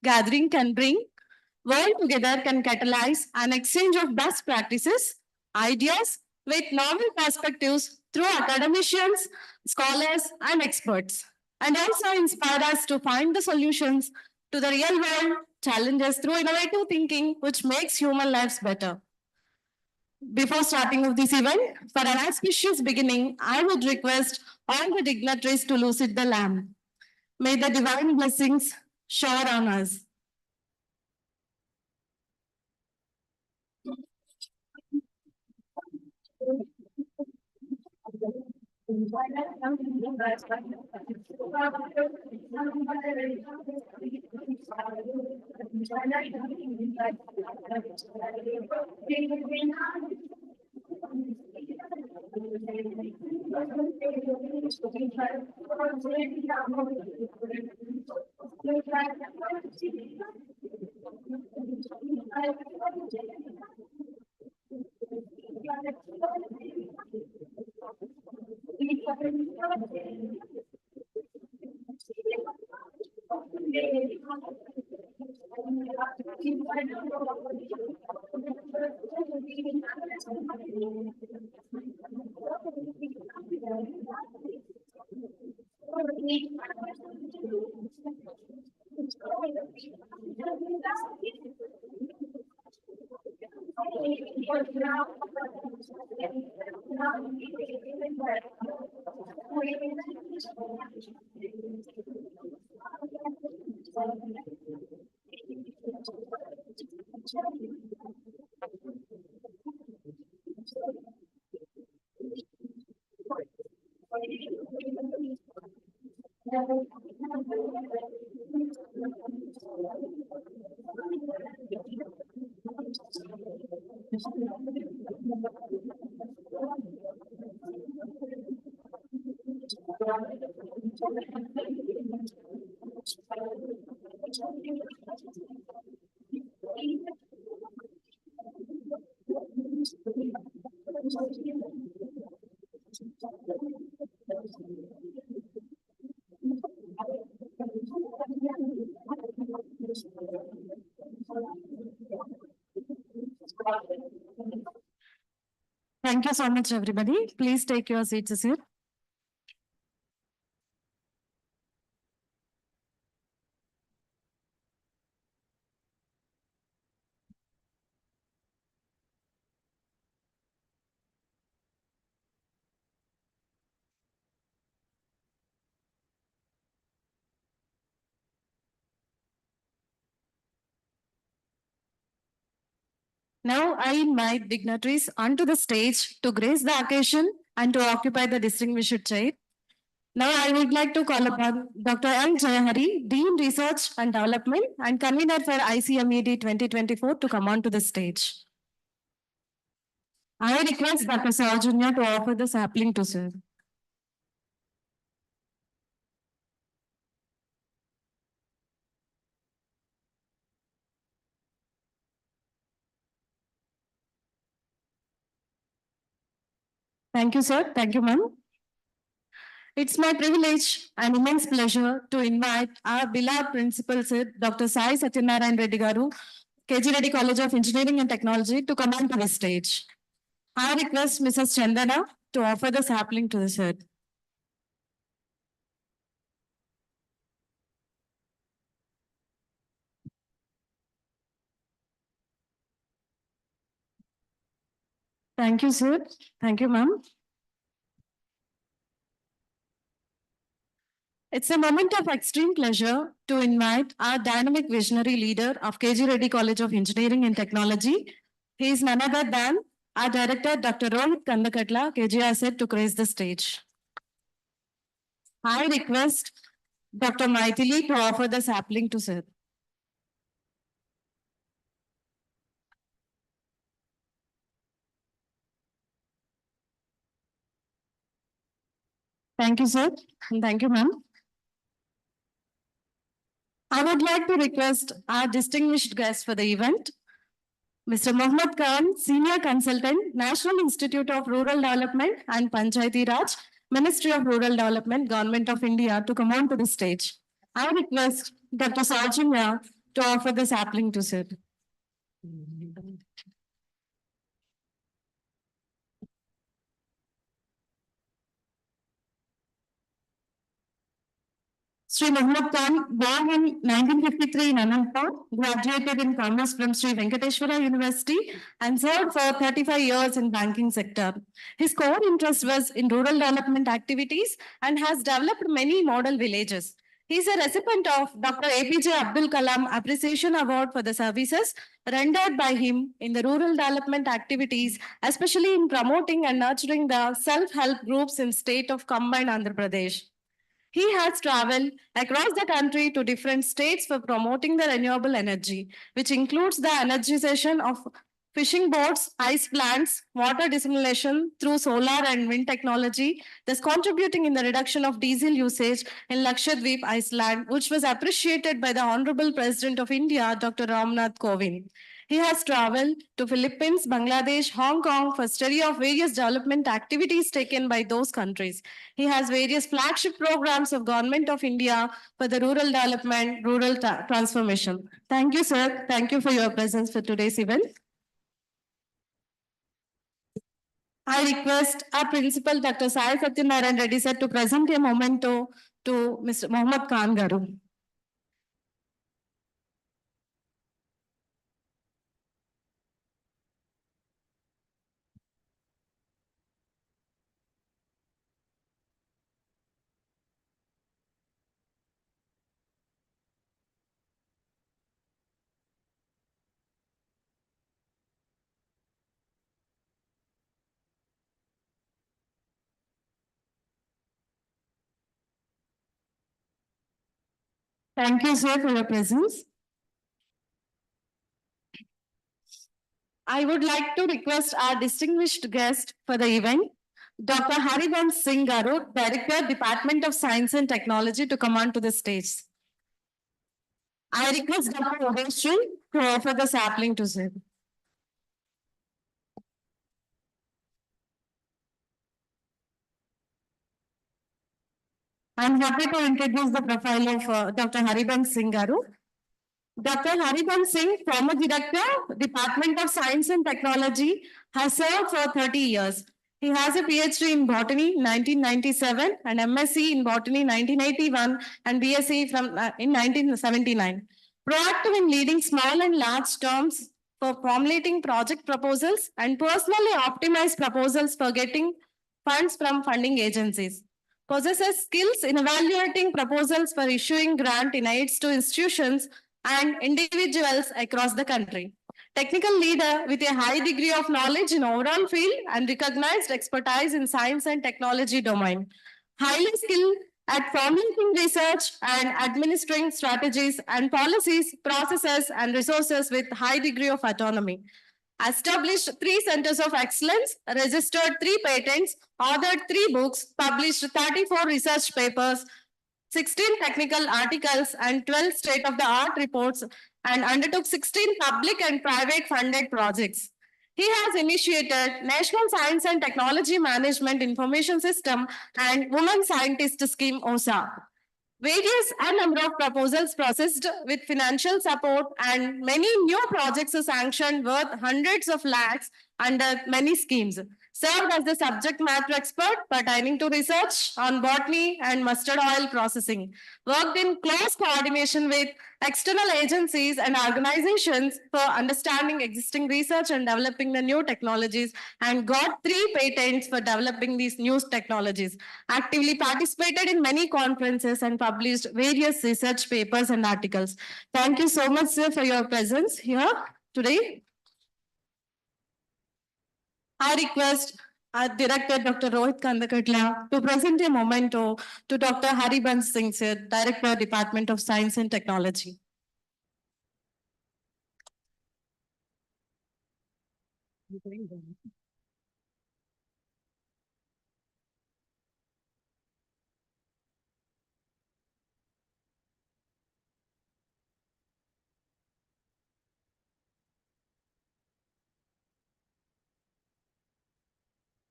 gathering can bring, world together can catalyze an exchange of best practices, ideas with novel perspectives through academicians, scholars, and experts, and also inspire us to find the solutions to the real world challenges through innovative thinking, which makes human lives better. Before starting of this event, for an auspicious beginning, I would request all the dignitaries to lucid the lamp. May the divine blessings shower on us. Thank you so much, everybody. Please take your seats here. Now I invite dignitaries onto the stage to grace the occasion and to occupy the distinguished chair. Now I would like to call upon Dr. L. Jayahari, Dean Research and Development and Convener for ICMED 2024 to come onto the stage. I request Dr. Saurjanya to offer the sapling to sir. Thank you, sir. Thank you, ma'am. It's my privilege and immense pleasure to invite our beloved principal, sir, Dr. Sai Satyanarayan Reddy Garu, KG Reddy College of Engineering and Technology, to come onto the stage. I request Mrs. Chandana to offer the sapling to the sir. Thank you, sir. Thank you, ma'am. It's a moment of extreme pleasure to invite our dynamic visionary leader of KG Reddy College of Engineering and Technology. He is none other than our director, Dr. Rohit Kandakatla, KGISET, to grace the stage. I request Dr. Maithili to offer the sapling to sir. Thank you, sir. And thank you, ma'am. I would like to request our distinguished guest for the event, Mr. Mohammad Khan, Senior Consultant, National Institute of Rural Development and Panchayati Raj, Ministry of Rural Development, Government of India, to come on to the stage. I request Dr. Saurjanya to offer the sapling to Sir. Sri Muhammad Khan, born in 1953 in Anantapur, graduated in commerce from Sri Venkateshwara University and served for 35 years in banking sector. His core interest was in rural development activities and has developed many model villages. He is a recipient of Dr. APJ Abdul Kalam Appreciation Award for the services rendered by him in the rural development activities, especially in promoting and nurturing the self-help groups in state of combined Andhra Pradesh. He has traveled across the country to different states for promoting the renewable energy, which includes the energization of fishing boats, ice plants, water dissemination through solar and wind technology, thus contributing in the reduction of diesel usage in Lakshadweep, Iceland, which was appreciated by the Honorable President of India, Dr. Ramnath Kovind. He has traveled to Philippines, Bangladesh, Hong Kong for study of various development activities taken by those countries. He has various flagship programs of Government of India for the rural development, rural transformation. Thank you, sir. Thank you for your presence for today's event. I request our principal, Dr. Sai Satyanarayan Reddy sir, to present a memento to Mr. Mohammad Khan Garu. Thank you, sir, for your presence. I would like to request our distinguished guest for the event, Dr. Harivansh Singh Garu, Director, Department of Science and Technology, to come on to the stage. I request Dr. Udeshri to offer the sapling to sir. I'm happy to introduce the profile of Dr. Harivansh Singh Garu. Dr. Harivansh Singh, former Director, Department of Science and Technology, has served for 30 years. He has a PhD in Botany 1997 and MSc in Botany 1981 and BSc in 1979. Proactive in leading small and large terms for formulating project proposals and personally optimized proposals for getting funds from funding agencies. Possesses skills in evaluating proposals for issuing grant in aids to institutions and individuals across the country. Technical leader with a high degree of knowledge in overall field and recognized expertise in science and technology domain. Highly skilled at formulating research and administering strategies and policies, processes, and resources with high degree of autonomy. Established 3 centers of excellence, registered 3 patents, authored 3 books, published 34 research papers, 16 technical articles, and 12 state-of-the-art reports, and undertook 16 public and private funded projects. He has initiated National Science and Technology Management Information System and Women Scientist Scheme OSA. Various and number of proposals processed with financial support and many new projects are sanctioned worth hundreds of lakhs under many schemes. Served as the subject matter expert pertaining to research on botany and mustard oil processing. Worked in close coordination with external agencies and organizations for understanding existing research and developing the new technologies, and got 3 patents for developing these new technologies. Actively participated in many conferences and published various research papers and articles. Thank you so much, sir, for your presence here today. I request our Director, Dr. Rohit Kandakatla, to present a memento to Dr. Harivansh Singh, sir, Director, Department of Science and Technology.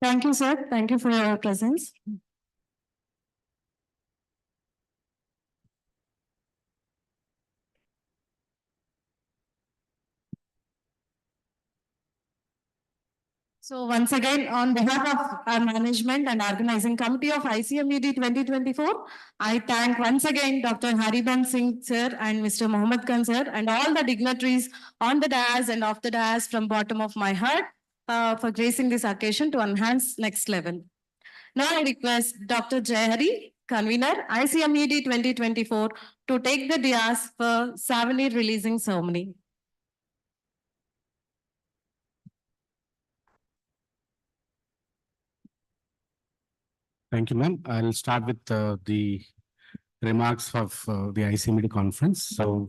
Thank you, sir. Thank you for your presence. So once again, on behalf of our management and organizing committee of ICMED 2024, I thank once again Dr. Hariban Singh sir and Mr. Mohammed Khan sir and all the dignitaries on the dais and off the dais from bottom of my heart for gracing this occasion to enhance next level. Now I request Dr. Jayahari, convener ICMED 2024, to take the dais for souvenir releasing ceremony. Thank you, ma'am. I'll start with the remarks of the ICMED conference. So,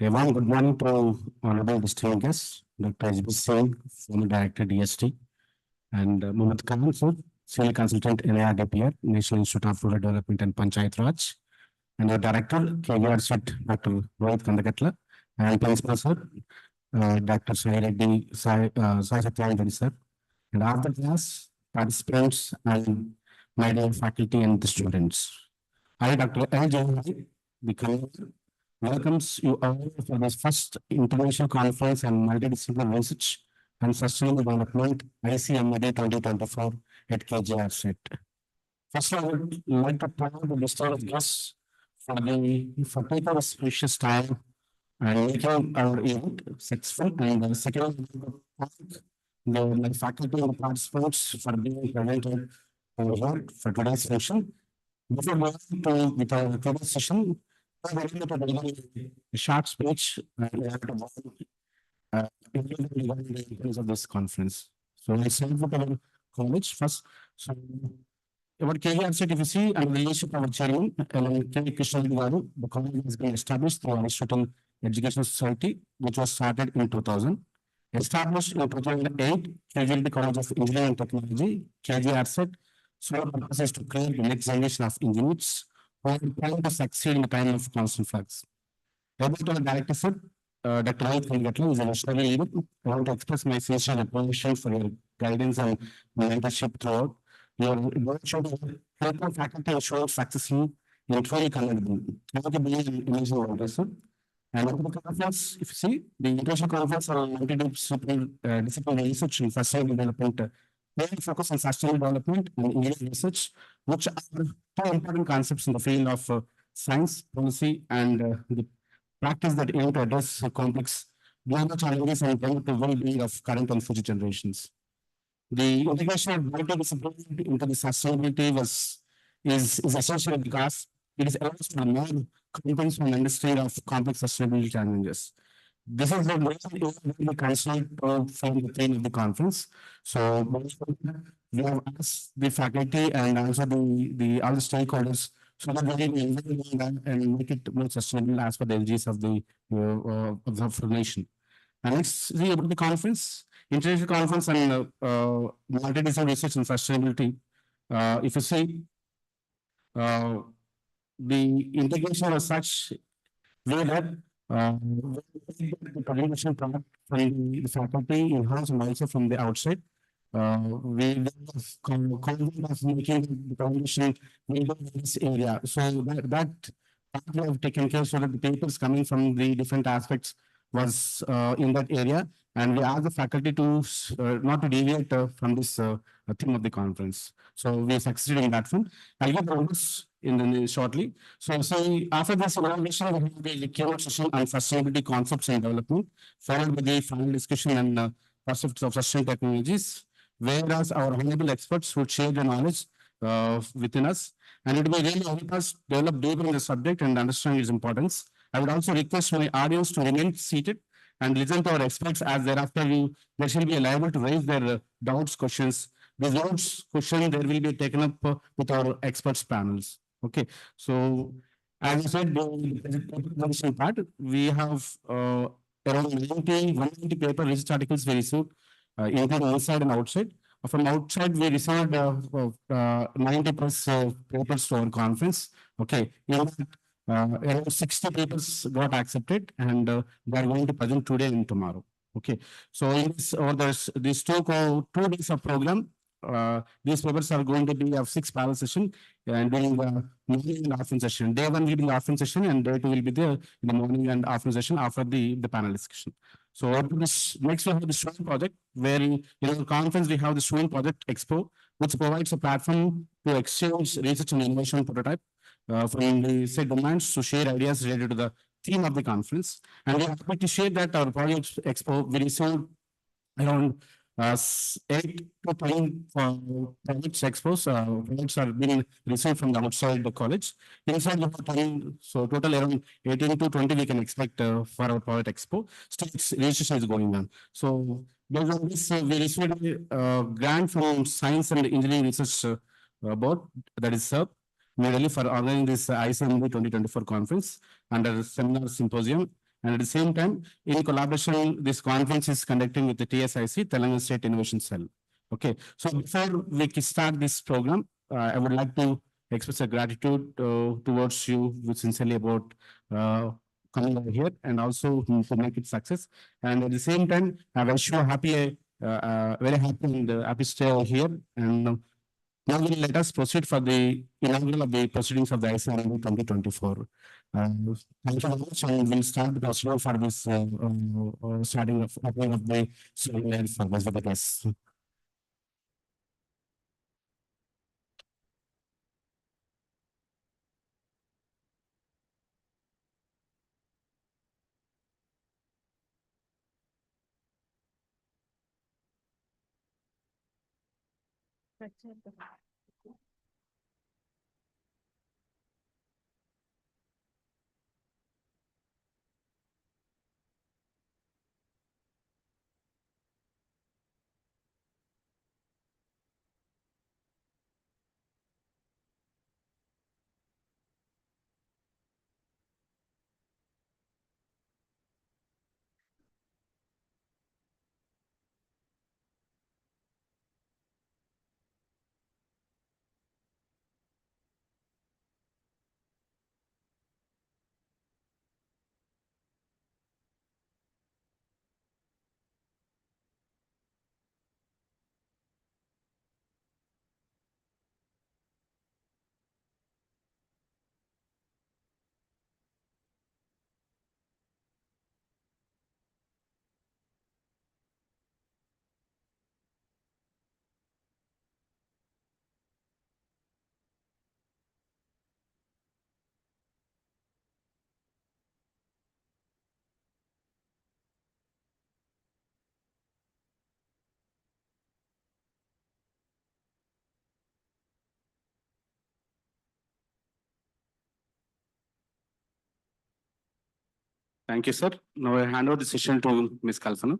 everyone, good morning to honorable distinguished guests, Dr. S.B. Singh, former director DST, and Mohammed Khan, sir, senior consultant in NIRDPR, National Institute of Rural Development and Panchayat Raj, and our director, KVR Set, Dr. Rohit Kandakatla, and principal, sir, Dr. Sai Reddy, Sai Satyan Reddy, sir, and after class, participants, and my dear faculty and the students. I, Dr. L. Jayahari, the convener, welcomes you all for this first international conference on multidisciplinary research and sustainable development, ICMED 2024 at KJR set. First, I would like to thank the distinguished guests for taking this precious time and making our event successful. And second, my faculty and participants for being presented here for today's session. Before going to with our today's session, I would like to deliver a short speech regarding the importance of this conference. So I start with our college first. So about KVR set, if you see, under the leadership of our chairman, K. Krishna Garu, the college has been established through Aristotle Educational Society, which was started in 2000. Established in 2008, KGLD College of Engineering and Technology, KGR set, so the purpose is to create the next generation of engineers who are trying to succeed in the time of constant flux. About our director, sir, Dr. Rohit Kandakatla is a national leader. I want to express my sincere appreciation for your guidance and mentorship throughout. Your work should help our faculty ensure success in truly commendable. Thank you, being an amazing writer, sir. And at the conference, if you see, the international conference on multidisciplinary research and sustainable development, mainly focus on sustainable development and engineering research, which are two important concepts in the field of science, policy, and the practice that aim to address complex global challenges and promote the well-being of current and future generations. The integration of multidisciplinary into the sustainability is essential because it is allows for more competence and understanding of complex sustainability challenges. This is the main we consider from the theme of the conference. So we have asked the faculty and also the other stakeholders so that they can involve in that and make it more sustainable as per the LGs of the nation. And let's see about the conference. International Conference on Multidisciplinary Research and Sustainability. If you see, the integration was such way that the communication part from the faculty in-house and also from the outside. We have confident of making the communication in this area. So that part we have taken care so that the papers coming from the different aspects was in that area. And we asked the faculty to not to deviate from this theme of the conference. So we succeeded in that one. I'll give the numbers in the shortly. So after this evaluation, we will be the Q&A session on sustainability concepts and development, followed by the final discussion and prospects of sustainable technologies, whereas our honorable experts would share their knowledge within us. And it will really help us develop deeper in the subject and understand its importance. I would also request my audience to remain seated and listen to our experts as thereafter they shall be liable to raise their doubts, questions. These doubts, questions, there will be taken up with our experts panels. Okay, so as I said, the presentation part, we have around 190 paper research articles we received, including inside and outside. From outside, we received 90 plus papers to our conference. Okay, around 60 papers got accepted and they are going to present today and tomorrow. Okay, so in this, there's these 2 days of program. These papers are going to be of 6 panel session and during the morning and afternoon session. Day 1 will be the afternoon session and day 2 will be there in the morning and afternoon session after the panel discussion. So next we have the student project, where in our conference we have the student project expo, which provides a platform to exchange research and innovation prototype from the said domains to share ideas related to the theme of the conference. And we are happy to share that our project expo we received around 8 to 10 projects expos. Projects are being received from the outside the college. Inside we have 10, so total around 18 to 20 we can expect for our project expo. Still, registration is going on. So based on this, we received a grant from Science and Engineering Research Board, that is SERP, New Delhi, for organizing this ICMED 2024 conference under seminar symposium. And at the same time, in collaboration, this conference is conducting with the TSIC, Telangana State Innovation Cell. Okay, so before we start this program, I would like to express a gratitude towards you sincerely about coming over here and also to make it success. And at the same time, I wish you a happy, very happy and happy stay over here. And now let us proceed for the inaugural of the proceedings of the ICMED 2024. Thank you very much, and we'll start the procedure for this starting of opening of the seminar for the guests. Thank you, sir. Now I hand over the session to Ms. Kalpana.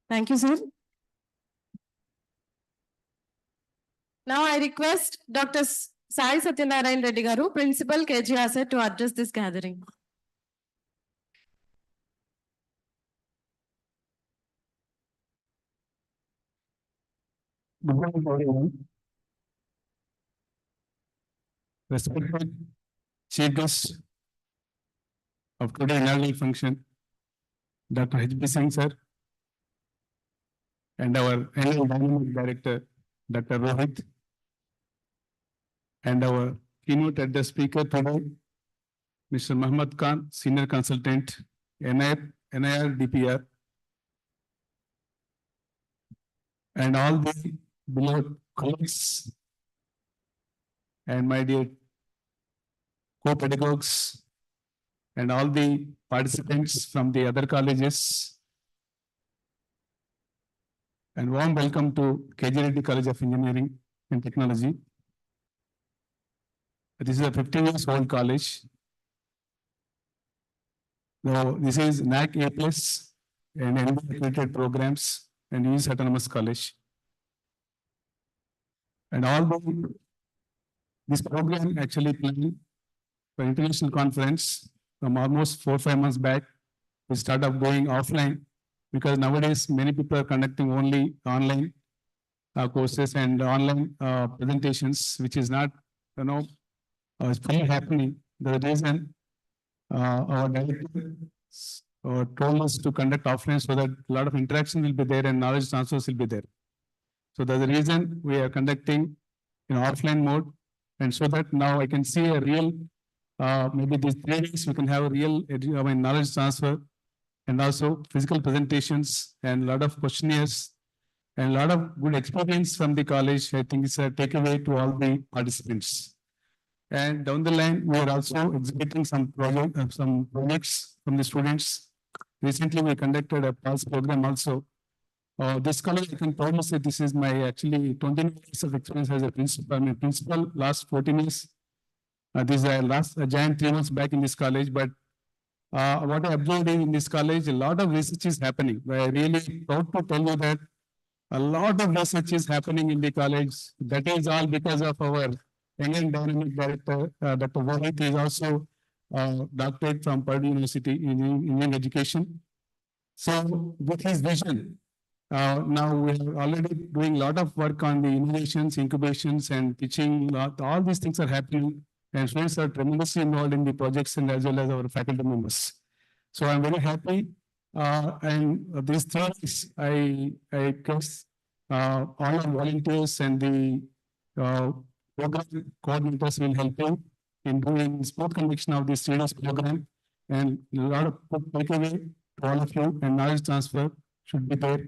Thank you, sir. Now I request Dr. Sai Satyanarayan Reddy Garu, Principal KG Asset, to address this gathering. Good morning, everyone. Respected Chief Guest of today's inaugural function, Dr. H.B. Singh, sir, and our annual dynamic director, Dr. Rohit, and our keynote address speaker today, Mr. Muhammad Khan, Senior Consultant, NIR DPR, and all the beloved colleagues and my dear co-pedagogues and all the participants from the other colleges. And warm welcome to KG Reddy College of Engineering and Technology. This is a 15 years old college. So this is NAC A+ and NB accredited programs and US Autonomous College. And all this program actually planned for international conference from almost 4 or 5 months back. We started going offline because nowadays many people are conducting only online courses and online presentations, which is not, it's fully happening. The reason our director told us to conduct offline so that a lot of interaction will be there and knowledge transfers will be there. So that's the reason we are conducting in offline mode, and so that now I can see a real maybe these 3 days we can have a real knowledge transfer and also physical presentations and a lot of questionnaires and a lot of good experience from the college. I think it's a takeaway to all the participants. And down the line, we are also exhibiting some some projects from the students. Recently, we conducted a pulse program also. This college, I can promise that this is my actually 20 years of experience as a principal. I'm a principal last 14 years. This is last giant 3 months back in this college, but what I observed in this college, a lot of research is happening. I'm really proud to tell you that a lot of research is happening in the college. That is all because of our young and dynamic director, Dr. Rohit is also doctorate from Purdue University in Indian education. So with his vision, now we are already doing a lot of work on the innovations, incubations, and teaching. All these things are happening, and students are tremendously involved in the projects and as well as our faculty members. So I'm very happy. And these things, I guess all our volunteers and the program coordinators will help you in doing smooth conduction of this series program, and a lot of takeaway to all of you and knowledge transfer should be there.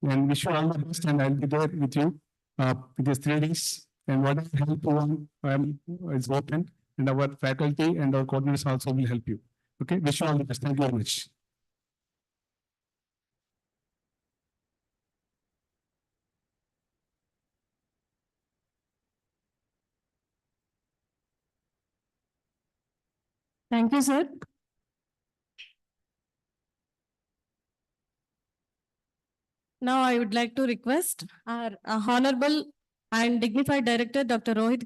And wish you all the best, and I'll be there with you with these 3 days. And whatever help you want is open, and our faculty and our coordinators also will help you. Okay, wish you all the best. Thank you very much. Thank you, sir. Now I would like to request our Honorable and dignified Director, Dr. Rohit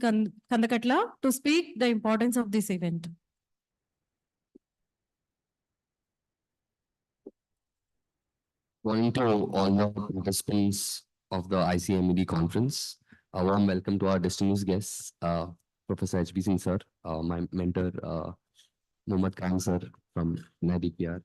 Kandakatla, to speak the importance of this event. Morning to all the participants of the ICMED conference. A warm welcome to our distinguished guests, Professor H.B. Singh sir, my mentor, Mohammad Khan sir from NIDPR,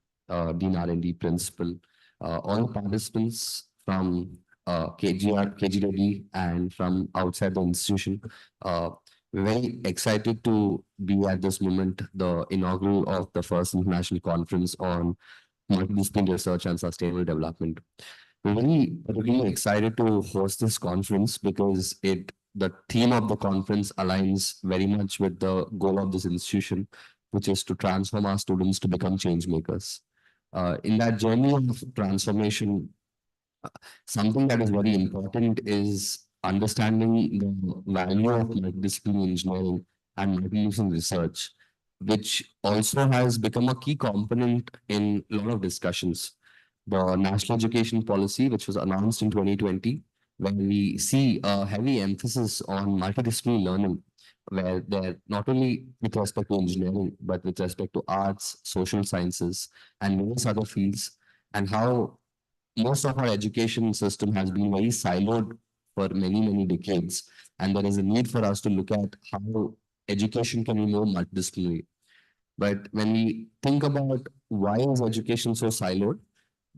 Dean R&D principal, all participants from KGR, KGD, and from outside the institution. We're very excited to be at this moment, the inaugural of the first international conference on multidisciplinary research and sustainable development. We're very particularly excited to host this conference because the theme of the conference aligns very much with the goal of this institution, which is to transform our students to become change makers. In that journey of transformation, something that is very important is understanding the value of multidisciplinary engineering and multidisciplinary research, which also has become a key component in a lot of discussions. The national education policy, which was announced in 2020, when we see a heavy emphasis on multidisciplinary learning, where they're not only with respect to engineering, but with respect to arts, social sciences, and various other fields, and how most of our education system has been very siloed for many, many decades. And there is a need for us to look at how education can be more multidisciplinary. But when we think about why is education so siloed,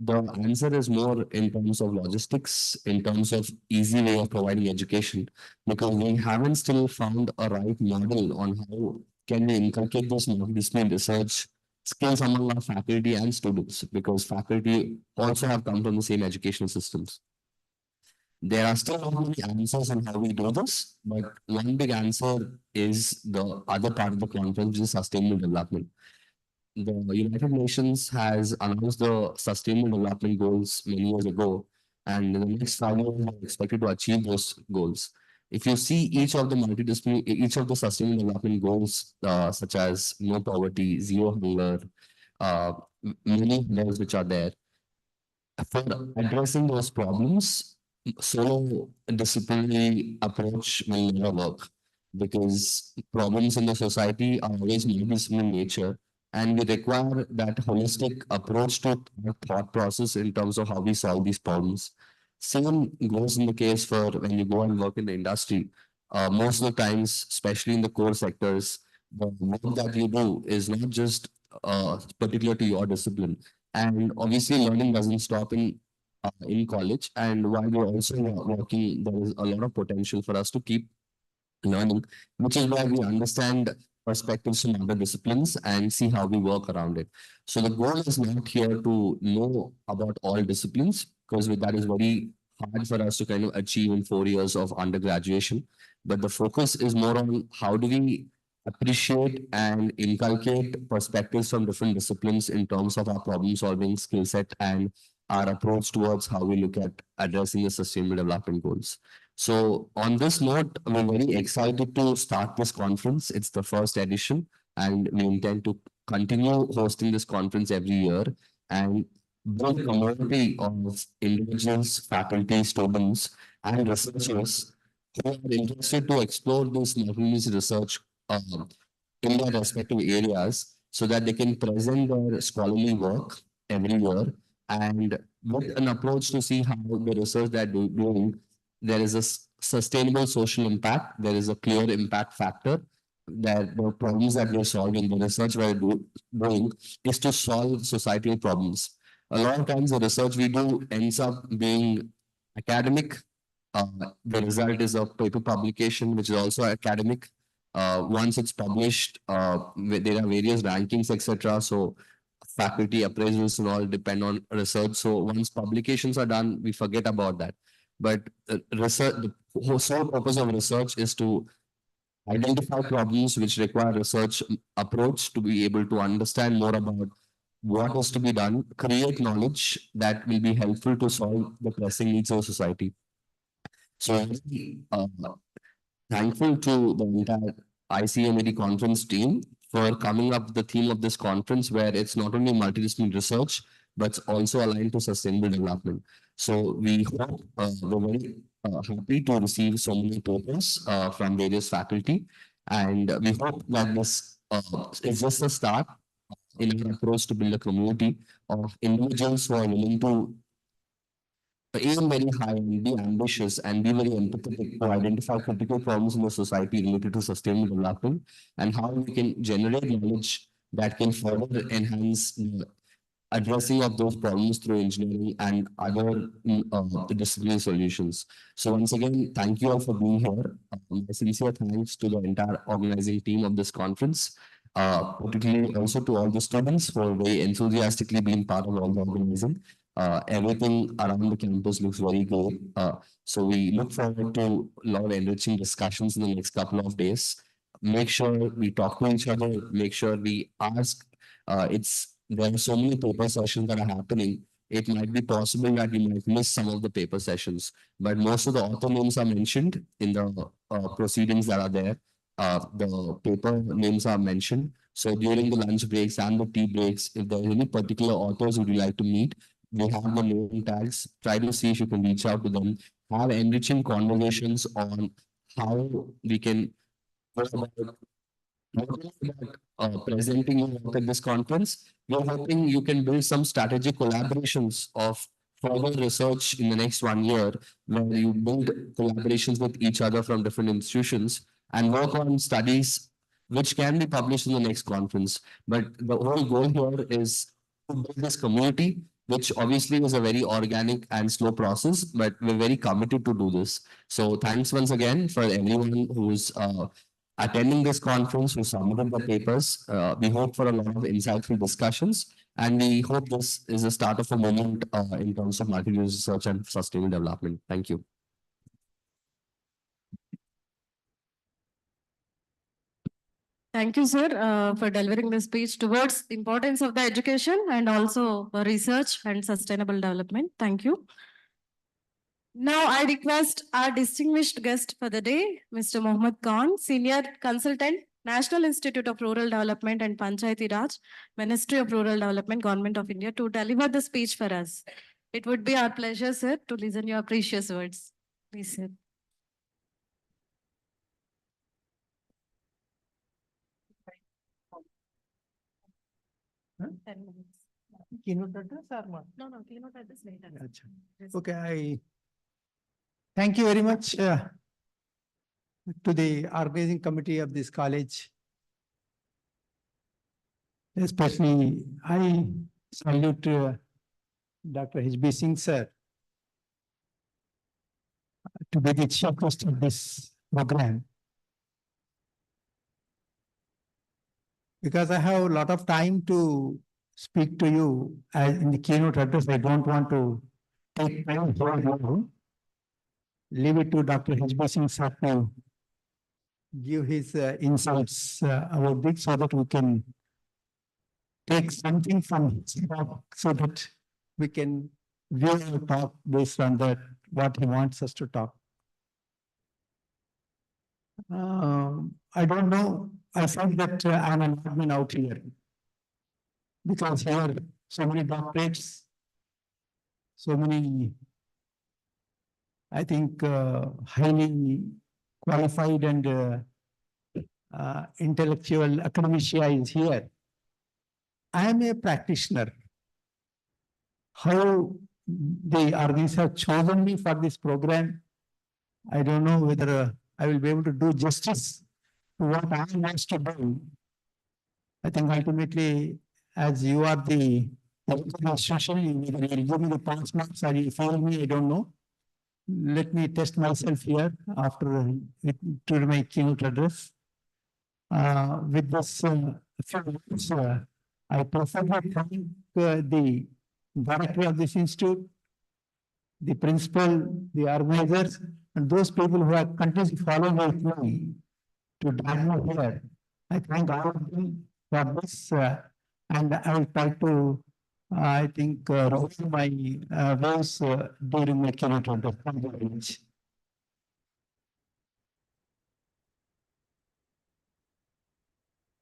the answer is more in terms of logistics, in terms of easy way of providing education, because we haven't still found a right model on how can we inculcate this multidisciplinary research skills among our faculty and students, because faculty also have come from the same educational systems. There are still not many answers on how we do this, but one big answer is the other part of the conference, which is sustainable development. The United Nations has announced the Sustainable Development Goals many years ago, and in the next 5 years, we're expected to achieve those goals. If you see each of the Sustainable Development Goals, such as no poverty, zero hunger, uh, many others which are there, for addressing those problems, solo disciplinary approach will never work, because problems in the society are always multidisciplinary in nature, and we require that holistic approach to thought process in terms of how we solve these problems. Same goes in the case for when you go and work in the industry. Most of the times, especially in the core sectors, the work that you do is not just particular to your discipline. And obviously, learning doesn't stop in college. And while we're also working, there is a lot of potential for us to keep learning, which is why we understand perspectives from other disciplines and see how we work around it. So the goal is not here to know about all disciplines, because that is very hard for us to kind of achieve in 4 years of undergraduation. But the focus is more on how do we appreciate and inculcate perspectives from different disciplines in terms of our problem solving skill set and our approach towards how we look at addressing the sustainable development goals. So on this note, we're very excited to start this conference. It's the first edition, and we intend to continue hosting this conference every year and build a community of individuals, faculty, students, and researchers who are interested to explore this multidisciplinary research in their respective areas so that they can present their scholarly work every year and with an approach to see how the research they're doing, there is a sustainable social impact, there is a clear impact factor, that the problems that we're solving, the research we're doing is to solve societal problems. A lot of times the research we do ends up being academic. The result is a paper publication, which is also academic. Once it's published, there are various rankings, etc. So faculty appraisals and all depend on research. So once publications are done, we forget about that. But research, the sole purpose of research is to identify problems which require research approach to be able to understand more about what is to be done, create knowledge that will be helpful to solve the pressing needs of society. So I'm thankful to the entire ICMED conference team for coming up with the theme of this conference, where it's not only multidisciplinary research, but also aligned to sustainable development. So we hope we're very happy to receive so many papers from various faculty, and we hope that this is just a start in our approach to build a community of individuals who are willing to aim very high and be ambitious and be very empathetic to identify critical problems in the society related to sustainable development and how we can generate knowledge that can further enhance the addressing of those problems through engineering and other disciplinary solutions. So once again, thank you all for being here. My sincere thanks to the entire organizing team of this conference, particularly also to all the students who are very enthusiastically being part of all the organizing. Everything around the campus looks very good. So we look forward to a lot of enriching discussions in the next couple of days. Make sure we talk to each other, make sure we ask. There are so many paper sessions that are happening. It might be possible that you might miss some of the paper sessions, but most of the author names are mentioned in the proceedings that are there. The paper names are mentioned. So during the lunch breaks and the tea breaks, if there are any particular authors would you like to meet, we have the name tags. Try to see if you can reach out to them. Have enriching conversations on how we can go about not only about presenting your work at this conference, we're hoping you can build some strategic collaborations of further research in the next 1 year, where you build collaborations with each other from different institutions and work on studies which can be published in the next conference. But the whole goal here is to build this community, which obviously is a very organic and slow process, but we're very committed to do this. So thanks once again for everyone who's attending this conference, who submitted the papers. We hope for a lot of insightful discussions, and we hope this is the start of a moment in terms of multi-user research and sustainable development. Thank you. Thank you, sir, for delivering the speech towards importance of the education and also research and sustainable development. Thank you. Now I request our distinguished guest for the day, Mr. Mohammad Khan, Senior Consultant, National Institute of Rural Development and Panchayati Raj, Ministry of Rural Development, Government of India, to deliver the speech for us. It would be our pleasure, sir, to listen your precious words. Please, sir. Huh? 10 minutes. Keynote address or what? No, keynote address later. Acha. Okay, thank you very much to the organizing committee of this college. Especially, I salute Dr. H.B. Singh, sir, to be the chief host of this program. because I have a lot of time to speak to you as in the keynote address. I don't want to take time here now. Leave it to Dr. H.B. Singh sir to give his insights about this so that we can take something from his talk so that we can view our talk based on that, what he wants us to talk. I don't know. I felt that I'm an admin out here because here so many doctorates, so many, I think, highly qualified and intellectual academia is here. I am a practitioner. How the organizers have chosen me for this program, I don't know whether I will be able to do justice to what I want to do. I think ultimately, as you are the administration, whether you will give me the pass marks or you fail me, I don't know. Let me test myself here after to my keynote address. With this few words, I personally thank the director of this institute, the principal, the organizers, and those people who have continuously followed with me to diagnose here. I thank all of them for this, and I will try to, I think, review my voice during my keynote address. Thank you very much.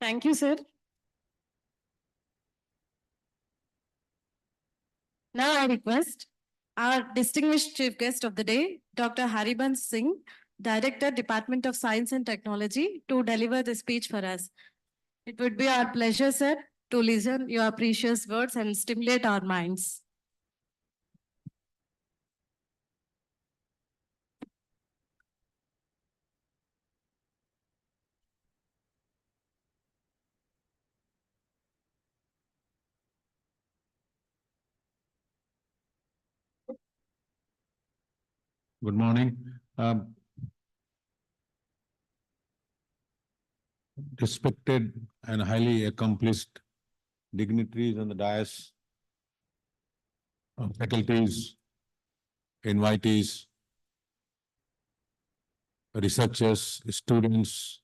Thank you, sir. Now I request our distinguished chief guest of the day, Dr. Haribansh Singh, Director, Department of Science and Technology, to deliver the speech for us. It would be our pleasure, sir, to listen your precious words and stimulate our minds. Good morning. Respected and highly accomplished dignitaries on the dais, faculties, invitees, researchers, students,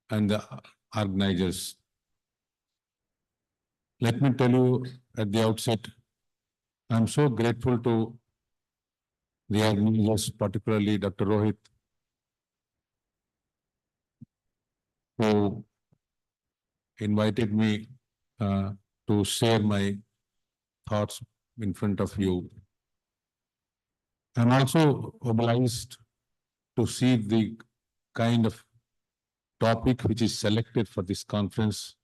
and the organizers. Let me tell you at the outset, I'm so grateful to the organizers, particularly Dr. Rohit, who invited me to share my thoughts in front of you. I'm also obliged to see the kind of topic which is selected for this conference,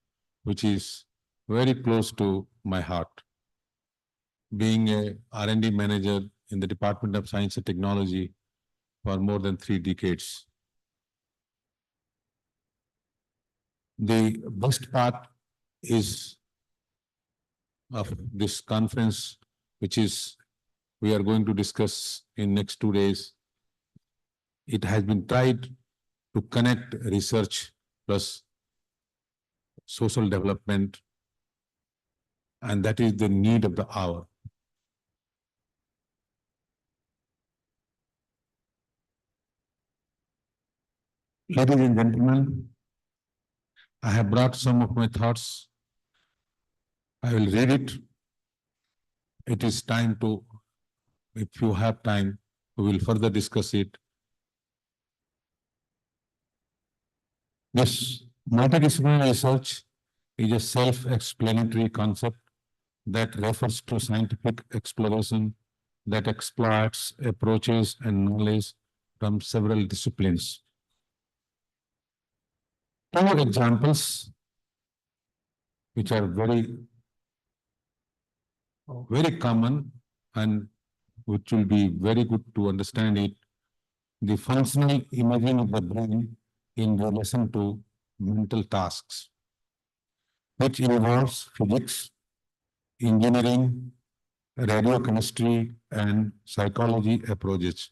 which is very close to my heart. Being a R&D manager in the Department of Science and Technology for more than 3 decades. The best part is of this conference, which is we are going to discuss in next 2 days. It has been tried to connect research plus social development, and that is the need of the hour. Ladies and gentlemen, I have brought some of my thoughts. I will read it. It is time to, if you have time, we will further discuss it. This multidisciplinary research is a self-explanatory concept that refers to scientific exploration that exploits approaches and knowledge from several disciplines. 2 examples which are very common and which will be very good to understand it. The functional imaging of the brain in relation to mental tasks, which involves physics, engineering, radiochemistry, and psychology approaches.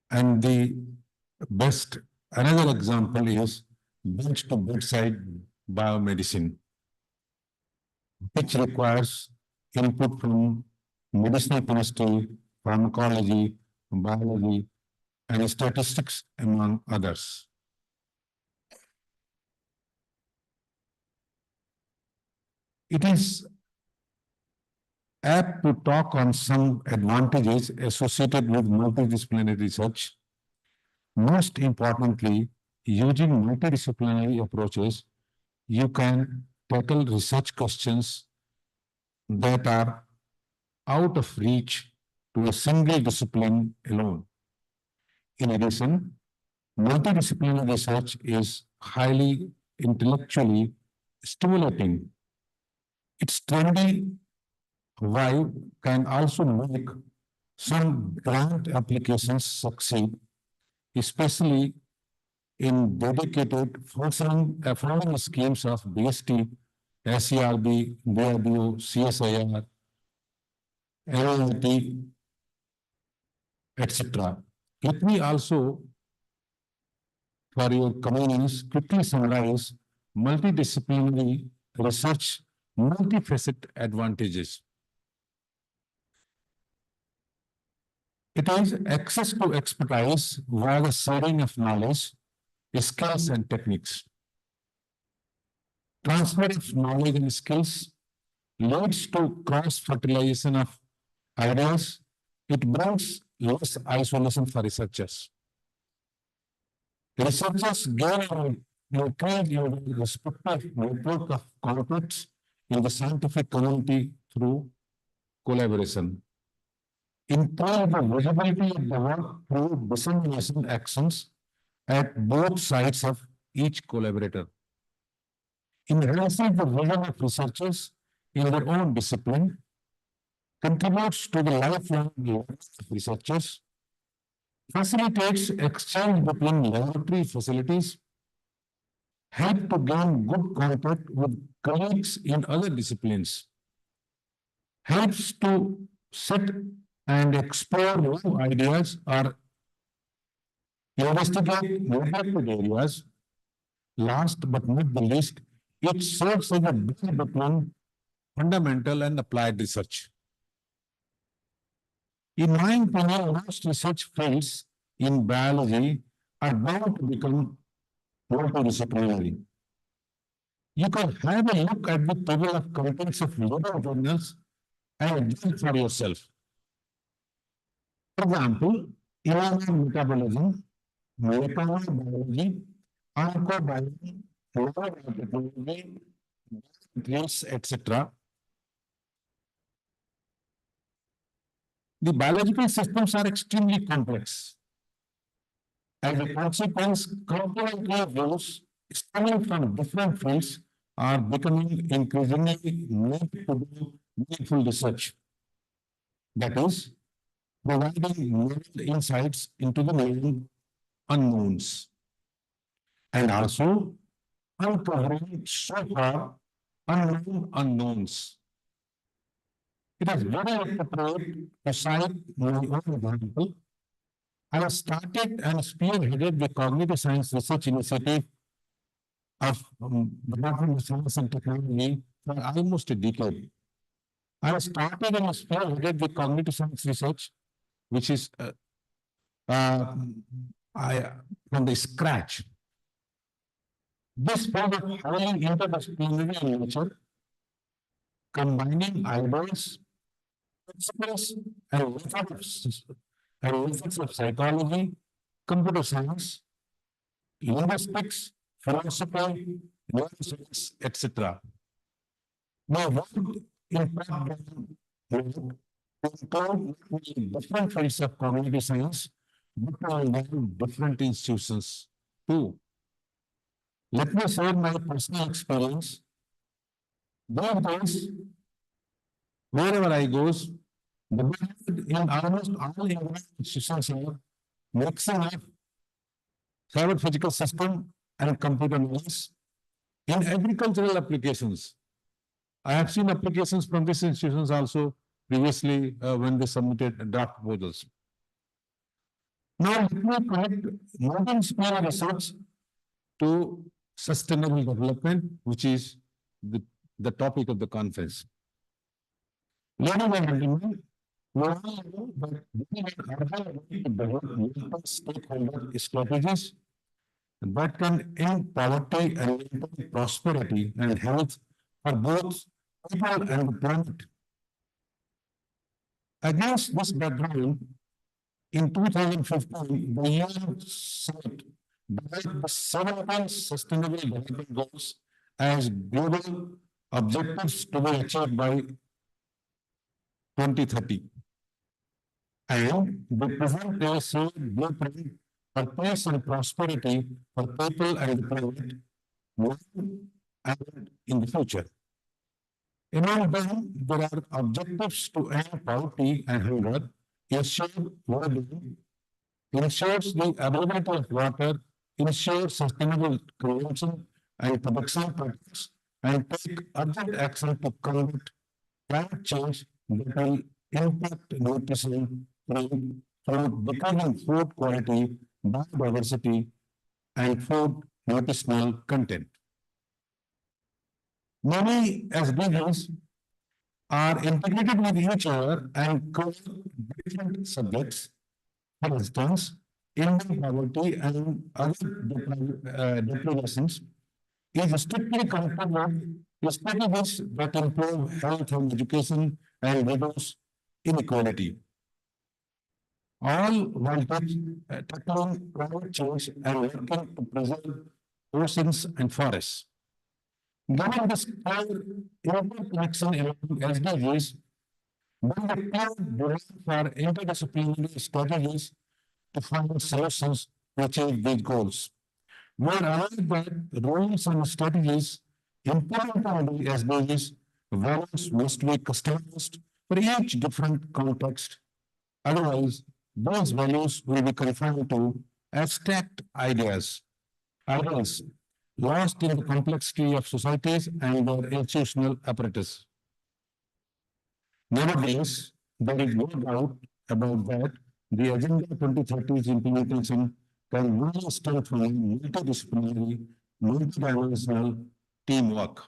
And the best, another example is bench to bedside biomedicine, which requires input from medicinal chemistry, pharmacology, biology, and statistics, among others. It is apt to talk on some advantages associated with multidisciplinary research. Most importantly, using multidisciplinary approaches, you can tackle research questions that are out of reach to a single discipline alone. In addition, multidisciplinary research is highly intellectually stimulating. Its trendy vibe can also make some grant applications succeed, especially in dedicated funding schemes of BST, SERB, BRBO, CSIR, NIT, etc. Let me also, for your convenience, quickly summarize multidisciplinary research multifaceted advantages. It is access to expertise via the sharing of knowledge, skills, and techniques. Transfer of knowledge and skills leads to cross-fertilization of ideas. It brings less isolation for researchers. Researchers gain an increased respective network of contacts in the scientific community through collaboration. Improve the visibility of the work through dissemination actions at both sides of each collaborator. Enhancing the vision of researchers in their own discipline contributes to the lifelong learning of researchers, facilitates exchange between laboratory facilities, help to gain good contact with colleagues in other disciplines, helps to set and explore new ideas or investigate neglected areas. Last but not the least, it serves as a bridge between fundamental and applied research. In my opinion, most research fields in biology are bound to become multidisciplinary. You can have a look at the table of contents of leading journals and judge for yourself. For example, immune metabolism, molecular biology, oncobiology, biotechnology, materials, etc. The biological systems are extremely complex. As a consequence, complementary views stemming from different fields are becoming increasingly need to do meaningful research. That is, providing novel insights into the known unknowns and also uncovering so far unknown unknowns. It is very appropriate to cite my own example. I started and spearheaded the Cognitive Science Research Initiative of the Department of Science and Technology for almost a decade. I started and spearheaded the Cognitive Science Research, which is from the scratch. This field of highly interdisciplinary in nature, combining ideas, principles, and methods of psychology, computer science, linguistics, philosophy, neuroscience, etc. My work in background include different fields of cognitive science, but I involve different institutions too. Let me share my personal experience. These days, wherever I go, the method in almost all institutions are mixing of cyber physical system and computer knowledge. In agricultural applications, I have seen applications from these institutions also previously when they submitted draft proposals. Now, let me connect multidisciplinary research to sustainable development, which is the topic of the conference. Ladies and gentlemen, we all know that we are urban to develop multiple stakeholder strategies that can end poverty and maintain prosperity and health for both people and the planet. Against this background, in 2015, the UN set the 17 Sustainable Development Goals as global objectives to be achieved by 2030. And they present a shared blueprint for peace and prosperity for people and the planet now and in the future. Among them, there are objectives to end poverty and hunger, ensure well-being, ensures the availability of water, ensure sustainable consumption and production practices, and take urgent action to combat climate change that will impact nutrition through decreasing food quality, biodiversity, and food nutritional content. Many SDGs are integrated with each other and cover different subjects. For instance, ending poverty and other deprivations is strictly connected with strategies that improve health and education and reduce inequality. All while tackling climate change and working to preserve oceans and forests. Given this clear interconnection among SDGs, then the clear demand for interdisciplinary strategies to find solutions to achieve these goals. We are aware that rules and strategies implemented in the SDGs values must be customized for each different context. Otherwise, those values will be confined to abstract ideas lost in the complexity of societies and their institutional apparatus. Nevertheless, there is no doubt about that the Agenda 2030's implementation can really strengthen multidisciplinary, multidimensional teamwork.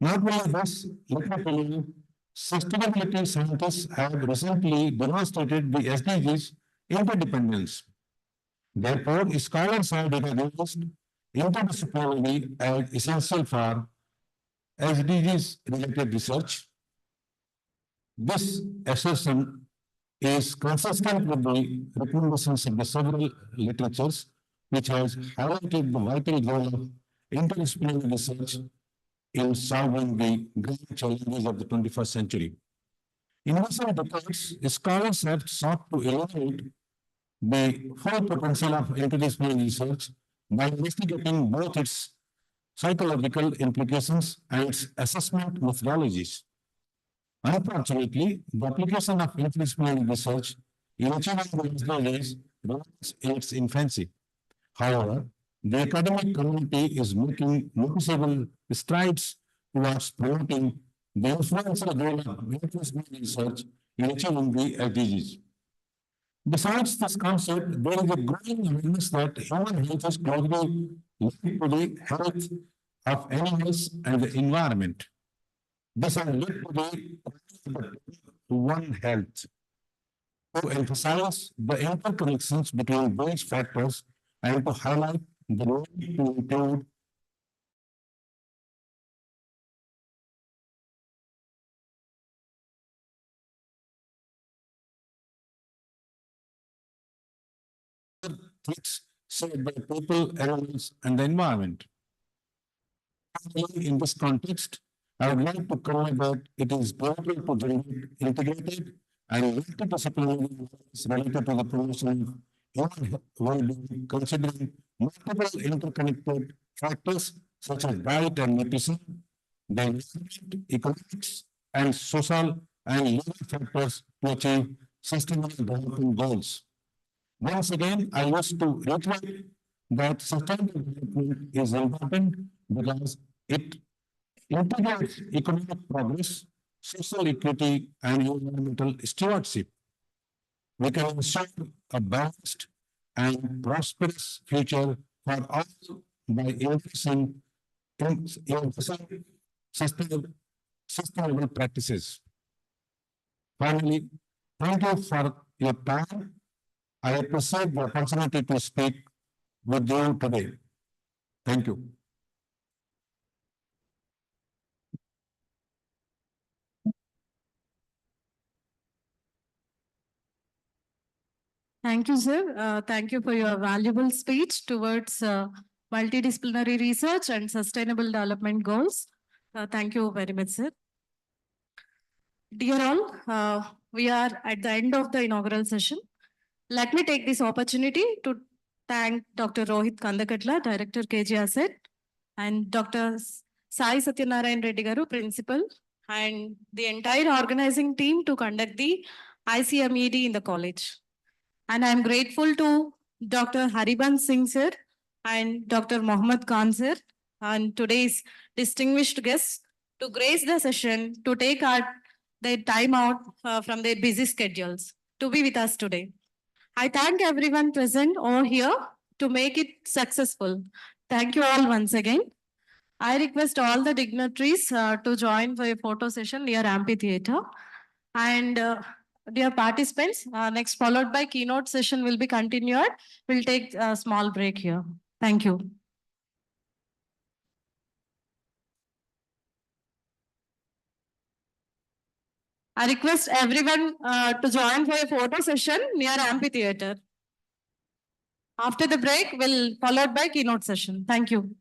Not only this, let me tell you, sustainability scientists have recently demonstrated the SDGs interdependence. Therefore, scholars have recognized interdisciplinary as essential for SDGs-related research. This assertion is consistent with the recommendations of the several literatures, which has highlighted the vital role of interdisciplinary research in solving the great challenges of the 21st century. In recent decades, scholars have sought to eliminate the full potential of interdisciplinary research by investigating both its psychological implications and its assessment methodologies. Unfortunately, the application of interdisciplinary research in achieving the SDGs remains in its infancy. However, the academic community is making noticeable strides towards promoting the influential role of interdisciplinary research in achieving the SDGs. Besides this concept, there is a growing awareness that human health is closely linked to the health of animals and the environment. This has led to the One Health to emphasize the interconnections between these factors and to highlight the need to include threats shared by people, animals, and the environment. In this context, I would like to comment that it is vital to generate integrated and multidisciplinary knowledge related to the promotion of human well-being, considering multiple interconnected factors such as diet and nutrition, the environment, economics, and social and legal factors to achieve sustainable development goals. Once again, I wish to reiterate that sustainable development is important because it integrates economic progress, social equity, and environmental stewardship. We can ensure a balanced and prosperous future for all by increasing sustainable practices. Finally, thank you for your time. I appreciate the opportunity to speak with you today. Thank you. Thank you, sir. Thank you for your valuable speech towards multidisciplinary research and sustainable development goals. Thank you very much, sir. Dear all, we are at the end of the inaugural session. Let me take this opportunity to thank Dr. Rohit Kandakatla, Director KG Asset, and Dr. Sai Satyanarayan Reddy Garu, Principal, and the entire organizing team to conduct the ICMED in the college. And I'm grateful to Dr. Hariban Singh sir and Dr. Mohammad Khan sir and today's distinguished guests to grace the session to take their time out from their busy schedules to be with us today. I thank everyone present over here to make it successful. Thank you all once again. I request all the dignitaries to join for a photo session near amphitheater. And dear participants, next followed by keynote session will be continued. We'll take a small break here. Thank you. I request everyone to join for a photo session near amphitheater. After the break, we'll followed by keynote session. Thank you.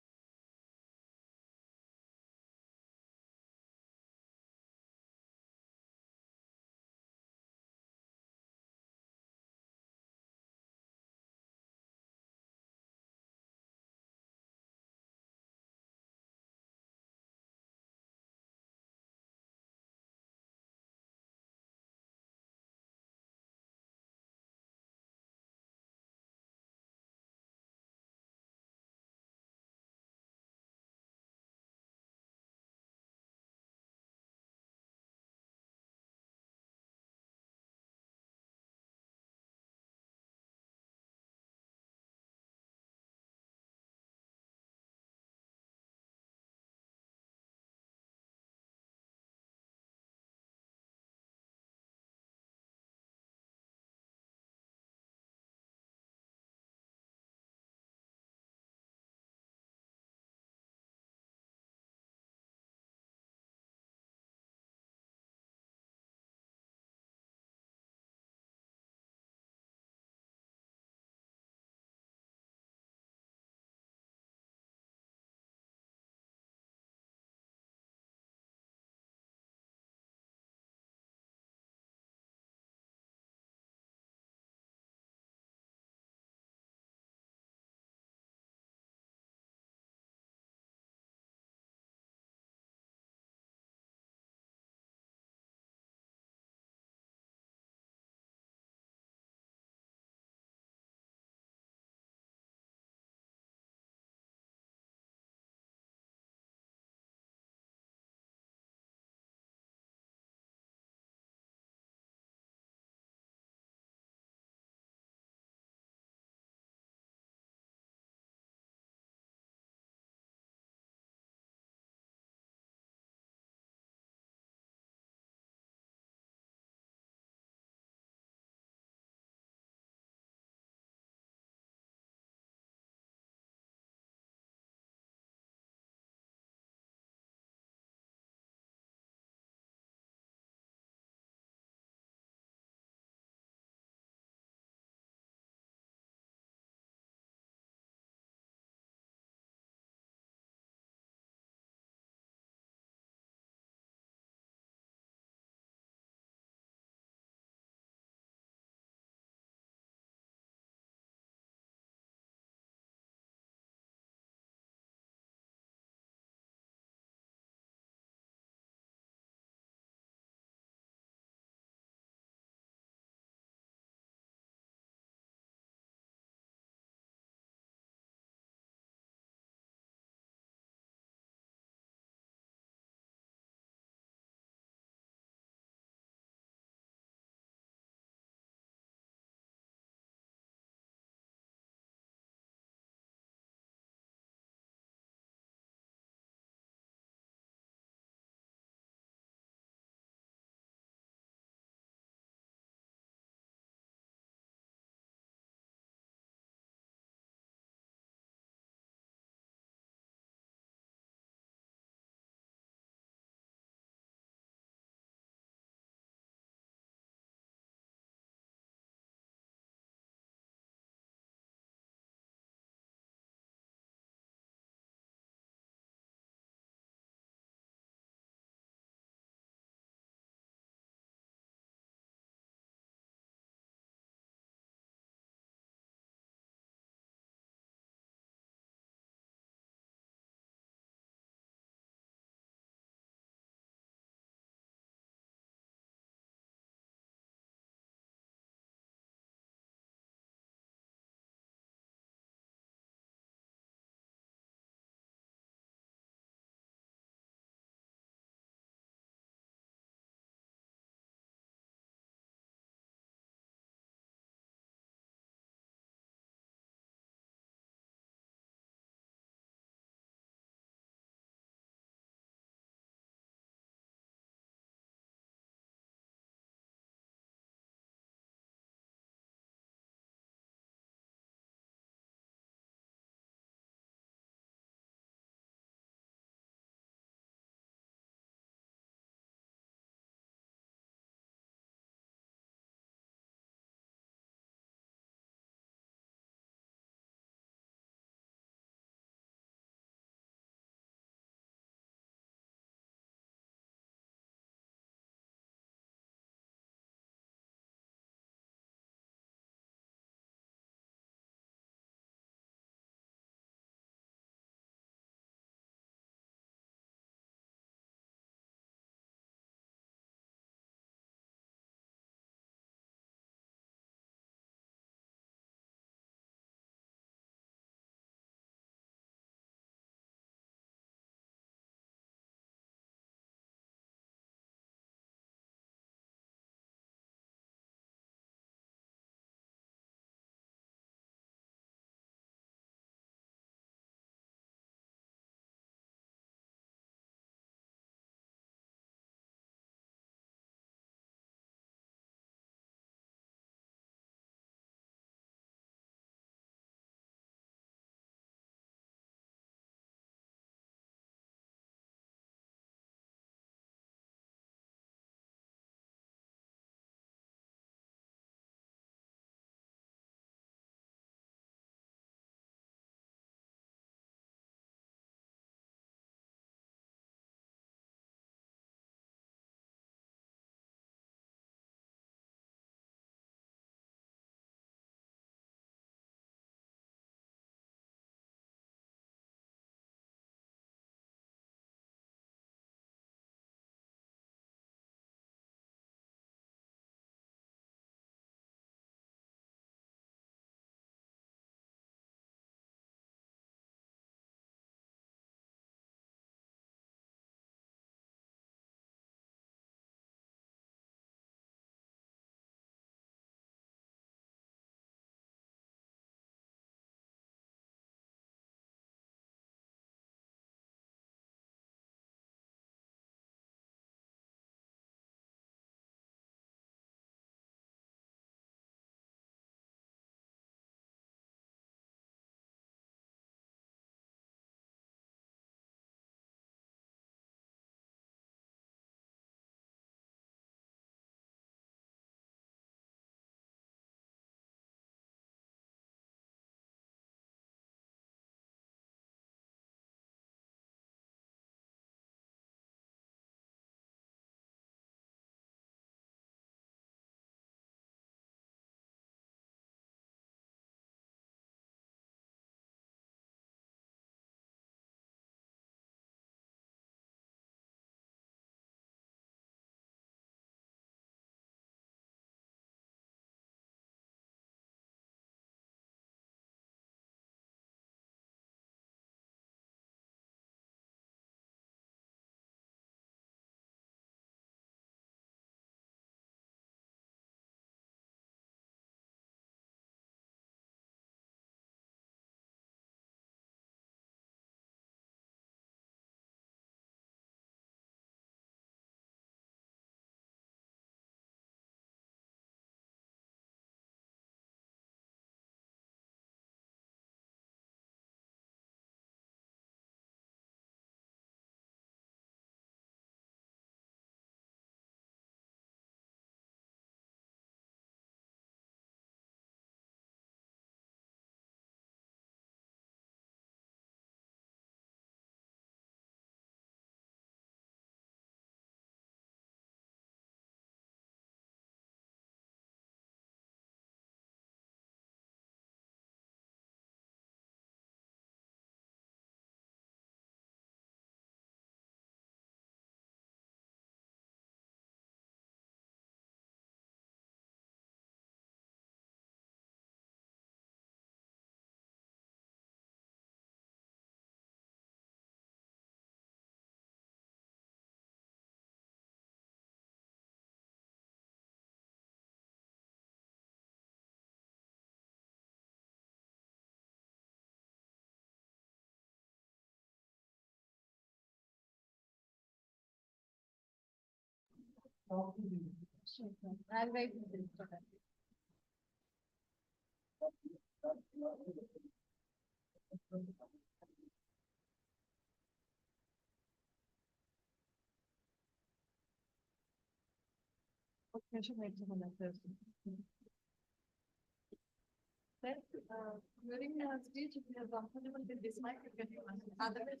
During the speech, if you are comfortable with this mic, you can use it. Otherwise,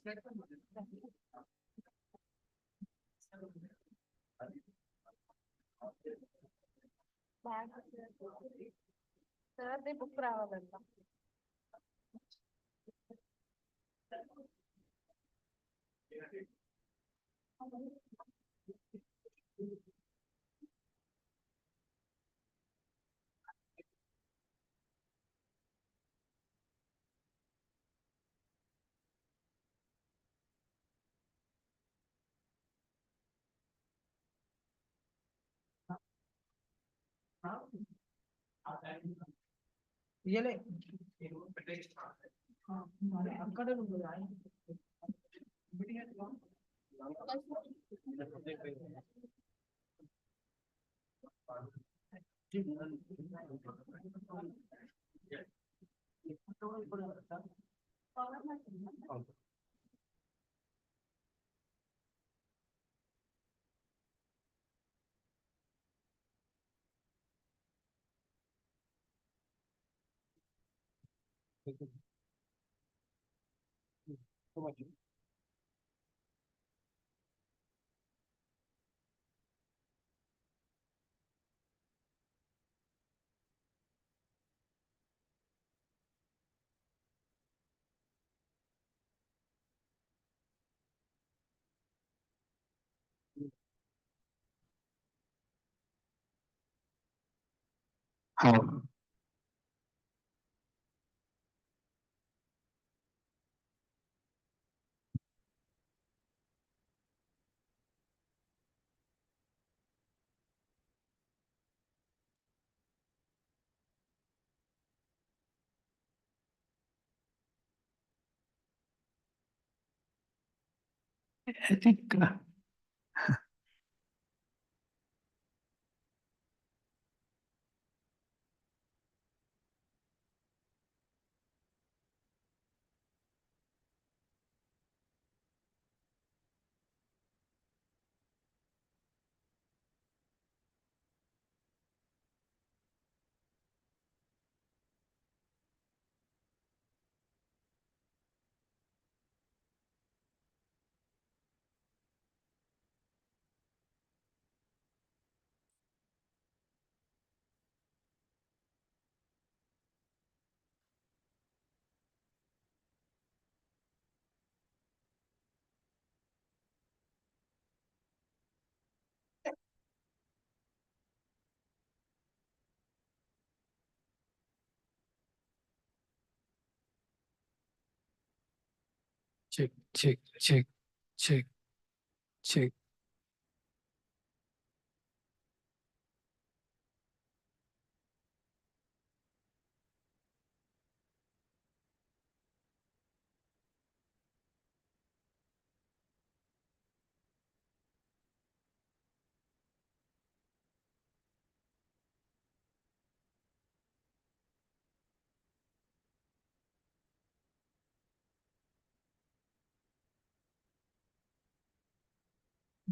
sir book రావాలంట. అక్కడ I think check, check, check, check, check.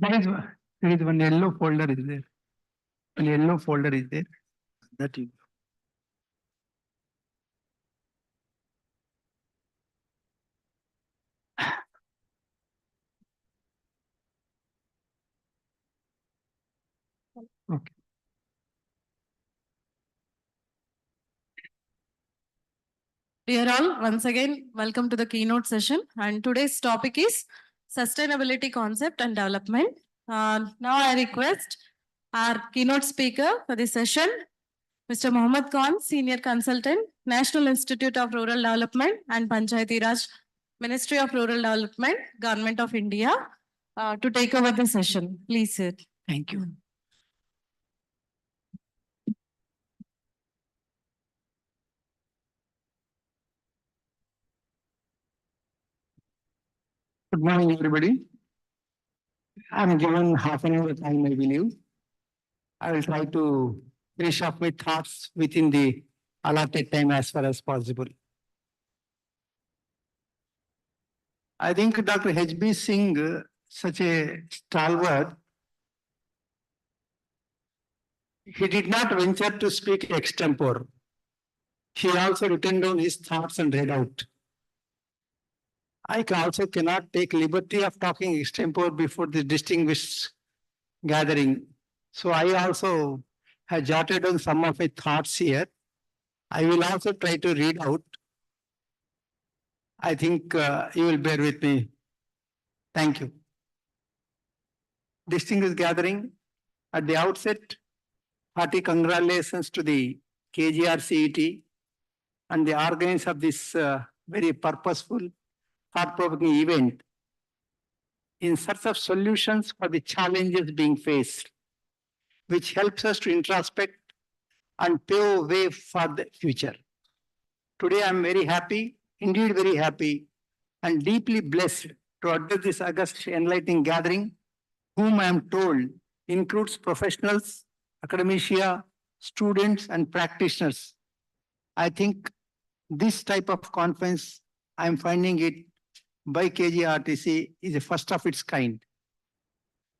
There is one yellow folder is there. One yellow folder is there. That you. Okay. Dear all, once again, welcome to the keynote session. And today's topic is sustainability concept and development. Now I request our keynote speaker for the session, Mr. Mohammad Khan, Senior Consultant, National Institute of Rural Development and Panchayati Raj, Ministry of Rural Development, Government of India, to take over the session. Please sit. Thank you. Good morning, everybody. I'm given half an hour time, I believe. I will try to finish up my thoughts within the allotted time as far as possible. I think Dr. H.B. Singh, such a stalwart, he did not venture to speak extempore. He also written down his thoughts and read out. I also cannot take liberty of talking extempore before the distinguished gathering. So I also have jotted down some of my thoughts here. I will also try to read out. I think you will bear with me. Thank you. Distinguished gathering, at the outset, hearty congratulations to the KGR CET and the organizers of this very purposeful, thought-provoking event in search of solutions for the challenges being faced, which helps us to introspect and pave way for the future. Today, I'm very happy, indeed very happy, and deeply blessed to address this august enlightening gathering, whom I am told includes professionals, academia, students, and practitioners. I think this type of conference, I'm finding it by KGRTC, is the first of its kind.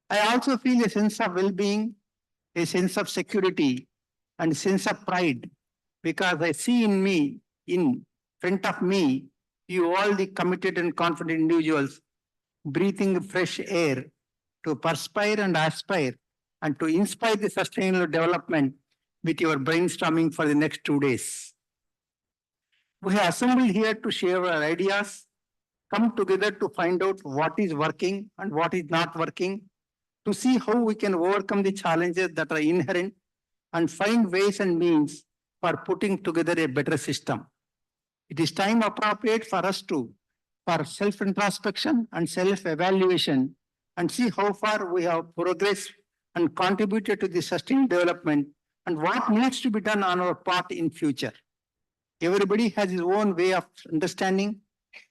I also feel a sense of well-being, a sense of security, and a sense of pride, because I see in front of me, you all the committed and confident individuals breathing fresh air to perspire and aspire and to inspire the sustainable development with your brainstorming for the next 2 days. We have assembled here to share our ideas, come together to find out what is working and what is not working, to see how we can overcome the challenges that are inherent and find ways and means for putting together a better system. It is time appropriate for us for self-introspection and self-evaluation and see how far we have progressed and contributed to the sustained development and what needs to be done on our part in future. Everybody has his own way of understanding,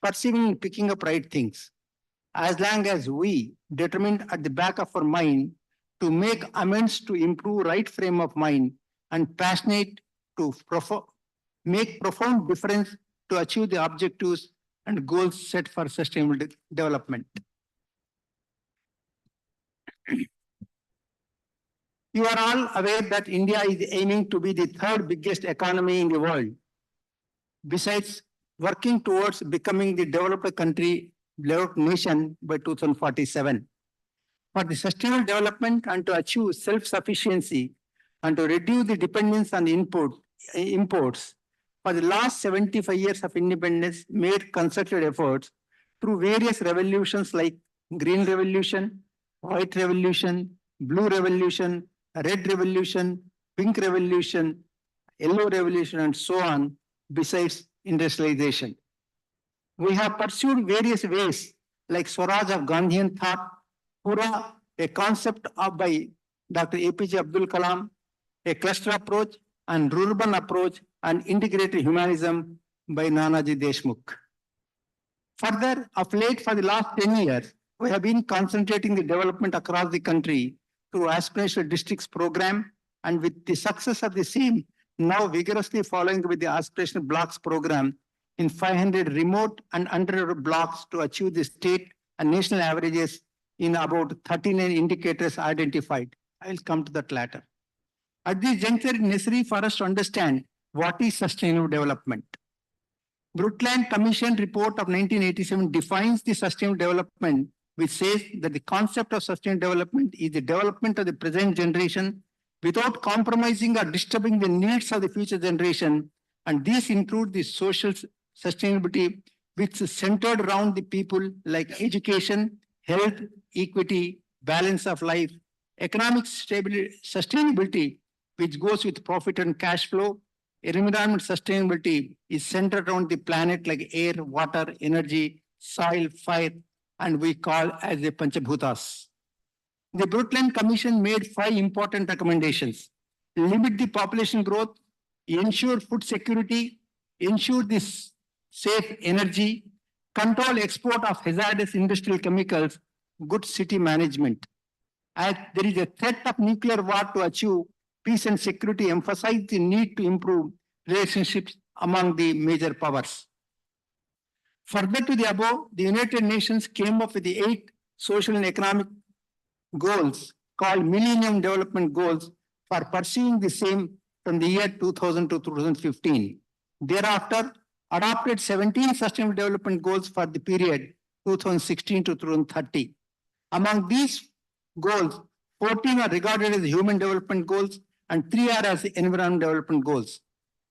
perceiving, and picking up right things. As long as we determined at the back of our mind to make amends to improve right frame of mind and passionate to make profound difference to achieve the objectives and goals set for sustainable development. You are all aware that India is aiming to be the third biggest economy in the world. Besides working towards becoming the developed country, developed nation by 2047. For the sustainable development and to achieve self-sufficiency and to reduce the dependence on imports, for the last 75 years of independence made concerted efforts through various revolutions like Green Revolution, White Revolution, Blue Revolution, Red Revolution, Pink Revolution, Yellow Revolution, and so on, besides industrialization. We have pursued various ways like Swaraj of Gandhian thought, Pura, a concept by Dr. APJ Abdul Kalam, a cluster approach and rural approach and integrated humanism by Nanaji Deshmukh. Further, of late for the last 10 years, we have been concentrating the development across the country through aspirational districts program and with the success of the same, now vigorously following with the aspirational blocks program in 500 remote and underdeveloped blocks to achieve the state and national averages in about 39 indicators identified. I'll come to that later. At this juncture, it is necessary for us to understand what is sustainable development. Brundtland Commission report of 1987 defines the sustainable development, which says that the concept of sustainable development is the development of the present generation without compromising or disturbing the needs of the future generation. And these include the social sustainability, which is centered around the people like education, health, equity, balance of life, economic stability, sustainability, which goes with profit and cash flow. Environment sustainability is centered around the planet like air, water, energy, soil, fire, and we call as the Panchabhutas. The Brundtland Commission made 5 important recommendations. Limit the population growth, ensure food security, ensure this safe energy, control export of hazardous industrial chemicals, good city management. as there is a threat of nuclear war to achieve peace and security, emphasize the need to improve relationships among the major powers. Further to the above, the United Nations came up with the 8 social and economic goals called Millennium Development Goals for pursuing the same from the year 2000 to 2015. Thereafter, adopted 17 Sustainable Development Goals for the period 2016 to 2030. Among these goals, 14 are regarded as Human Development Goals and 3 are as Environment Development Goals.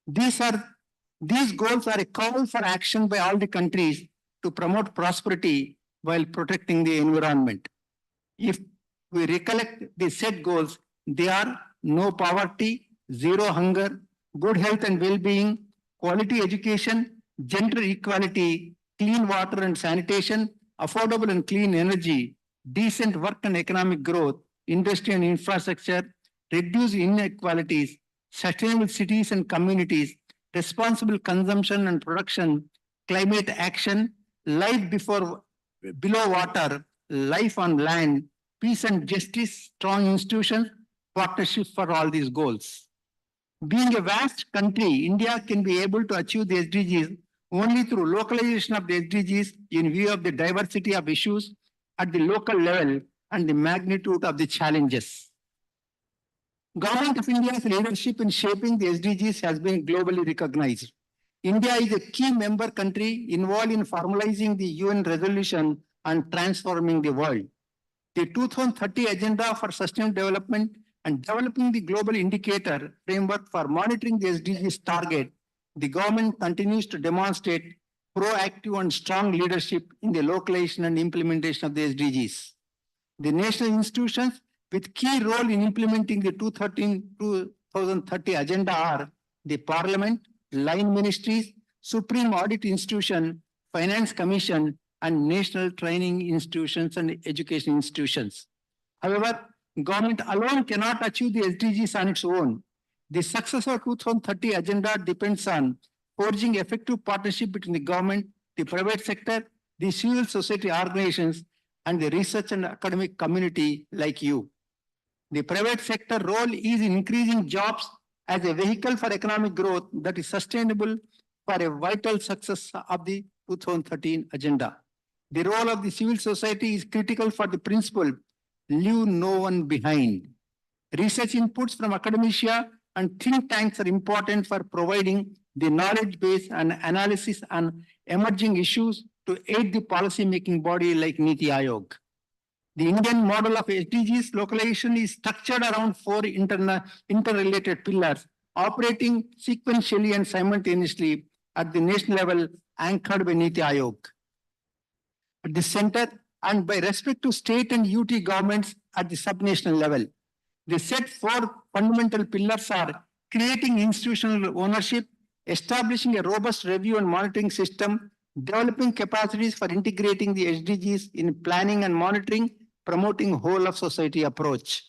These goals are a call for action by all the countries to promote prosperity while protecting the environment. If we recollect the set goals, they are no poverty, zero hunger, good health and well-being, quality education, gender equality, clean water and sanitation, affordable and clean energy, decent work and economic growth, industry and infrastructure, reduce inequalities, sustainable cities and communities, responsible consumption and production, climate action, life below water, life on land, peace and justice, strong institutions, partnerships for all these goals. Being a vast country, India can be able to achieve the SDGs only through localization of the SDGs in view of the diversity of issues at the local level and the magnitude of the challenges. Government of India's leadership in shaping the SDGs has been globally recognized. India is a key member country involved in formalizing the UN resolution and transforming the world. The 2030 Agenda for Sustainable Development and developing the global indicator framework for monitoring the SDGs target, the government continues to demonstrate proactive and strong leadership in the localization and implementation of the SDGs. The national institutions with key role in implementing the 2030 Agenda are the Parliament, Line Ministries, Supreme Audit Institution, Finance Commission, and National Training Institutions and Education Institutions. However, government alone cannot achieve the SDGs on its own. The success of 2030 Agenda depends on forging effective partnership between the government, the private sector, the civil society organizations, and the research and academic community like you. The private sector role is in increasing jobs as a vehicle for economic growth that is sustainable for a vital success of the 2013 Agenda. The role of the civil society is critical for the principle, leave no one behind. Research inputs from academia and think tanks are important for providing the knowledge base and analysis on emerging issues to aid the policy-making body like Niti Aayog. The Indian model of SDGs localization is structured around 4 interrelated pillars, operating sequentially and simultaneously at the national level, anchored by Niti Aayog. At the center, and by respect to state and UT governments at the subnational level. The set 4 fundamental pillars are creating institutional ownership, establishing a robust review and monitoring system, developing capacities for integrating the SDGs in planning and monitoring, promoting whole of society approach.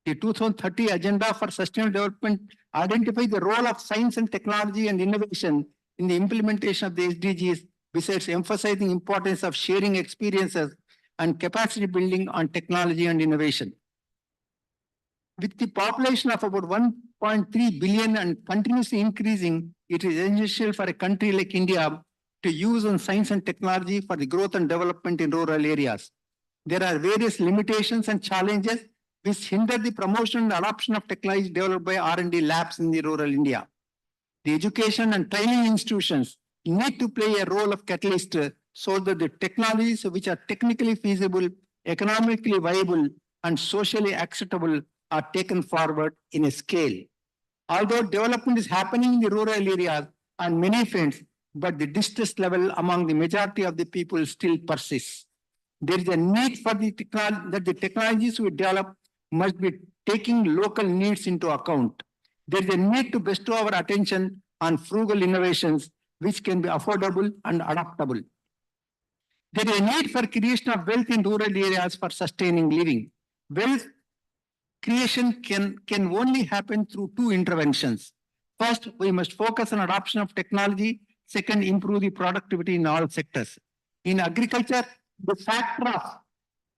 The 2030 Agenda for Sustainable Development identifies the role of science and technology and innovation in the implementation of the SDGs, besides emphasizing the importance of sharing experiences and capacity building on technology and innovation. With the population of about 1.3 billion and continuously increasing, it is essential for a country like India to use on science and technology for the growth and development in rural areas. There are various limitations and challenges which hinder the promotion and adoption of technology developed by R&D labs in the rural India. The education and training institutions need to play a role of catalyst so that the technologies which are technically feasible, economically viable, and socially acceptable are taken forward in a scale. Although development is happening in the rural areas on many fronts, but the distress level among the majority of the people still persists. There is a need for the technologies we develop must be taking local needs into account. There is a need to bestow our attention on frugal innovations which can be affordable and adaptable. There is a need for creation of wealth in rural areas for sustaining living. Wealth creation can only happen through 2 interventions. First, we must focus on adoption of technology. Second, improve the productivity in all sectors. In agriculture, the factor of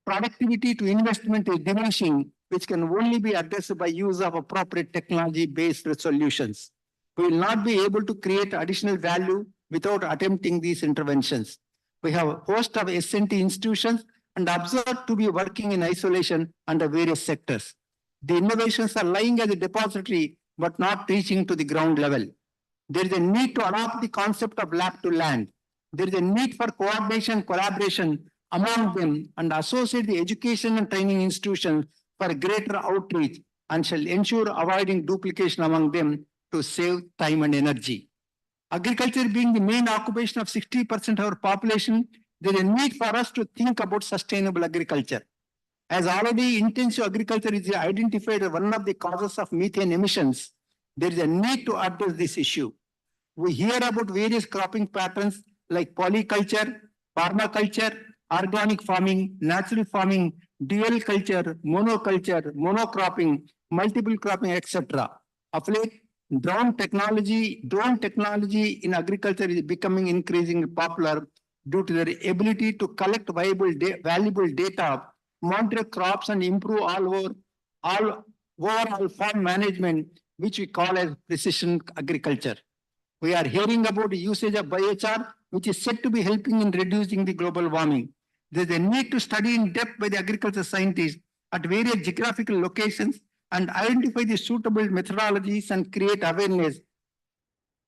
productivity to investment is diminishing, which can only be addressed by use of appropriate technology-based solutions. We will not be able to create additional value without attempting these interventions. We have a host of S&T institutions and observed to be working in isolation under various sectors. The innovations are lying as a depository, but not reaching to the ground level. There is a need to adopt the concept of lab to land. There is a need for coordination, collaboration among them, and associate the education and training institutions for greater outreach, and shall ensure avoiding duplication among them to save time and energy. Agriculture being the main occupation of 60% of our population, there is a need for us to think about sustainable agriculture. As already intensive agriculture is identified as one of the causes of methane emissions, there is a need to address this issue. We hear about various cropping patterns like polyculture, permaculture, organic farming, natural farming, dual culture, monoculture, monocropping, multiple cropping, etc. Of late, drone technology in agriculture is becoming increasingly popular due to their ability to collect valuable data, monitor crops, and improve overall farm management, which we call as precision agriculture. We are hearing about the usage of biochar, which is said to be helping in reducing the global warming. There is a need to study in depth by the agriculture scientists at various geographical locations and identify the suitable methodologies and create awareness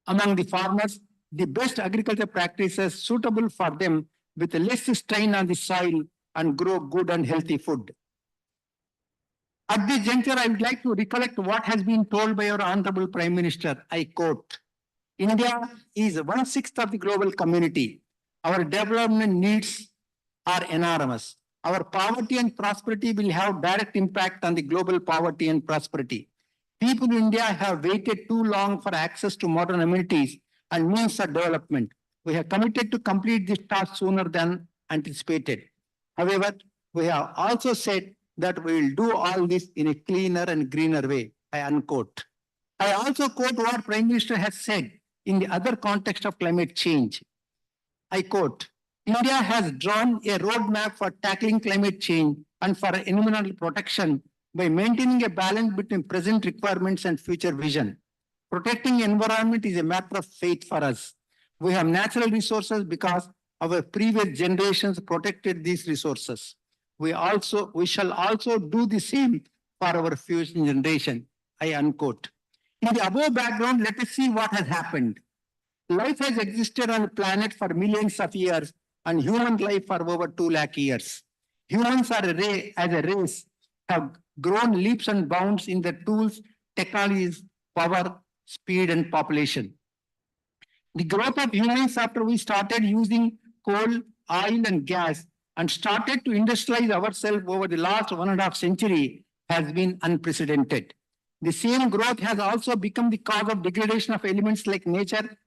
among the farmers, the best agriculture practices suitable for them with less strain on the soil and grow good and healthy food. At this juncture, I would like to recollect what has been told by our Honorable Prime Minister. I quote, India is 1/6 of the global community. Our development needs are enormous. Our poverty and prosperity will have direct impact on the global poverty and prosperity. People in India have waited too long for access to modern amenities and means of development. We have committed to complete this task sooner than anticipated. However, we have also said that we will do all this in a cleaner and greener way. I unquote. I also quote what Prime Minister has said in the other context of climate change. I quote, India has drawn a roadmap for tackling climate change and for environmental protection by maintaining a balance between present requirements and future vision. Protecting environment is a matter of faith for us. We have natural resources because our previous generations protected these resources. We shall also do the same for our future generation. I unquote. In the above background, let us see what has happened. Life has existed on the planet for millions of years and human life for over 2 lakh years. Humans as a race have grown leaps and bounds in their tools, technologies, power, speed, and population. The growth of humans after we started using coal, oil, and gas and started to industrialize ourselves over the last 1.5 centuries has been unprecedented. The same growth has also become the cause of degradation of elements like nature,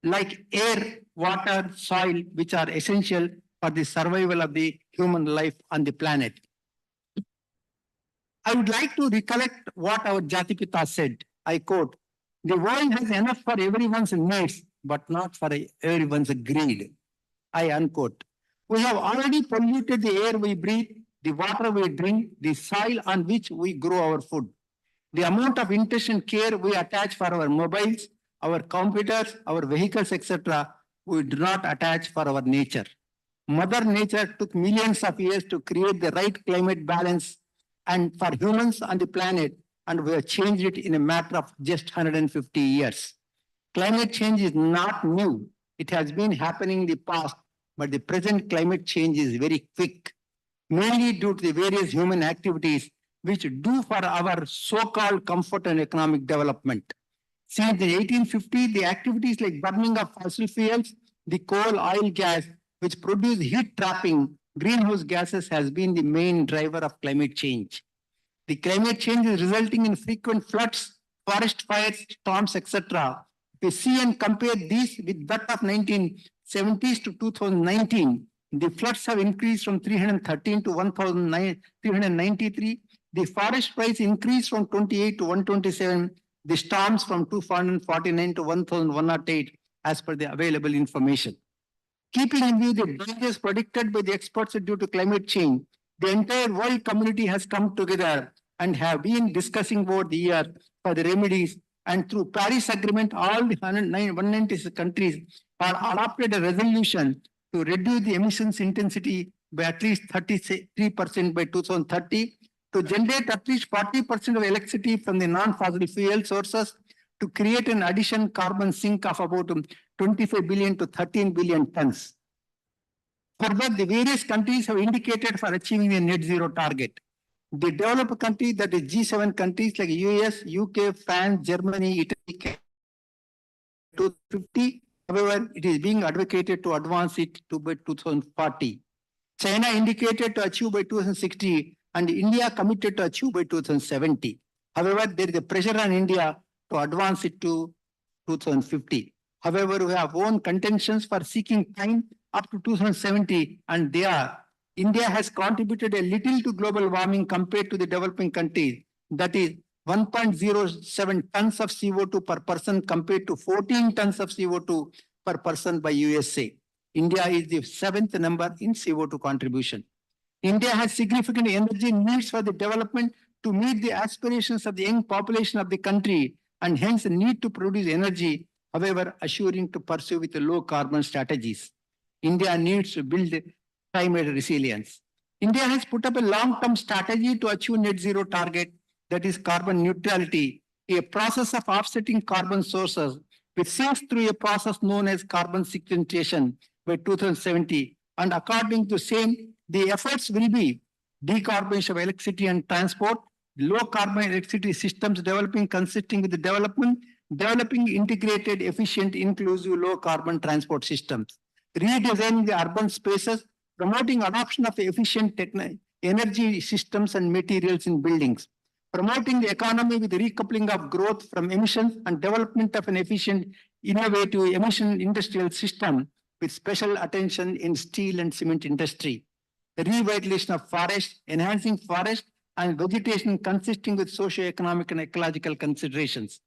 like air, water, soil, which are essential for the survival of the human life on the planet. I would like to recollect what our Jatipita said. I quote, the world has enough for everyone's needs, but not for everyone's greed. I unquote. We have already polluted the air we breathe, the water we drink, the soil on which we grow our food. The amount of interest and care we attach for our mobiles, our computers, our vehicles, etc., we do not attach for our nature. Mother Nature took millions of years to create the right climate balance and for humans on the planet, and we have changed it in a matter of just 150 years. Climate change is not new. It has been happening in the past, but the present climate change is very quick, mainly due to the various human activities which do for our so-called comfort and economic development. Since the 1850s, the activities like burning of fossil fuels, the coal, oil, gas, which produce heat trapping, greenhouse gases has been the main driver of climate change. The climate change is resulting in frequent floods, forest fires, storms, etc. If we see and compare these with that of 1970s to 2019, the floods have increased from 313 to 1,393. The forest fires increased from 28 to 127. The storms from 249 to 1,108 as per the available information. Keeping in view the dangers predicted by the experts due to climate change, The entire world community has come together and have been discussing over the year for the remedies, and through Paris Agreement, all the 196 countries are adopted a resolution to reduce the emissions intensity by at least 33% by 2030, to generate at least 40% of electricity from the non-fossil fuel sources, to create an additional carbon sink of about 25 billion to 13 billion tons. Further, the various countries have indicated for achieving the net zero target. The developed countries, that is G7 countries like US, UK, France, Germany, Italy, 250. However, it is being advocated to advance it to by 2040. China indicated to achieve by 2060, and India committed to achieve by 2070. However, there is a pressure on India to advance it to 2050. However, we have own contentions for seeking time up to 2070, and they are: India has contributed a little to global warming compared to the developing countries, that is 1.07 tons of CO2 per person compared to 14 tons of CO2 per person by USA. India is the 7th number in CO2 contribution. India has significant energy needs for the development to meet the aspirations of the young population of the country, and hence the need to produce energy, however, assuring to pursue with the low carbon strategies. India needs to build climate resilience. India has put up a long-term strategy to achieve net zero target, that is carbon neutrality, a process of offsetting carbon sources, which sees through a process known as carbon sequestration by 2070. And according to same, the efforts will be decarbonization of electricity and transport, low carbon electricity systems developing consisting with the developing integrated, efficient, inclusive, low carbon transport systems, redesigning the urban spaces, promoting adoption of efficient energy systems and materials in buildings, promoting the economy with the recoupling of growth from emissions and development of an efficient, innovative emission industrial system with special attention in steel and cement industry, the revitalization of forest, enhancing forest and vegetation consisting with socio-economic and ecological considerations.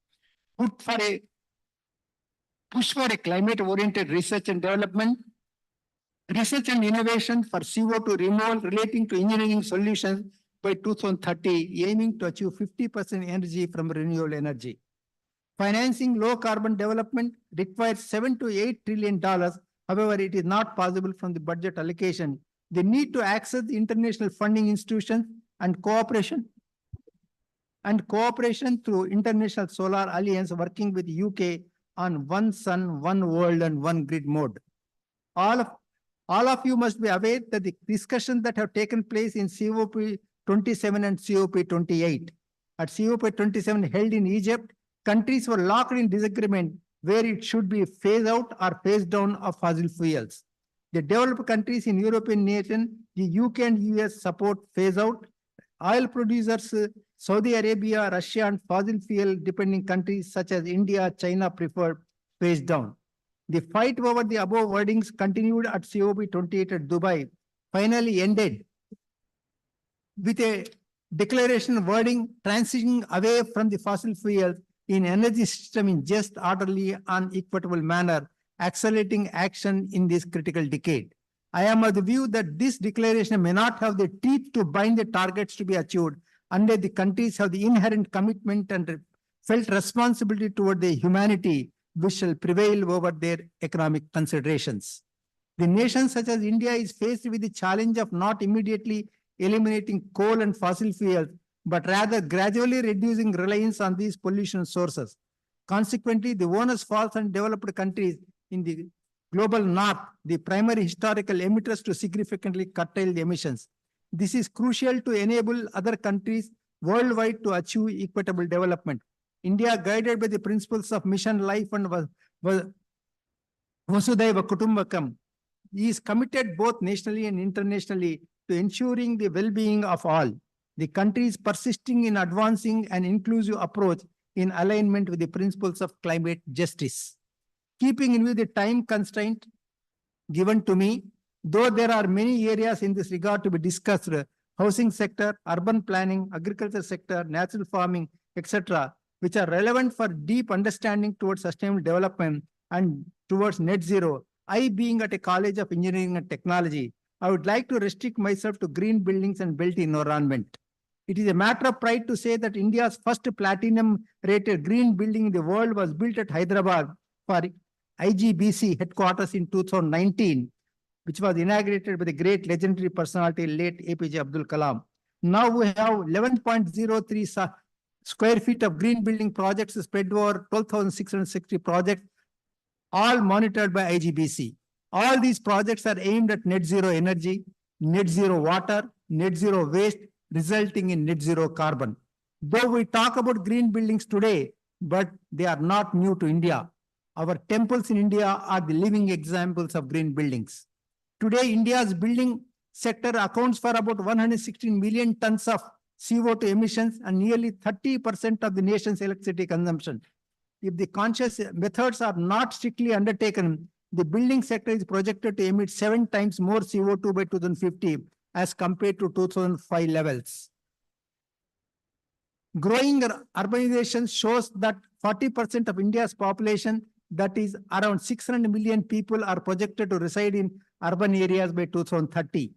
Push for a climate-oriented research and development, research and innovation for CO2 removal relating to engineering solutions by 2030, aiming to achieve 50% energy from renewable energy. Financing low carbon development requires $7 to $8 trillion. However, it is not possible from the budget allocation. They need to access the international funding institutions and cooperation through International Solar Alliance, working with UK on one sun, one world, and one grid mode. All of you must be aware that the discussions that have taken place in COP27 and COP28. At COP27 held in Egypt, countries were locked in disagreement where it should be phase out or phase down of fossil fuels. The developed countries in European nation, the UK and US support phase out. Oil producers, Saudi Arabia, Russia, and fossil fuel depending countries such as India, China prefer phase down. The fight over the above wordings continued at COP28 at Dubai, finally ended with a declaration wording transitioning away from the fossil fuels in energy system in just, orderly, and equitable manner, accelerating action in this critical decade. I am of the view that this declaration may not have the teeth to bind the targets to be achieved unless the countries have the inherent commitment and felt responsibility toward the humanity which shall prevail over their economic considerations. The nation such as India is faced with the challenge of not immediately eliminating coal and fossil fuels, but rather gradually reducing reliance on these pollution sources. Consequently, the onus falls on developed countries in the global north, the primary historical emitters, to significantly curtail the emissions. This is crucial to enable other countries worldwide to achieve equitable development. India, guided by the principles of mission life and Vasudhaiva Kutumbakam, is committed both nationally and internationally to ensuring the well-being of all. The country is persisting in advancing an inclusive approach in alignment with the principles of climate justice. Keeping in view the time constraint given to me, though there are many areas in this regard to be discussed, housing sector, urban planning, agriculture sector, natural farming, etc., which are relevant for deep understanding towards sustainable development and towards net zero. I, being at a college of engineering and technology, I would like to restrict myself to green buildings and built environment. It is a matter of pride to say that India's first platinum-rated green building in the world was built at Hyderabad for IGBC headquarters in 2019, which was inaugurated by the great legendary personality, late APJ Abdul Kalam. Now we have 11.03 square feet of green building projects spread over 12,660 projects, all monitored by IGBC. All these projects are aimed at net zero energy, net zero water, net zero waste, resulting in net zero carbon. Though we talk about green buildings today, but they are not new to India. Our temples in India are the living examples of green buildings. Today, India's building sector accounts for about 116 million tons of CO2 emissions and nearly 30% of the nation's electricity consumption. If the conscious methods are not strictly undertaken, the building sector is projected to emit 7 times more CO2 by 2050 as compared to 2005 levels. Growing urbanization shows that 40% of India's population, that is around 600 million people, are projected to reside in urban areas by 2030.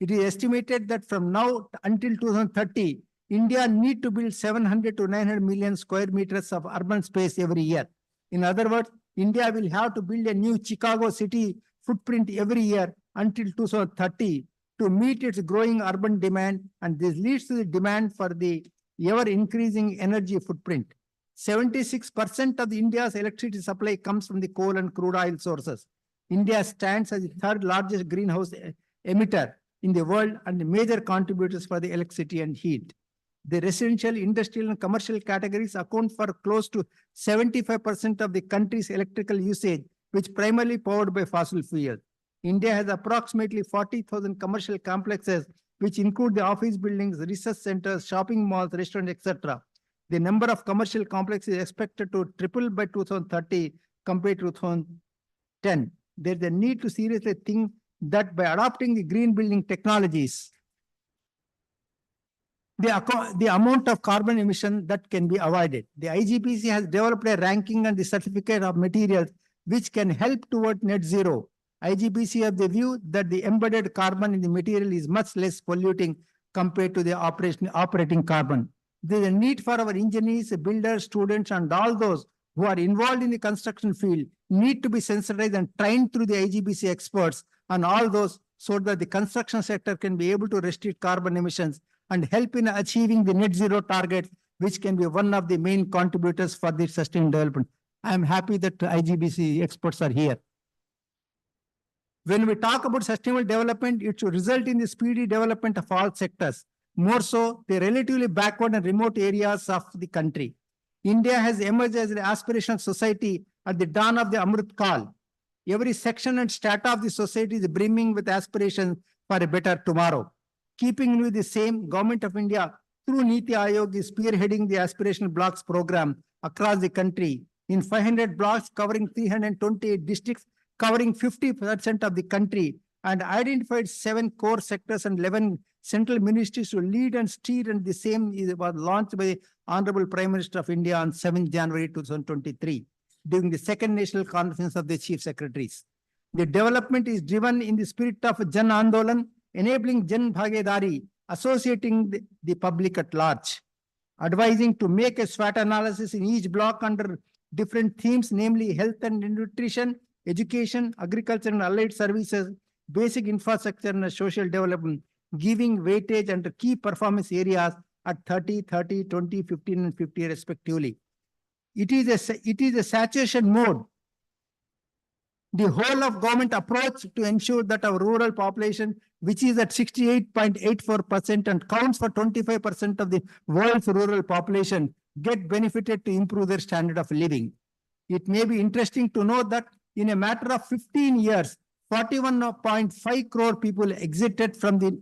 It is estimated that from now until 2030, India need to build 700 to 900 million square meters of urban space every year. In other words, India will have to build a new Chicago city footprint every year until 2030 to meet its growing urban demand, and this leads to the demand for the ever-increasing energy footprint. 76% of India's electricity supply comes from the coal and crude oil sources. India stands as the third largest greenhouse emitter in the world and the major contributors for the electricity and heat. The residential, industrial, and commercial categories account for close to 75% of the country's electrical usage, which primarily powered by fossil fuel. India has approximately 40,000 commercial complexes, which include the office buildings, research centers, shopping malls, restaurants, etc. The number of commercial complexes is expected to triple by 2030 compared to 2010. There is a need to seriously think that by adopting the green building technologies, the amount of carbon emission that can be avoided. The IGBC has developed a ranking and the certificate of materials which can help toward net zero. IGBC have the view that the embedded carbon in the material is much less polluting compared to the operating carbon. There is a need for our engineers, builders, students, and all those who are involved in the construction field need to be sensitized and trained through the IGBC experts and all those, so that the construction sector can be able to restrict carbon emissions and help in achieving the net zero target, which can be one of the main contributors for the sustainable development. I am happy that IGBC experts are here. When we talk about sustainable development, it should result in the speedy development of all sectors, more so the relatively backward and remote areas of the country. India has emerged as an aspirational society at the dawn of the Amrit Kal. Every section and strata of the society is brimming with aspirations for a better tomorrow. Keeping with the same, Government of India, through Niti Aayog, is spearheading the aspirational blocks program across the country in 500 blocks covering 328 districts, covering 50% of the country, and identified 7 core sectors and 11 central ministries to lead and steer, and the same was launched by the Honorable Prime Minister of India on 7 January 2023 during the second National Conference of the Chief Secretaries. The development is driven in the spirit of Jan Andolan, enabling Jan Bhagedari, associating the public at large, advising to make a SWOT analysis in each block under different themes, namely health and nutrition, education, agriculture and allied services, basic infrastructure and social development, giving weightage under key performance areas at 30, 30, 20, 15, and 50 respectively. It is a saturation mode. The whole of government approach to ensure that our rural population, which is at 68.84% and counts for 25% of the world's rural population, get benefited to improve their standard of living. It may be interesting to note that in a matter of 15 years, 41.5 crore people exited from the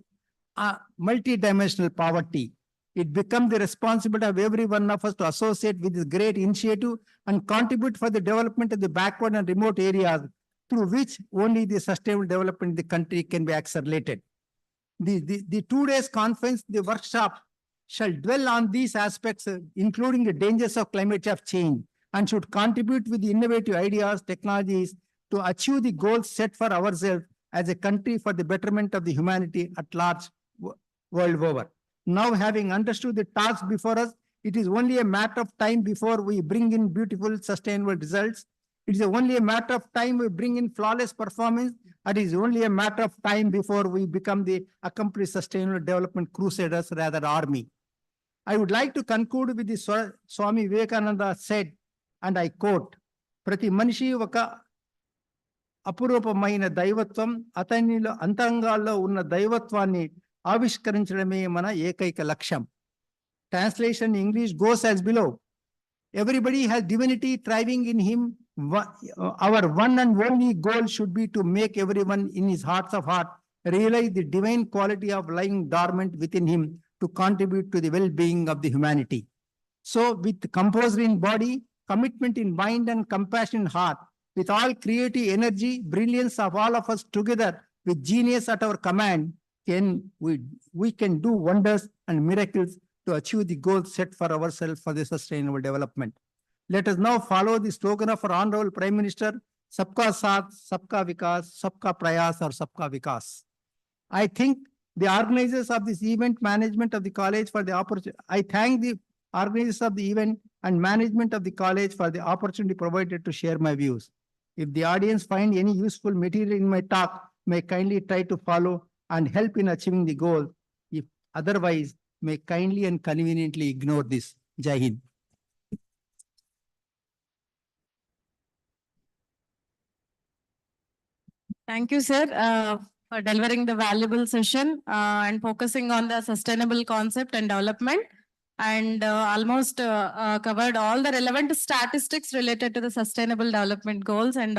multidimensional poverty. It becomes the responsibility of every one of us to associate with this great initiative and contribute for the development of the backward and remote areas, through which only the sustainable development in the country can be accelerated. The 2 days conference, the workshop, shall dwell on these aspects, including the dangers of climate change, and should contribute with the innovative ideas, technologies to achieve the goals set for ourselves as a country for the betterment of the humanity at large world over. Now, having understood the task before us, it is only a matter of time before we bring in beautiful, sustainable results. It is only a matter of time we bring in flawless performance. It is only a matter of time before we become the accomplished sustainable development crusaders, rather army. I would like to conclude with the Swami Vivekananda said, and I quote, "Prati manishi oka అపురూపమైన దైవత్వం అతనిలో అంతరంగాల్లో ఉన్న దైవత్వాన్ని ఆవిష్కరించడమే మన ఏకైక లక్ష్యం." Translation in English goes as below. Everybody has divinity thriving in him. Our one and only goal should be to make everyone in his hearts of heart realize the divine quality of lying dormant within him to contribute to the well-being of the humanity. So with composure in body, commitment in mind and compassion in heart, with all creative energy, brilliance of all of us together, with genius at our command, we can do wonders and miracles to achieve the goals set for ourselves for the sustainable development. Let us now follow the slogan of our Honorable Prime Minister, Sabka Saath, Sabka Vikas, Sabka Prayas or Sabka Vikas. I think the organizers of this event, management of the college for the opportunity. I thank the organizers of the event and management of the college for the opportunity provided to share my views. If the audience find any useful material in my talk, may kindly try to follow and help in achieving the goal. If otherwise, may kindly and conveniently ignore this. Jai Hind. Thank you, sir, for delivering the valuable session and focusing on the sustainable concept and development, and almost covered all the relevant statistics related to the sustainable development goals and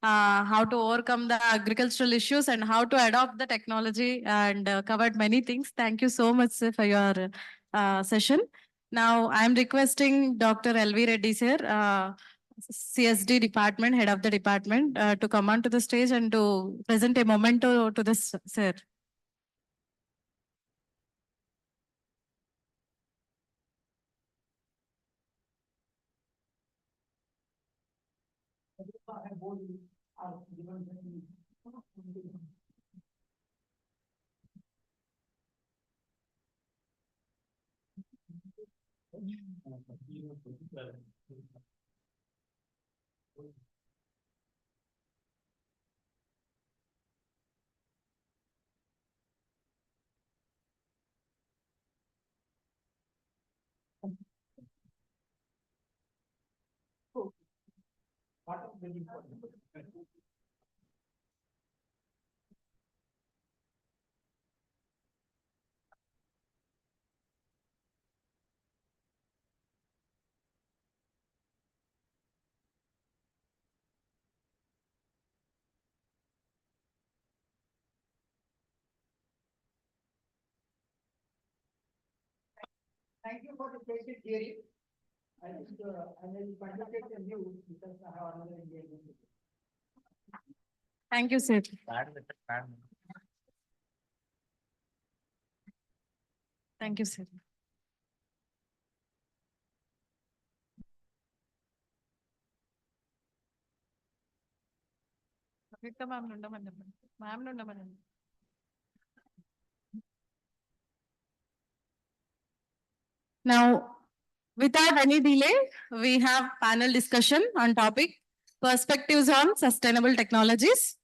how to overcome the agricultural issues and how to adopt the technology, and covered many things. Thank you so much, sir, for your session. Now, I'm requesting Dr. L.V. Reddy, sir, CSD department, head of the department, to come onto the stage and to present a memento to this, sir. Thank you for the patient hearing. I will conduct the news because I have another engagement. Thank you, sir. Thank you, sir. Now, without any delay, we have panel discussion on topic perspectives on sustainable technologies.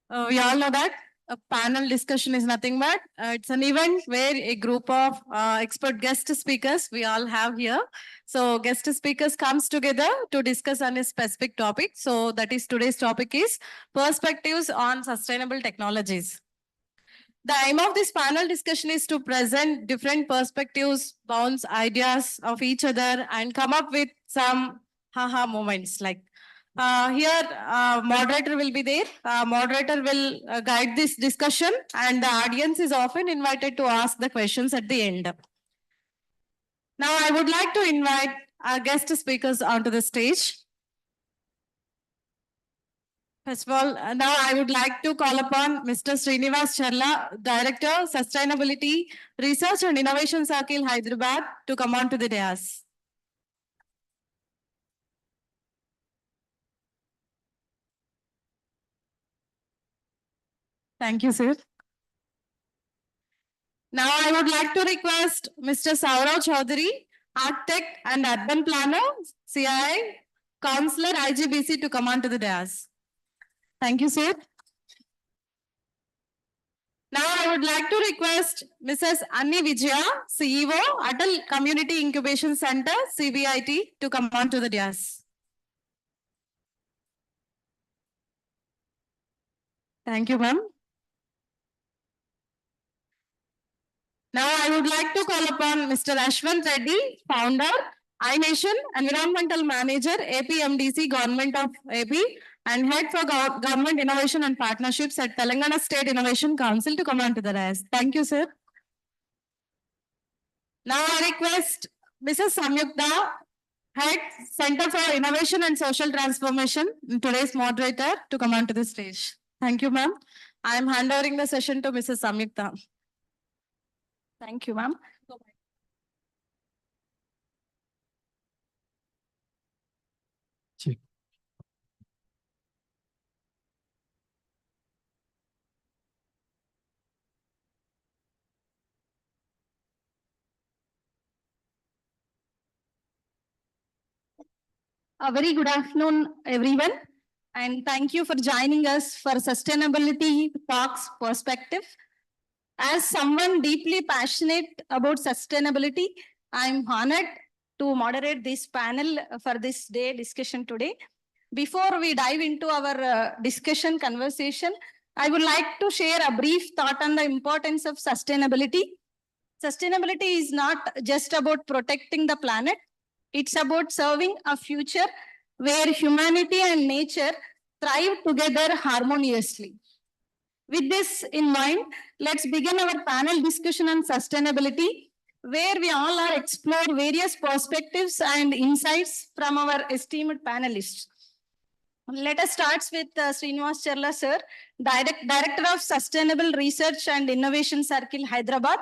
We all know that a panel discussion is nothing but it's an event where a group of expert guest speakers we all have here. So guest speakers comes together to discuss on a specific topic. So that is today's topic is perspectives on sustainable technologies. The aim of this panel discussion is to present different perspectives, bounce ideas of each other and come up with some haha moments like here, moderator will be there. Moderator will guide this discussion and the audience is often invited to ask the questions at the end. Now, I would like to invite our guest speakers onto the stage. First of all, now I would like to call upon Mr. Srinivas Charla, Director, Sustainability, Research and Innovation Circle, Hyderabad, to come on to the dais. Thank you, sir. Now I would like to request Mr. Saurav Chaudhary, Architect and Urban Planner, CII, Counselor, IGBC to come on to the dais. Thank you, sir. Now I would like to request Mrs. Anni Vijaya, CEO, Atal Community Incubation Center, CBIT, to come on to the dais. Thank you, ma'am. Now I would like to call upon Mr. Ashwant Reddy, founder, iNation, Environmental Manager, APMDC, Government of AP, and Head for Government Innovation and Partnerships at Telangana State Innovation Council to come on to the dais. Thank you, sir. Now I request Mrs. Samyukta, Head, Center for Innovation and Social Transformation, today's moderator, to come on to the stage. Thank you, ma'am. I am handovering the session to Mrs. Samyukta. Thank you, ma'am. Check. A very good afternoon, everyone, and thank you for joining us for Sustainability Talks Perspective. As someone deeply passionate about sustainability, I'm honored to moderate this panel for this day discussion today. Before we dive into our discussion conversation, I would like to share a brief thought on the importance of sustainability. Sustainability is not just about protecting the planet. It's about serving a future where humanity and nature thrive together harmoniously. With this in mind, let's begin our panel discussion on sustainability, where we all are explore various perspectives and insights from our esteemed panelists. Let us start with Srinivas Cherla, sir, Director of Sustainable Research and Innovation Circle, Hyderabad.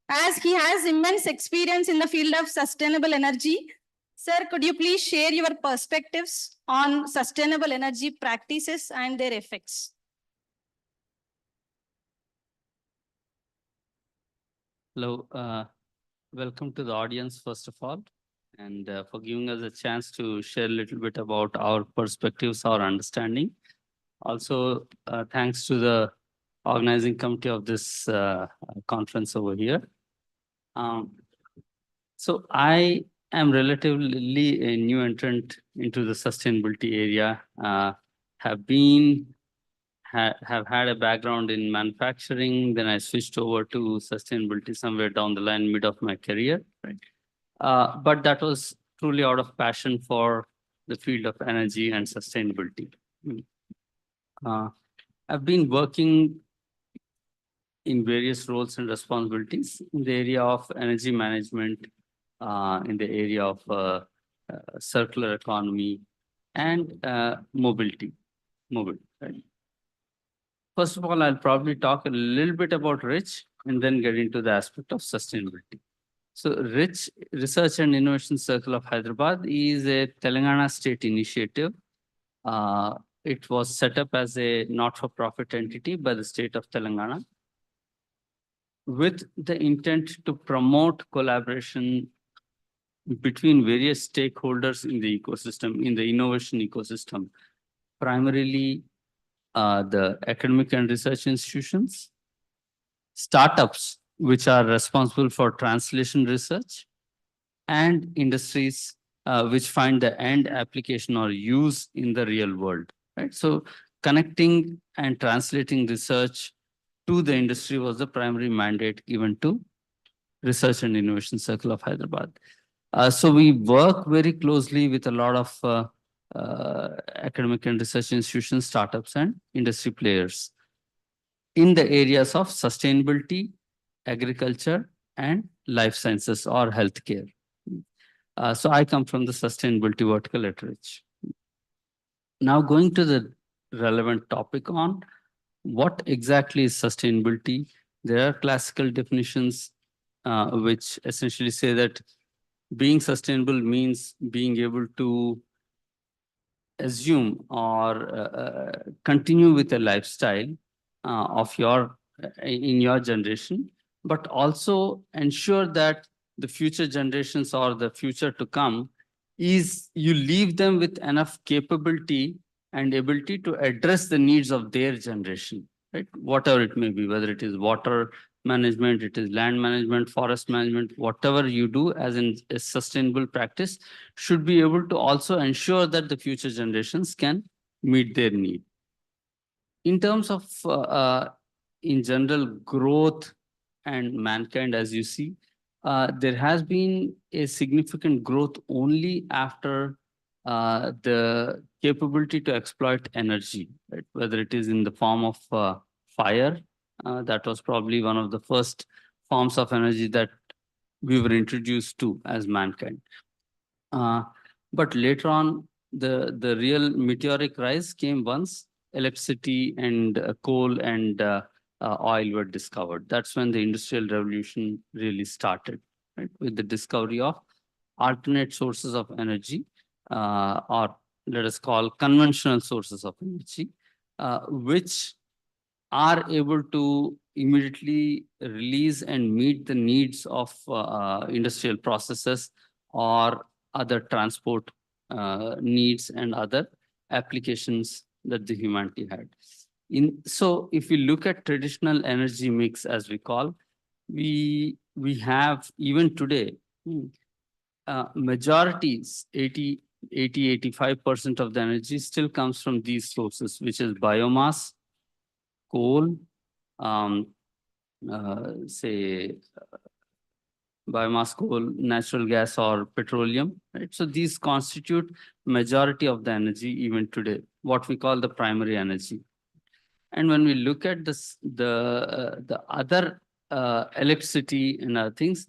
As he has immense experience in the field of sustainable energy, sir, could you please share your perspectives on sustainable energy practices and their effects? Hello, welcome to the audience, first of all, and for giving us a chance to share a little bit about our perspectives, our understanding. Also, thanks to the organizing committee of this conference over here. So I am relatively a new entrant into the sustainability area, have had a background in manufacturing, then I switched over to sustainability somewhere down the line, mid of my career. Right. But that was truly out of passion for the field of energy and sustainability. I've been working in various roles and responsibilities in the area of energy management, in the area of circular economy and mobility. Right? First of all, I'll probably talk a little bit about RICH and then get into the aspect of sustainability. So RICH, Research and Innovation Circle of Hyderabad, is a Telangana state initiative. It was set up as a not-for-profit entity by the state of Telangana with the intent to promote collaboration between various stakeholders in the ecosystem, in the innovation ecosystem, primarily the academic and research institutions, startups, which are responsible for translation research, and industries which find the end application or use in the real world. Right? So connecting and translating research to the industry was the primary mandate given to Research and Innovation Circle of Hyderabad. So we work very closely with a lot of academic and research institutions, startups, and industry players in the areas of sustainability, agriculture, and life sciences or healthcare. So I come from the sustainability vertical at RICH. Now going to the relevant topic on what exactly is sustainability. There are classical definitions which essentially say that being sustainable means being able to assume or continue with a lifestyle of your in your generation, but also ensure that the future generations or the future to come is you leave them with enough capability and ability to address the needs of their generation, right? Whatever it may be, whether it is water management, it is land management, forest management, whatever you do as in a sustainable practice should be able to also ensure that the future generations can meet their need. In terms of, in general, growth and mankind, as you see, there has been a significant growth only after the capability to exploit energy, right? Whether it is in the form of fire, that was probably one of the first forms of energy that we were introduced to as mankind. But later on, the real meteoric rise came once electricity and coal and oil were discovered. That's when the industrial revolution really started, right? With the discovery of alternate sources of energy, or let us call conventional sources of energy, which are able to immediately release and meet the needs of industrial processes or other transport needs and other applications that the humanity had. So if we look at traditional energy mix, as we call, we have even today, majorities, 85% of the energy still comes from these sources, which is biomass, coal, say biomass, coal, natural gas, or petroleum, right? So these constitute majority of the energy even today, what we call the primary energy. And when we look at this, the other electricity and other things,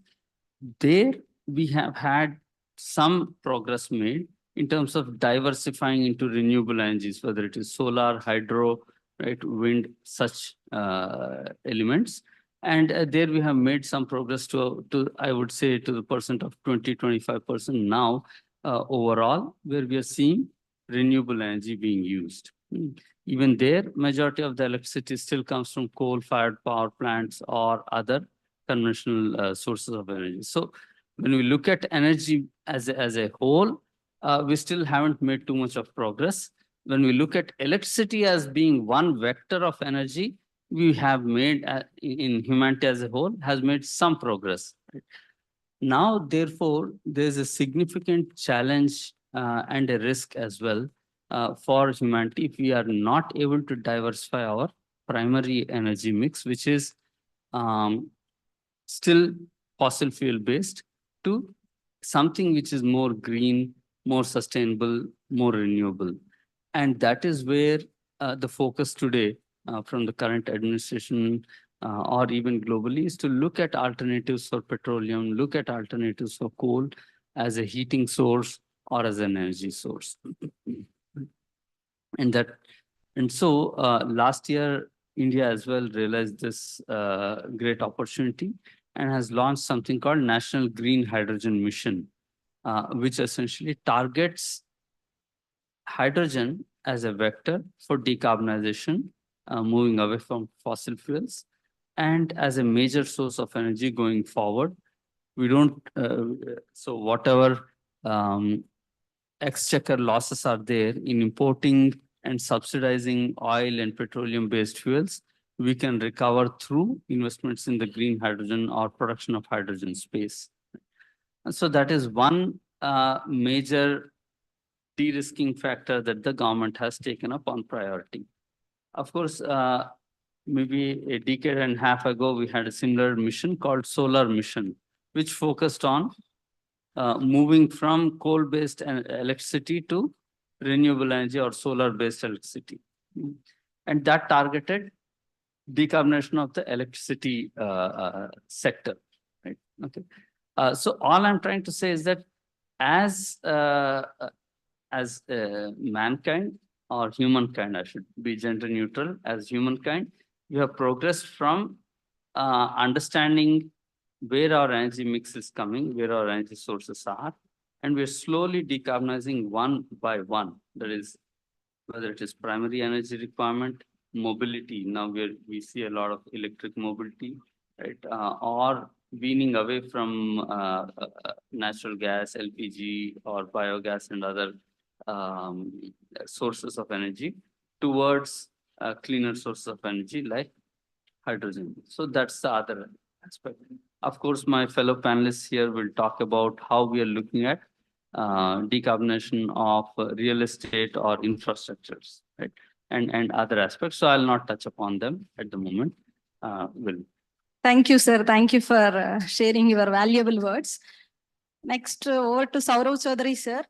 there we have had some progress made in terms of diversifying into renewable energies, whether it is solar, hydro, right, wind, such elements. And there we have made some progress to I would say, to the percent of 20-25% now overall, where we are seeing renewable energy being used. Even there, majority of the electricity still comes from coal-fired power plants or other conventional sources of energy. So when we look at energy as a whole, we still haven't made too much of progress. When we look at electricity as being one vector of energy, we have made, in humanity as a whole, has made some progress. Right? Now, therefore, there's a significant challenge and a risk as well for humanity if we are not able to diversify our primary energy mix, which is still fossil fuel based, to something which is more green, more sustainable, more renewable. And that is where the focus today from the current administration or even globally is to look at alternatives for petroleum, look at alternatives for coal as a heating source or as an energy source. And so last year, India as well realized this great opportunity and has launched something called National Green Hydrogen Mission, which essentially targets hydrogen as a vector for decarbonization, moving away from fossil fuels, and as a major source of energy going forward. We don't, so whatever exchequer losses are there in importing and subsidizing oil and petroleum-based fuels, we can recover through investments in the green hydrogen or production of hydrogen space. And so that is one major de-risking factor that the government has taken up on priority. Of course, maybe a decade and a half ago, we had a similar mission called Solar Mission, which focused on moving from coal-based electricity to renewable energy or solar-based electricity. And that targeted decarbonization of the electricity sector, right? Okay. So all I'm trying to say is that as mankind or humankind, I should be gender neutral, as humankind, we have progressed from understanding where our energy mix is coming, where our energy sources are, and we're slowly decarbonizing one by one. That is, whether it is primary energy requirement, mobility. Now we see a lot of electric mobility, right? Or weaning away from natural gas, LPG, or biogas and other um, sources of energy towards cleaner sources of energy like hydrogen. So that's the other aspect. Of course, my fellow panelists here will talk about how we are looking at decarbonization of real estate or infrastructures, right? And other aspects. So I'll not touch upon them at the moment. Will. Thank you, sir. Thank you for sharing your valuable words. Next, over to Saurav Chaudhary, sir.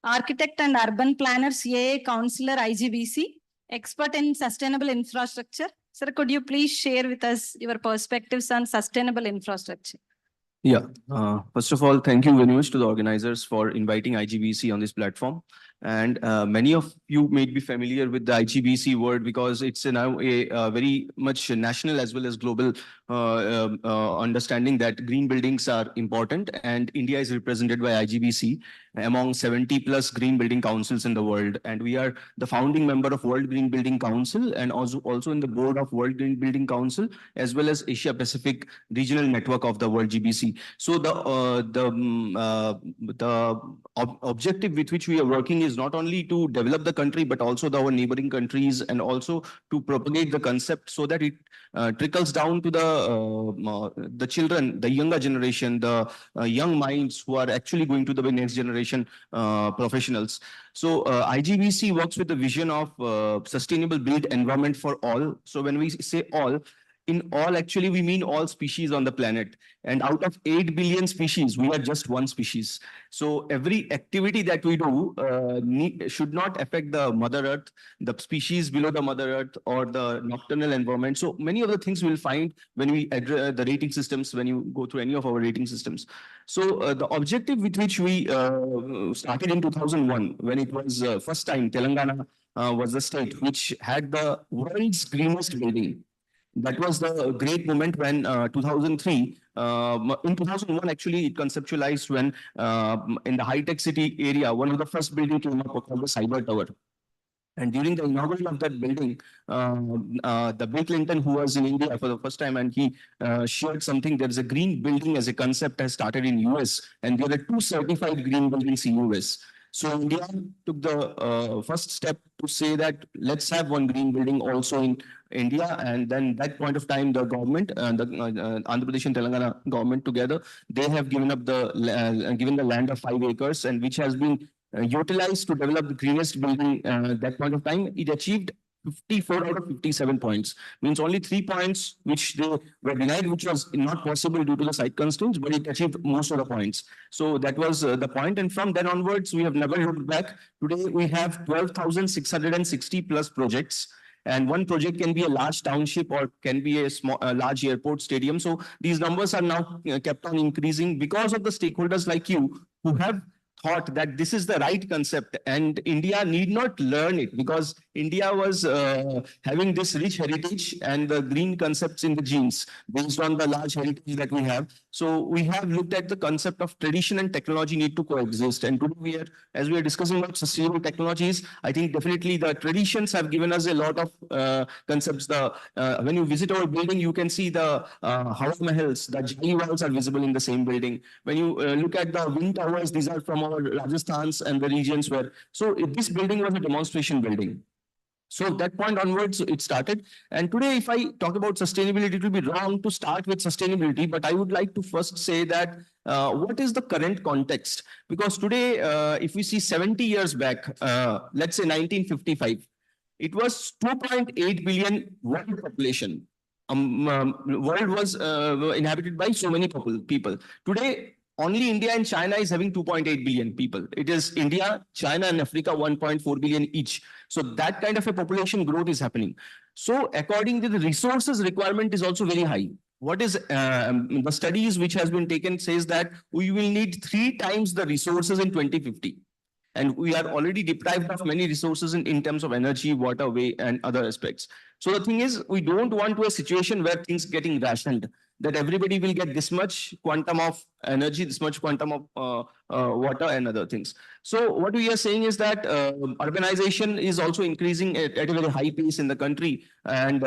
Architect and Urban Planner, CA Counselor, IGBC, expert in sustainable infrastructure. Sir, could you please share with us your perspectives on sustainable infrastructure? Yeah, first of all, thank you very much to the organizers for inviting IGBC on this platform. And many of you may be familiar with the IGBC word because it's now a very much national as well as global understanding that green buildings are important, and India is represented by IGBC among 70 plus green building councils in the world. And we are the founding member of World Green Building Council and also in the board of World Green Building Council, as well as Asia Pacific Regional Network of the World GBC. So the objective with which we are working is not only to develop the country, but also our neighboring countries, and also to propagate the concept so that it trickles down to the children, the younger generation, the young minds who are actually going to the next generation professionals. So IGBC works with the vision of sustainable built environment for all. So when we say all, in all, actually, we mean all species on the planet. And out of 8 billion species, we are just one species. So every activity that we do should not affect the Mother Earth, the species below the Mother Earth, or the nocturnal environment. So many of the things we'll find when we address the rating systems, when you go through any of our rating systems. So the objective with which we started in 2001, when it was first time Telangana was the state which had the world's greenest building. That was the great moment when 2003, in 2001, actually, it conceptualized when in the high-tech city area, one of the first building came up called the Cyber Tower. And during the inauguration of that building, the Bill Clinton, who was in India for the first time, and he shared something. There is a green building as a concept has started in US, and there are 2 certified green buildings in US. So India took the first step to say that let's have one green building also in India. And then that point of time, the government, the Andhra Pradesh and Telangana government together, they have given up given the land of 5 acres, and which has been utilized to develop the greenest building. That point of time, it achieved 54 out of 57 points. Means only 3 points which they were denied, which was not possible due to the site constraints, but it achieved most of the points. So that was the point. And from then onwards, we have never looked back. Today, we have 12,660 plus projects. And one project can be a large township or can be a large airport stadium. So these numbers are now kept on increasing because of the stakeholders like you who have thought that this is the right concept and India need not learn it, because India was having this rich heritage and the green concepts in the genes based on the large heritage that we have. So we have looked at the concept of tradition and technology need to coexist. And today as we are discussing about sustainable technologies, I think definitely the traditions have given us a lot of concepts. When you visit our building, you can see the Hawa Mahals, the Jali walls are visible in the same building. When you look at the wind towers, these are from our Rajasthans and the regions where, so this building was a demonstration building. So that point onwards, it started. And today, if I talk about sustainability, it will be wrong to start with sustainability, but I would like to first say that what is the current context? Because today, if we see 70 years back, let's say 1955, it was 2.8 billion world population. World was inhabited by so many people. Today, only India and China is having 2.8 billion people. It is India, China, and Africa 1.4 billion each. So that kind of a population growth is happening. So according to the resources requirement is also very high. What is the studies which has been taken says that we will need 3 times the resources in 2050. And we are already deprived of many resources in terms of energy, water, way, and other aspects. So the thing is, we don't want to a situation where things getting rationed. that everybody will get this much quantum of energy, this much quantum of water and other things. So what we are saying is that urbanization is also increasing at a very high pace in the country. And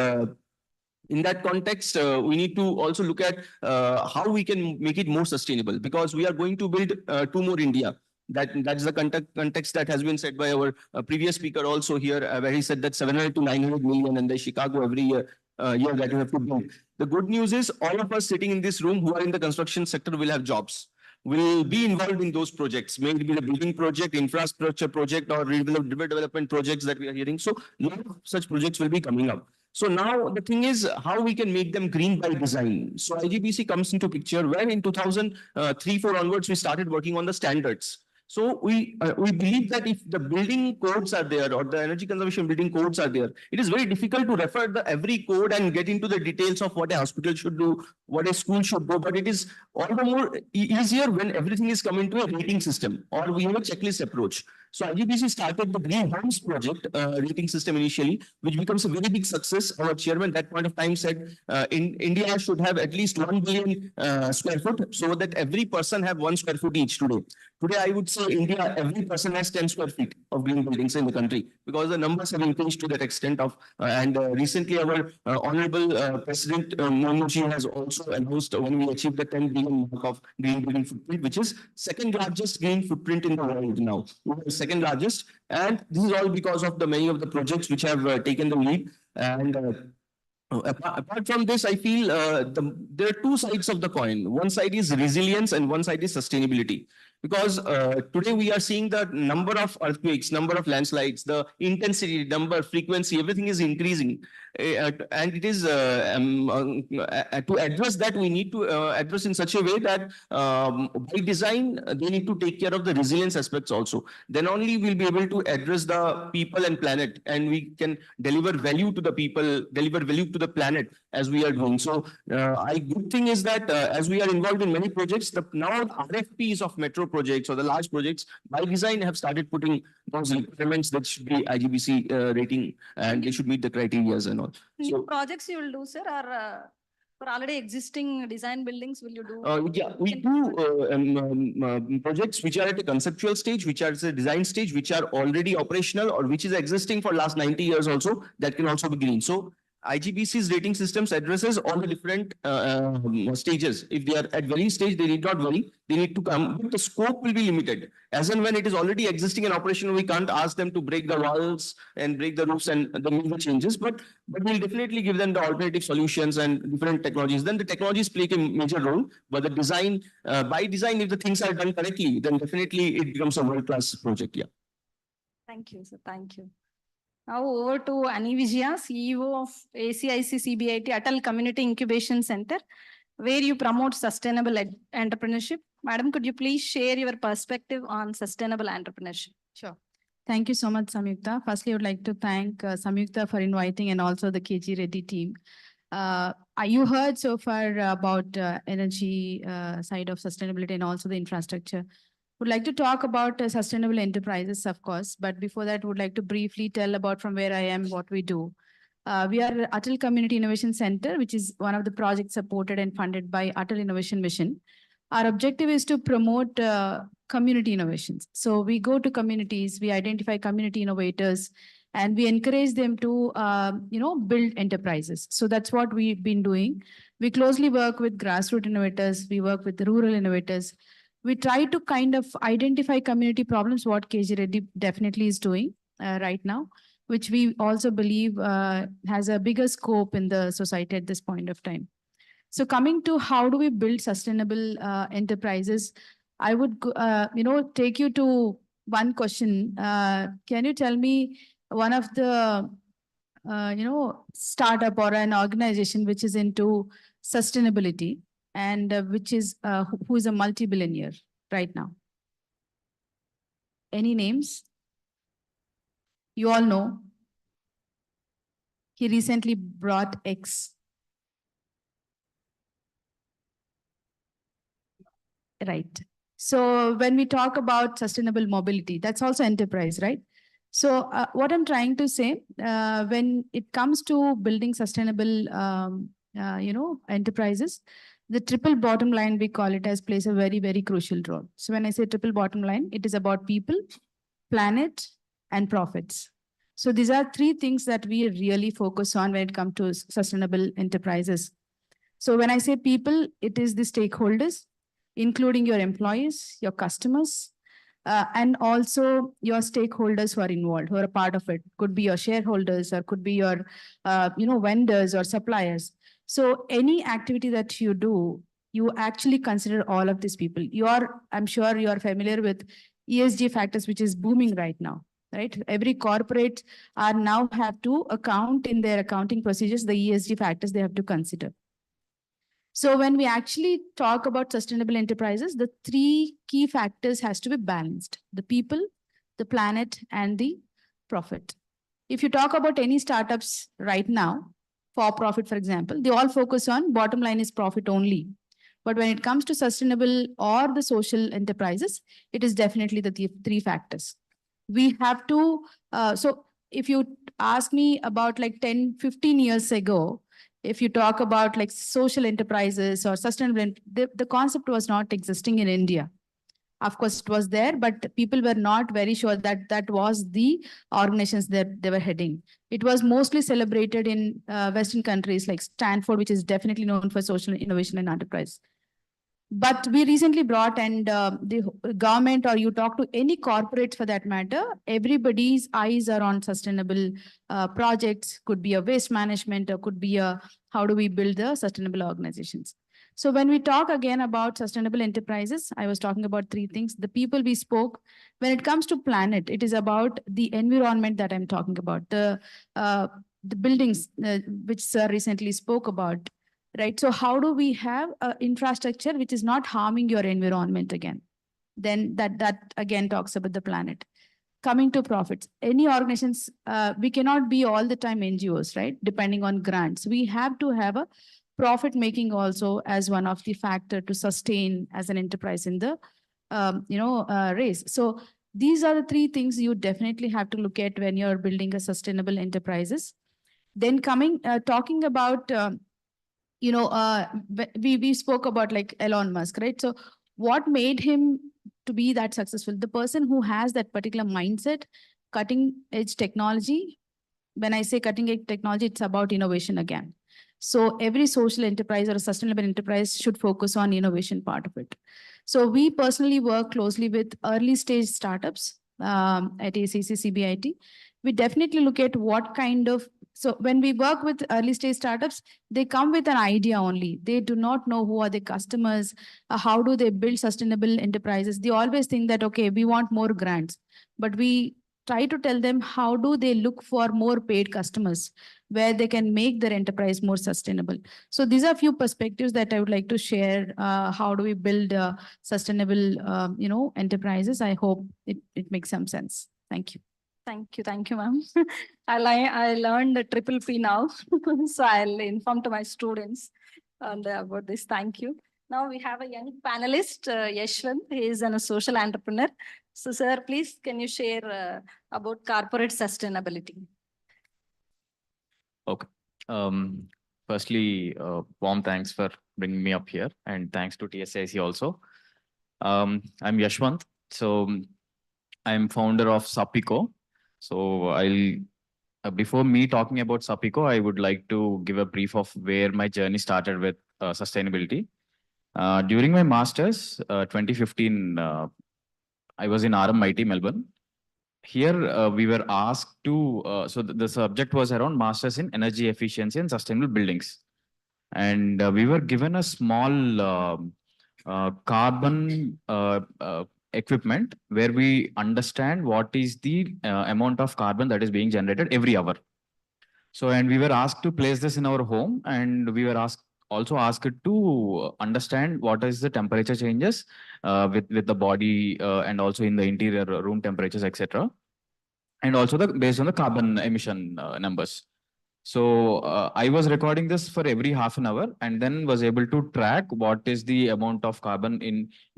in that context, we need to also look at how we can make it more sustainable, because we are going to build two more India. That's the context that has been said by our previous speaker also here, where he said that 700 to 900 million in the Chicago every year that you have to build. The good news is all of us sitting in this room who are in the construction sector will have jobs, will be involved in those projects, maybe the building project, infrastructure project, or development projects that we are hearing. So a lot of such projects will be coming up. So now the thing is how we can make them green by design. So IGBC comes into picture when in 2003-4 onwards, we started working on the standards. So we believe that if the building codes are there or the energy conservation building codes are there, it is very difficult to refer the every code and get into the details of what a hospital should do, what a school should do. But it is all the more easier when everything is coming to a rating system, or we have a checklist approach. So IGBC started the Green Homes project rating system initially, which becomes a very big success. Our chairman at that point of time said India should have at least 1 billion square foot, so that every person have 1 square foot each today. Today, I would say India, every person has 10 square feet of green buildings in the country, because the numbers have increased to that extent of, and recently our Honorable President Mohanji has also announced when we achieved the 10 billion mark of green building footprint, which is second largest green footprint in the world now. Second largest, and this is all because of the many of the projects which have taken the lead. And apart from this, I feel there are two sides of the coin. One side is resilience and one side is sustainability. Because today we are seeing the number of earthquakes, number of landslides, the intensity, number, frequency, everything is increasing. And it is to address that, we need to address in such a way that by design, they need to take care of the resilience aspects also. Then only we'll be able to address the people and planet, and we can deliver value to the people, deliver value to the planet as we are doing. So good thing is that as we are involved in many projects, now the RFPs of metro projects or the large projects by design have started putting those requirements that should be IGBC rating, and they should meet the criteria and all. New projects you will do, sir, or for already existing design buildings will you do? Yeah, we do projects which are at a conceptual stage, which are at a design stage, which are already operational or which is existing for last 90 years also, that can also be green. So IGBC's rating systems addresses all the different stages. If they are at very stage, they need not worry. They need to come, but the scope will be limited. As and when it is already existing in operation, we can't ask them to break the walls and break the roofs and the major changes, but we'll definitely give them the alternative solutions and different technologies. Then the technologies play a major role, but the design, by design, if the things are done correctly, then definitely it becomes a world-class project. Yeah. Thank you, sir. Thank you. Now over to Ani Vijaya, CEO of ACIC CBIT Atal Community Incubation Center, where you promote sustainable entrepreneurship. Madam, could you please share your perspective on sustainable entrepreneurship? Sure. Thank you so much, Samyukta. Firstly, I would like to thank Samyukta for inviting, and also the KG Reddy team. You heard so far about energy side of sustainability and also the infrastructure. Would like to talk about sustainable enterprises, of course, but before that, would like to briefly tell about from where I am, what we do. We are Atal Community Innovation Center, which is one of the projects supported and funded by Atal Innovation Mission. Our objective is to promote community innovations. So we go to communities, we identify community innovators, and we encourage them to, build enterprises. So that's what we've been doing. We closely work with grassroots innovators. We work with rural innovators. We try to kind of identify community problems, what KG Reddy definitely is doing right now, which we also believe has a bigger scope in the society at this point of time. So coming to how do we build sustainable enterprises, I would, take you to one question. Can you tell me one of the, startup or an organization which is into sustainability, and which is who is a multi-billionaire right now? Any names? You all know. He recently brought X. Right. So when we talk about sustainable mobility, that's also enterprise, right? So what I'm trying to say, when it comes to building sustainable enterprises, the triple bottom line, we call it as, plays a very, very crucial role. So when I say triple bottom line, it is about people, planet, and profits. So these are three things that we really focus on when it comes to sustainable enterprises. So when I say people, it is the stakeholders, including your employees, your customers, and also your stakeholders who are involved, who are a part of it. Could be your shareholders or could be your, vendors or suppliers. So any activity that you do, you actually consider all of these people. I'm sure you are familiar with ESG factors, which is booming right now, right? Every corporate are now have to account in their accounting procedures, the ESG factors they have to consider. So when we actually talk about sustainable enterprises, the three key factors has to be balanced: the people, the planet, and the profit. If you talk about any startups right now, for profit, for example, they all focus on bottom line is profit only. But when it comes to sustainable or the social enterprises, it is definitely the three factors. We have to, so if you ask me about like 10, 15 years ago, if you talk about like social enterprises or sustainable, the concept was not existing in India. Of course, it was there, but people were not very sure that that was the organizations that they were heading. It was mostly celebrated in Western countries like Stanford, which is definitely known for social innovation and enterprise. But we recently brought, and the government, or you talk to any corporate for that matter, everybody's eyes are on sustainable projects. Could be a waste management, or could be a how do we build the sustainable organizations. So when we talk again about sustainable enterprises, I was talking about three things. The people we spoke. When it comes to planet, it is about the environment that I'm talking about. The buildings which Sir recently spoke about. Right. So how do we have infrastructure which is not harming your environment again? Then that again talks about the planet. Coming to profits, any organizations, we cannot be all the time NGOs, right? Depending on grants. We have to have a profit making also as one of the factor to sustain as an enterprise in the, race. So these are the three things you definitely have to look at when you're building a sustainable enterprises. Then talking about, we spoke about like Elon Musk, right? So what made him to be that successful? The person who has that particular mindset, cutting edge technology. When I say cutting edge technology, it's about innovation again. So every social enterprise or a sustainable enterprise should focus on innovation part of it. So we personally work closely with early stage startups at ACC CBIT. We definitely look at what kind of, so when we work with early stage startups, they come with an idea only. They do not know who are the customers, how do they build sustainable enterprises. They always think that, okay, we want more grants, but we try to tell them how do they look for more paid customers where they can make their enterprise more sustainable. So these are a few perspectives that I would like to share. How do we build sustainable, enterprises? I hope it makes some sense. Thank you. Thank you, ma'am. I learned the triple P now, so I'll inform to my students about this. Thank you. Now we have a young panelist, Yashwant. He is a social entrepreneur. So, sir, please, can you share about corporate sustainability? Okay. Firstly, warm thanks for bringing me up here, and thanks to TSIC also. I'm Yashwant. So I'm founder of Sapico. So before me talking about Sapico, I would like to give a brief of where my journey started with sustainability. During my master's, 2015, I was in RMIT, Melbourne. Here, we were asked to, so the subject was around Masters in Energy Efficiency and Sustainable Buildings. And we were given a small carbon equipment where we understand what is the amount of carbon that is being generated every hour. So, and we were asked to place this in our home, and we were also asked to understand what is the temperature changes with the body and also in the interior room temperatures, etc. And also based on the carbon emission numbers. So I was recording this for every half an hour, and then was able to track what is the amount of carbon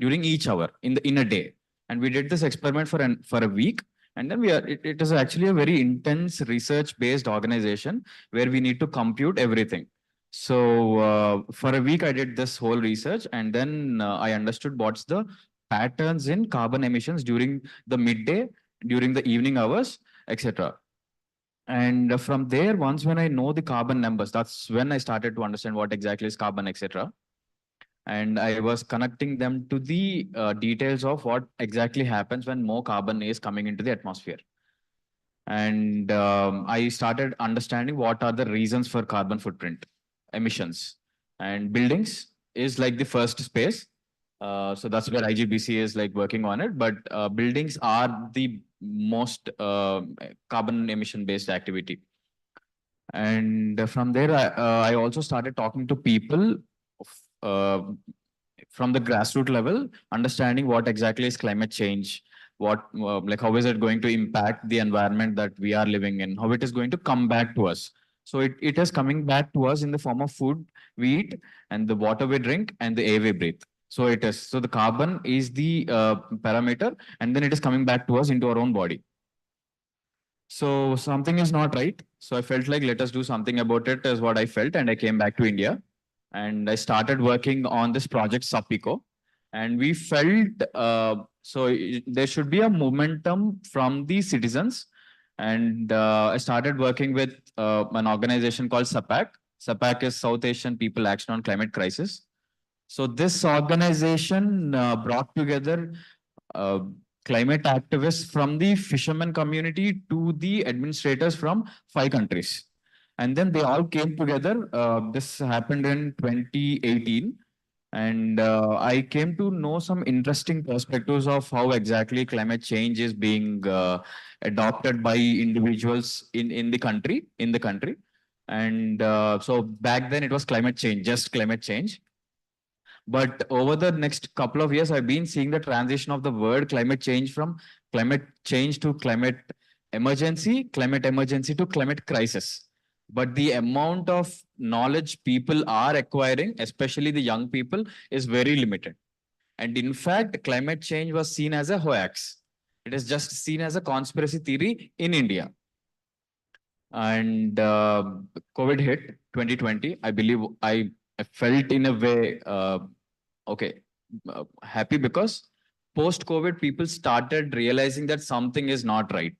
during each hour in a day. And we did this experiment for a week. And then it is actually a very intense research-based organization where we need to compute everything. So for a week, I did this whole research, and then I understood what's the patterns in carbon emissions during the midday, during the evening hours, etc. And from there, once when I know the carbon numbers, that's when I started to understand what exactly is carbon, etc. And I was connecting them to the details of what exactly happens when more carbon is coming into the atmosphere. And I started understanding what are the reasons for carbon footprint emissions. And buildings is like the first space. So that's where IGBC is like working on it. But buildings are the most carbon emission based activity. And from there, I also started talking to people uh, from the grassroots level, understanding what exactly is climate change, what like how is it going to impact the environment that we are living in, how it is going to come back to us. So it is coming back to us in the form of food we eat and the water we drink and the air we breathe. So it is. So the carbon is the parameter, and then it is coming back to us into our own body. So something is not right. So I felt like let us do something about it is what I felt. And I came back to India and I started working on this project SUPICO. And we felt there should be a momentum from the citizens. And I started working with an organization called SAPAC. SAPAC is South Asian People Action on Climate Crisis. So this organization brought together uh, climate activists from the fishermen community to the administrators from 5 countries. And then they all came together. This happened in 2018. And I came to know some interesting perspectives of how exactly climate change is being adopted by individuals in the country, And so back then it was climate change, just climate change. But over the next couple of years, I've been seeing the transition of the word climate change from climate change to climate emergency to climate crisis. But the amount of knowledge people are acquiring, especially the young people, is very limited. And in fact, climate change was seen as a hoax. It is just seen as a conspiracy theory in India. And COVID hit 2020. I believe I felt in a way okay, happy because post-COVID, people started realizing that something is not right.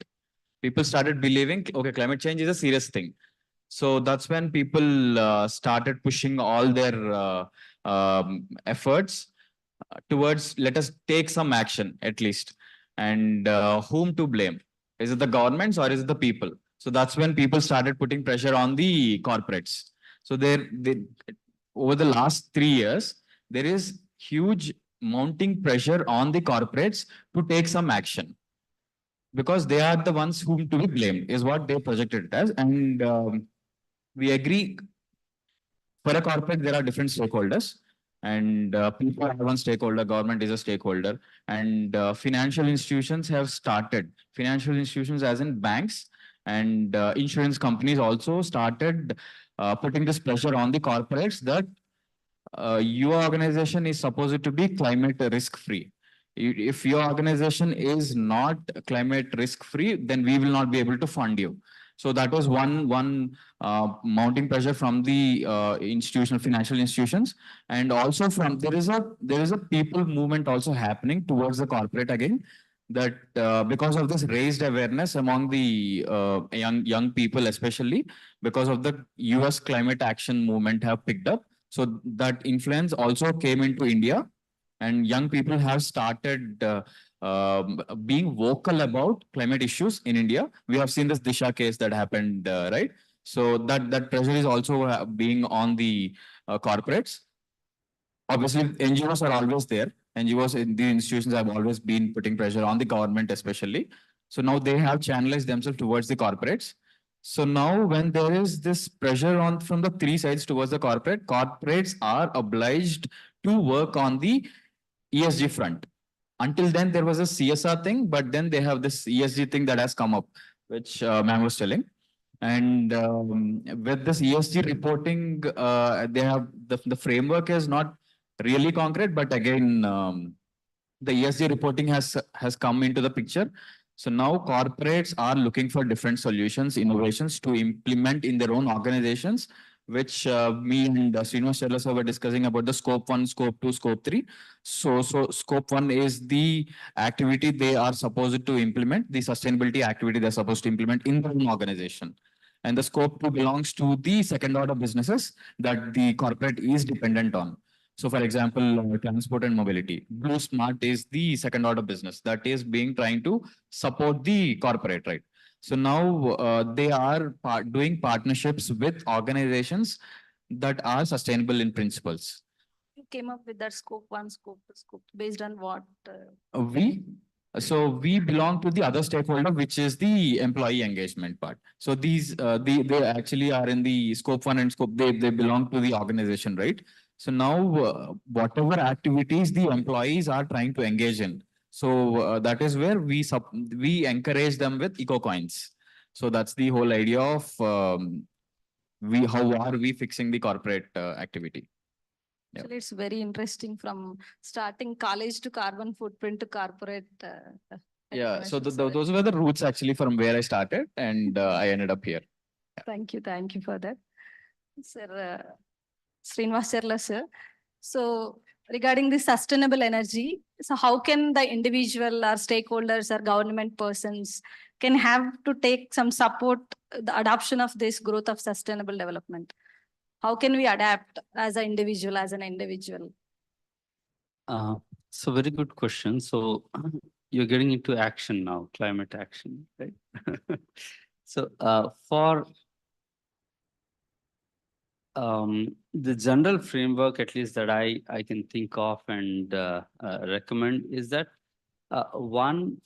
People started believing, okay, climate change is a serious thing. So that's when people started pushing all their efforts towards let us take some action at least. And whom to blame? Is it the governments or is it the people? So that's when people started putting pressure on the corporates. So over the last 3 years, there is huge mounting pressure on the corporates to take some action because they are the ones whom to be blamed is what they projected it as. And we agree for a corporate, there are different stakeholders. And people are one stakeholder, government is a stakeholder. And financial institutions have started, financial institutions as in banks and insurance companies also started putting this pressure on the corporates that your organization is supposed to be climate risk free. If your organization is not climate risk free, then we will not be able to fund you. So that was one mounting pressure from the institutional financial institutions, and also from there is a people movement also happening towards the corporate again. That because of this raised awareness among the young people, especially because of the US climate action movement have picked up. So that influence also came into India, and young people have started being vocal about climate issues in India. We have seen this Disha case that happened, right? So that pressure is also being on the corporates. Obviously, NGOs are always there. NGOs in the institutions have always been putting pressure on the government, especially. So now they have channelized themselves towards the corporates. So now when there is this pressure on from the three sides towards the corporates are obliged to work on the ESG front. Until then, there was a CSR thing, but then they have this ESG thing that has come up, which ma'am was telling. And with this ESG reporting, they have the framework is not really concrete, but again, the ESG reporting has come into the picture. So now corporates are looking for different solutions, innovations to implement in their own organizations which me and Srinivas Cherla sir were discussing about the scope 1, scope 2, scope 3. So scope 1 is the activity they are supposed to implement, the sustainability activity they're supposed to implement in their own organization. And the scope 2 belongs to the second order businesses that the corporate is dependent on. So for example, transport and mobility. Blue Smart is the second order business that is being trying to support the corporate, right? So now they are doing partnerships with organizations that are sustainable in principles. You came up with that scope 1, scope 2, scope based on what? We belong to the other stakeholder, which is the employee engagement part. So these they actually are in the scope 1 and scope, they belong to the organization, right? So now whatever activities the employees are trying to engage in. So that is where we encourage them with eco coins. So that's the whole idea of how are we fixing the corporate activity. Yeah. Actually, it's very interesting from starting college to carbon footprint to corporate. Yeah, so interventions. those were the roots actually from where I started, and I ended up here. Thank you for that. Sir, Srinivas Cherla sir. So regarding the sustainable energy, so how can the individual or stakeholders or government persons can have to take some support the adoption of this growth of sustainable development? How can we adapt as an individual? So very good question. So you're getting into action now, climate action, right? So for the general framework, at least that I can think of and recommend is that one,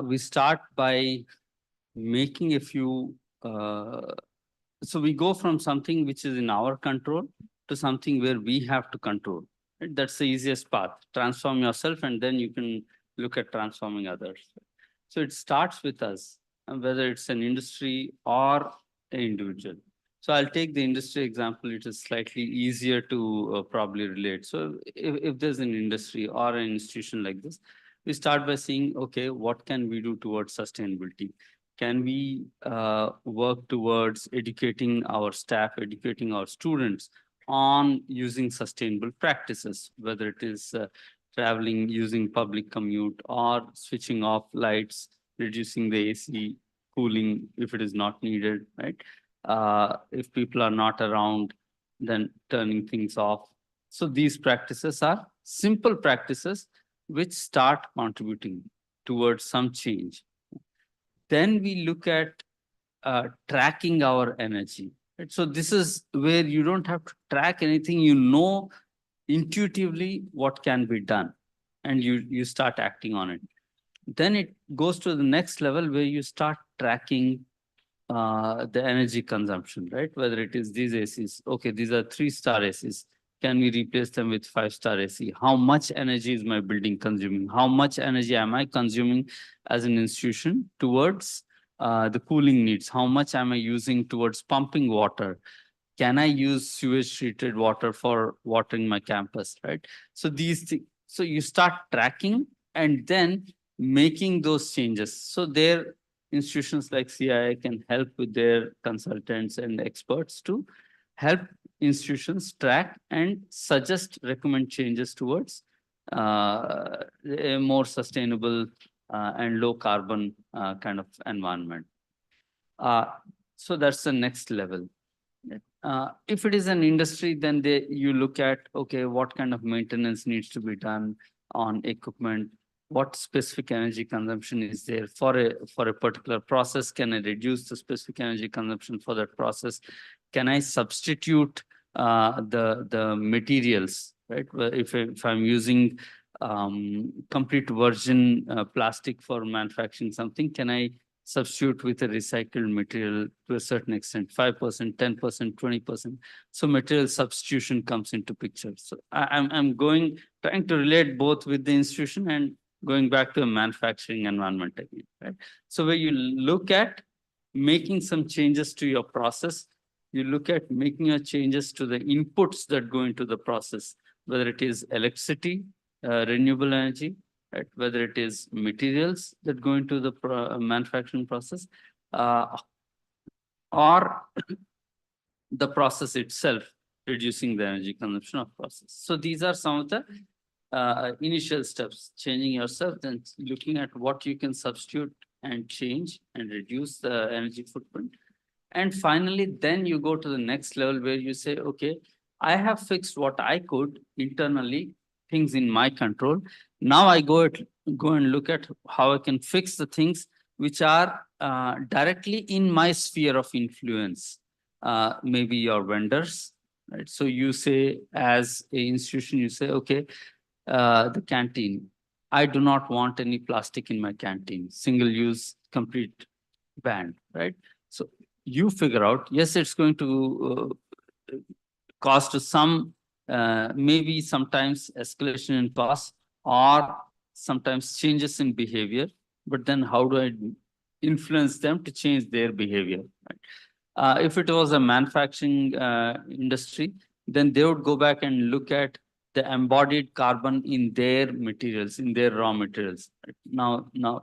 we start by making a few, so we go from something which is in our control to something where we have to control. Right? That's the easiest path. Transform yourself and then you can look at transforming others. So it starts with us, whether it's an industry or an individual. So I'll take the industry example. It is slightly easier to probably relate. So if there's an industry or an institution like this, we start by saying, okay, what can we do towards sustainability? Can we work towards educating our staff, educating our students on using sustainable practices, whether it is traveling using public commute or switching off lights, reducing the AC, cooling if it is not needed, right? If people are not around, then turning things off. So these practices are simple practices which start contributing towards some change. Then we look at tracking our energy. Right? So this is where you don't have to track anything, you know intuitively what can be done and you start acting on it. Then it goes to the next level where you start tracking the energy consumption, right? Whether it is these ACs, okay, these are 3-star ACs. Can we replace them with 5-star AC? How much energy is my building consuming? How much energy am I consuming as an institution towards the cooling needs? How much am I using towards pumping water? Can I use sewage treated water for watering my campus, right? So these things, so you start tracking and then making those changes. So there institutions like CII can help with their consultants and experts to help institutions track and suggest, recommend changes towards a more sustainable and low carbon kind of environment. So that's the next level. If it is an industry, then you look at, okay, what kind of maintenance needs to be done on equipment, what specific energy consumption is there for a particular process. Can I reduce the specific energy consumption for that process? Can I substitute the materials, right? If I'm using complete virgin plastic for manufacturing something, can I substitute with a recycled material to a certain extent, 5%, 10%, 20%. So material substitution comes into picture. So I'm trying to relate both with the institution and going back to a manufacturing environment again, right? So where you look at making some changes to your process, you look at making your changes to the inputs that go into the process, whether it is electricity, renewable energy, right? Whether it is materials that go into the manufacturing process, or the process itself, reducing the energy consumption of process. So these are some of the initial steps, changing yourself, then looking at what you can substitute and change and reduce the energy footprint. And finally, then you go to the next level where you say, okay, I have fixed what I could internally, things in my control. Now I go and look at how I can fix the things which are directly in my sphere of influence. Maybe your vendors, right? So you say, as an institution, you say, okay, the canteen, I do not want any plastic in my canteen, single use, complete ban, right? So you figure out, yes, it's going to cost some, maybe sometimes escalation in cost or sometimes changes in behavior, but then how do I influence them to change their behavior, right? If it was a manufacturing industry, then they would go back and look at the embodied carbon in their materials, in their raw materials. Right?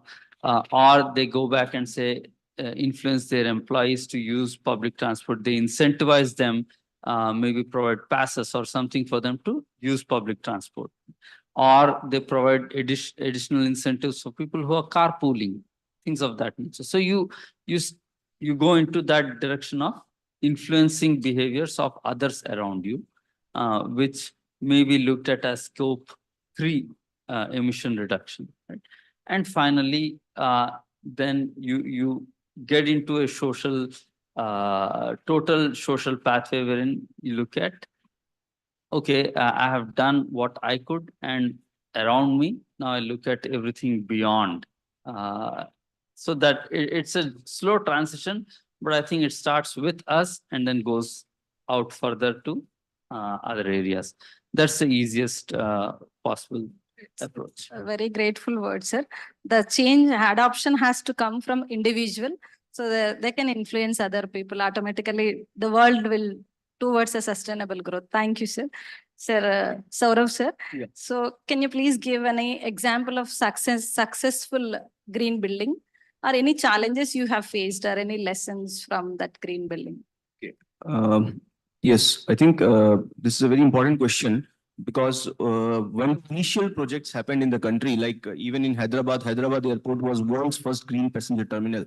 Or they go back and say, influence their employees to use public transport. They incentivize them, maybe provide passes or something for them to use public transport. Or they provide additional incentives for people who are carpooling, things of that nature. So you go into that direction of influencing behaviors of others around you, which may be looked at as scope 3 emission reduction. Right? And finally, then you get into a social, total social pathway wherein you look at, okay, I have done what I could and around me. Now I look at everything beyond. So that it's a slow transition, but I think it starts with us and then goes out further to other areas. That's the easiest possible approach. A very grateful word, sir. The change adoption has to come from individual, so that they can influence other people. Automatically, the world will towards a sustainable growth. Thank you, sir. Sir, Saurav, sir. Yeah. So, can you please give any example of successful green building, or any challenges you have faced, or any lessons from that green building? Yes, I think this is a very important question because when initial projects happened in the country, like even in Hyderabad airport was world's first green passenger terminal.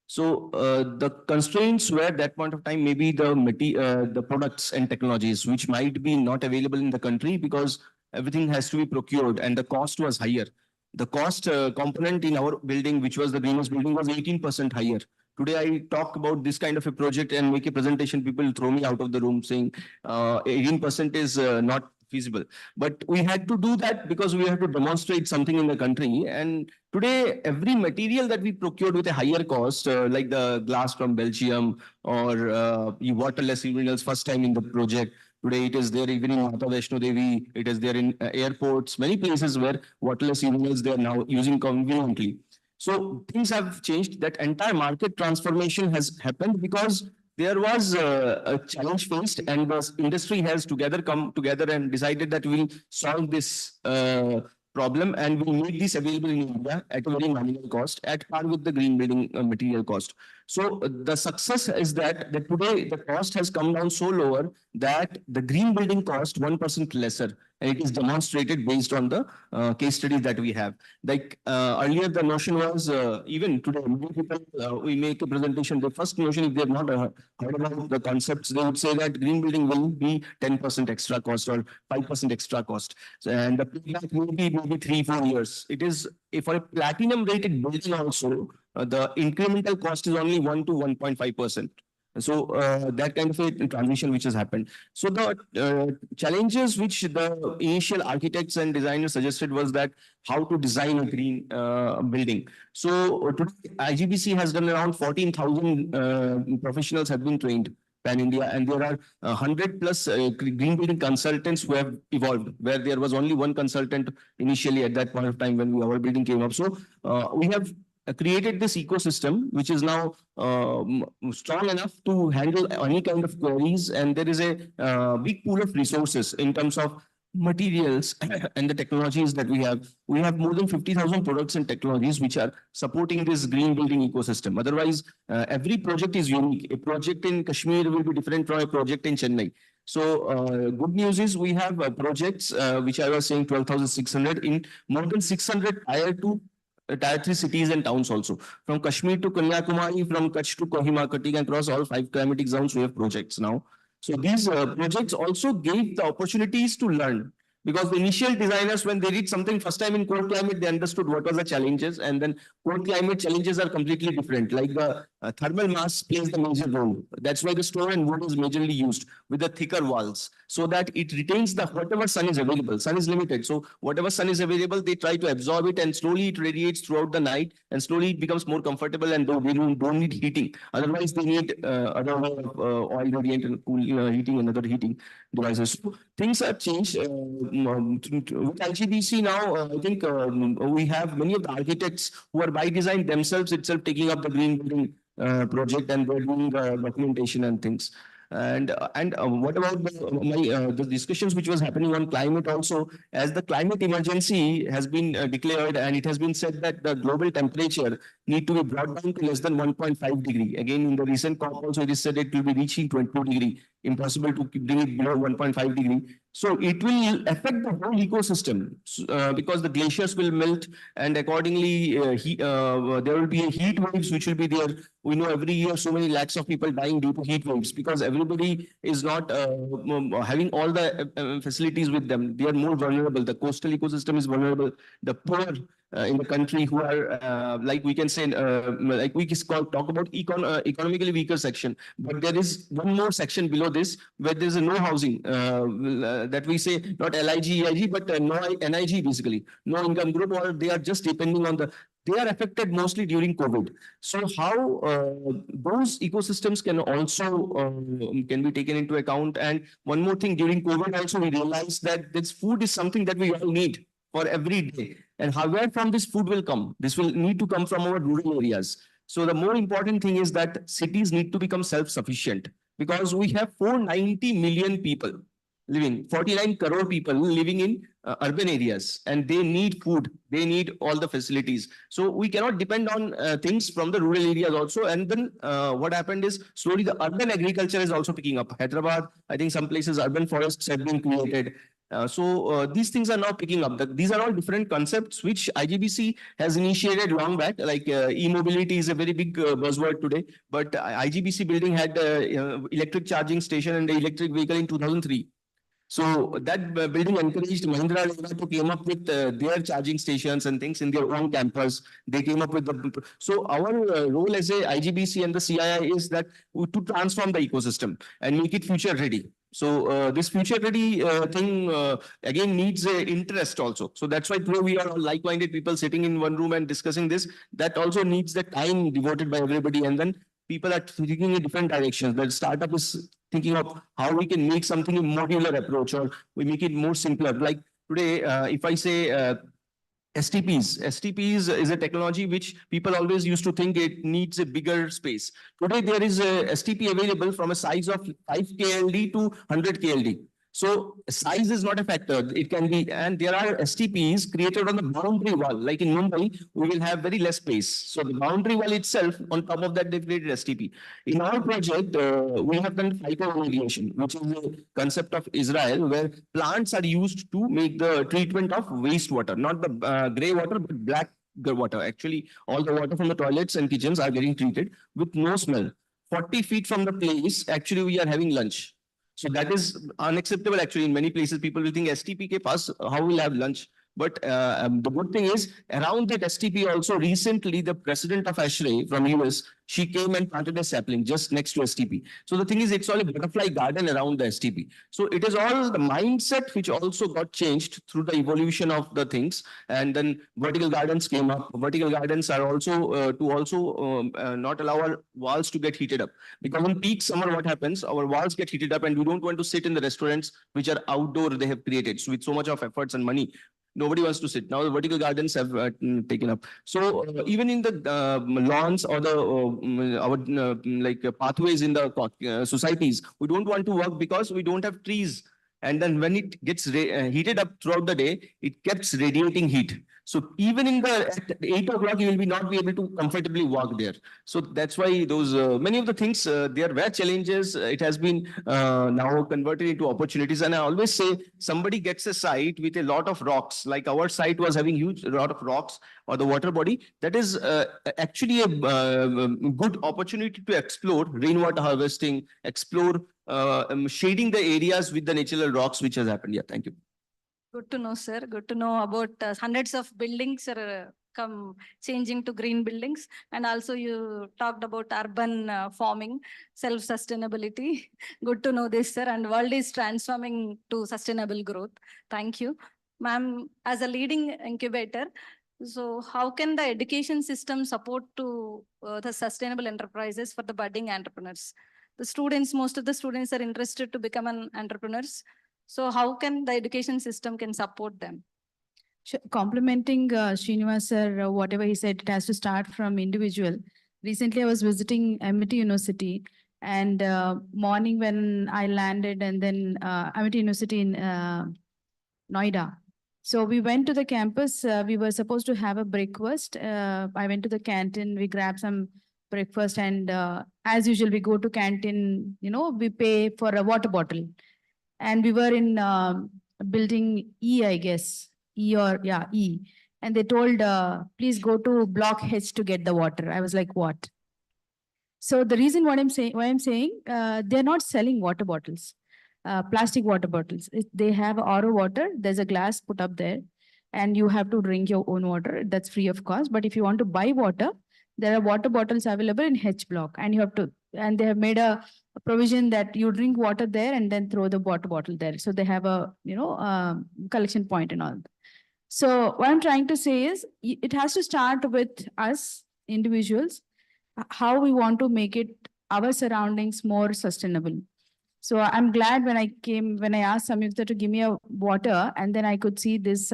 So the constraints were at that point of time, maybe the products and technologies which might be not available in the country because everything has to be procured and the cost was higher. The cost component in our building, which was the greenest building, was 18% higher. Today, I talk about this kind of a project and make a presentation. People throw me out of the room saying 18% is not feasible. But we had to do that because we have to demonstrate something in the country. And today, every material that we procured with a higher cost, like the glass from Belgium or waterless minerals, first time in the project. Today, it is there even in Mata Vaishno Devi. It is there in airports, many places where waterless minerals they are now using conveniently. So things have changed. That entire market transformation has happened because there was a challenge faced, and the industry has come together and decided that we'll solve this problem and we'll make this available in India at a very nominal cost, at par with the green building material cost. So the success is that today the cost has come down so lower that the green building cost 1% lesser. And it is demonstrated based on the case studies that we have. Like earlier, the notion was even today, many people we make a presentation. The first notion, if they have not heard about the concepts, they would say that green building will be 10% extra cost or 5% extra cost. So, and the payback will be maybe 3-4 years. It is for a platinum rated building also, the incremental cost is only 1 to 1.5%. So that kind of a transition which has happened. So the challenges which the initial architects and designers suggested was that how to design a green building. So today IGBC has done around 14,000 professionals have been trained pan-India, and there are 100 plus green building consultants who have evolved, where there was only one consultant initially at that point of time when our building came up. So we have created this ecosystem, which is now strong enough to handle any kind of queries. And there is a big pool of resources in terms of materials and the technologies that we have more than 50,000 products and technologies which are supporting this green building ecosystem. Otherwise, every project is unique. A project in Kashmir will be different from a project in Chennai. So good news is we have projects which I was saying 12,600 in more than 600 tier 3 cities and towns also. From Kashmir to Kanyakumari, from Kutch to Kohima, cutting across all 5 climatic zones, we have projects now. So these projects also gave the opportunities to learn, because the initial designers, when they did something first time in cold climate, they understood what was the challenges, and then cold climate challenges are completely different. Like the thermal mass plays the major role. That's why the stone and wood is majorly used with the thicker walls, so that it retains the whatever sun is available. Sun is limited, so whatever sun is available, they try to absorb it, and slowly it radiates throughout the night, and slowly it becomes more comfortable, and they don't need heating. Otherwise, they need other way of oil radiant and cool heating and other heating devices. So things have changed. With IGBC now, I think we have many of the architects who are by design themselves itself taking up the green building project, and they're doing documentation and things. And what about the discussions which was happening on climate also? As the climate emergency has been declared, and it has been said that the global temperature need to be brought down to less than 1.5 degree. Again, in the recent COP also, it is said it will be reaching 22 degree. Impossible to bring it below 1.5 degree. So it will affect the whole ecosystem because the glaciers will melt, and accordingly, there will be a heat waves which will be there. We know every year so many lakhs of people dying due to heat waves, because everybody is not having all the facilities with them. They are more vulnerable. The coastal ecosystem is vulnerable. The poor in the country who are like we can say like we talk about economically weaker section, but there is one more section below this where there is no housing that we say not LIG, EIG, but no NIG, basically no income group, or they are just depending on the, they are affected mostly during COVID. So how those ecosystems can also can be taken into account. And one more thing, during COVID also we realized that this food is something that we all need for every day. And where from this food will come? This will need to come from our rural areas. So the more important thing is that cities need to become self-sufficient, because we have 490 million people living, 49 crore people living in urban areas, and they need food, they need all the facilities. So we cannot depend on things from the rural areas also. And then what happened is slowly the urban agriculture is also picking up. Hyderabad, I think some places urban forests have been created. So these things are now picking up. These are all different concepts which IGBC has initiated long back. Like e-mobility is a very big buzzword today, but IGBC building had electric charging station and the electric vehicle in 2003. So that building encouraged Mahindra to came up with their charging stations and things in their own campus. They came up with the. So our role as a IGBC and the CII is that to transform the ecosystem and make it future ready. So this future ready thing again needs interest also. So that's why today we are all like-minded people sitting in one room and discussing this. That also needs the time devoted by everybody, and then people are thinking in different directions. The startup is thinking of how we can make something a modular approach, or we make it more simpler. Like today, if I say STPs is a technology which people always used to think it needs a bigger space. Today, there is a STP available from a size of 5 KLD to 100 KLD. So size is not a factor. It can be, and there are STPs created on the boundary wall. Like in Mumbai, we will have very less space. So the boundary wall itself, on top of that, they created STP. In our project, we have done phytoremediation, which is a concept of Israel, where plants are used to make the treatment of wastewater, not the gray water, but black water. Actually, all the water from the toilets and kitchens are getting treated with no smell. 40 feet from the place, actually, we are having lunch. So that is unacceptable. Actually, in many places, people will think STP ke paas, how will have lunch? But the good thing is, around that STP also, recently, the president of ASHRAE from US, she came and planted a sapling just next to STP. So the thing is, it's all a butterfly garden around the STP. So it is all the mindset which also got changed through the evolution of the things. And then vertical gardens came up. Vertical gardens are also not allow our walls to get heated up. Because in peak summer, what happens? Our walls get heated up, and we don't want to sit in the restaurants which are outdoor they have created. So with so much of efforts and money, nobody wants to sit. Now the vertical gardens have taken up. So even in the lawns or the our pathways in the societies, we don't want to work because we don't have trees And then when it gets heated up throughout the day, it keeps radiating heat. So even in the at 8 o'clock, you will be not be able to comfortably walk there. So that's why those many of the things there were challenges. It has been now converted into opportunities. And I always say somebody gets a site with a lot of rocks, like our site was having huge lot of rocks or the water body. That is actually a good opportunity to explore rainwater harvesting, explore shading the areas with the natural rocks which has happened. Yeah, thank you. Good to know, sir. Good to know about hundreds of buildings are come changing to green buildings. And also you talked about urban farming, self-sustainability. Good to know this, sir. And world is transforming to sustainable growth. Thank you. Ma'am, as a leading incubator, so how can the education system support to the sustainable enterprises for the budding entrepreneurs? The students, most of the students are interested to become an entrepreneurs. So how can the education system can support them? Complementing Srinivas sir, whatever he said, it has to start from individual. Recently, I was visiting MIT University, and morning when I landed, and then MIT University in Noida. So we went to the campus. We were supposed to have a breakfast. I went to the canteen. We grabbed some breakfast, and as usual, we go to canteen. We pay for a water bottle. And we were in building E, I guess, E. And they told, please go to block H to get the water. I was like, what? So the reason why I'm saying, they're not selling water bottles, plastic water bottles. They have RO water. There's a glass put up there, and you have to drink your own water. That's free of cost. But if you want to buy water, there are water bottles available in H block, and you have to. And they have made a provision that you drink water there and then throw the water bottle there. So they have a collection point and all. So what I'm trying to say is it has to start with us individuals, how we want to make it our surroundings more sustainable. So I'm glad when I asked Samyukta to give me a water, and then I could see this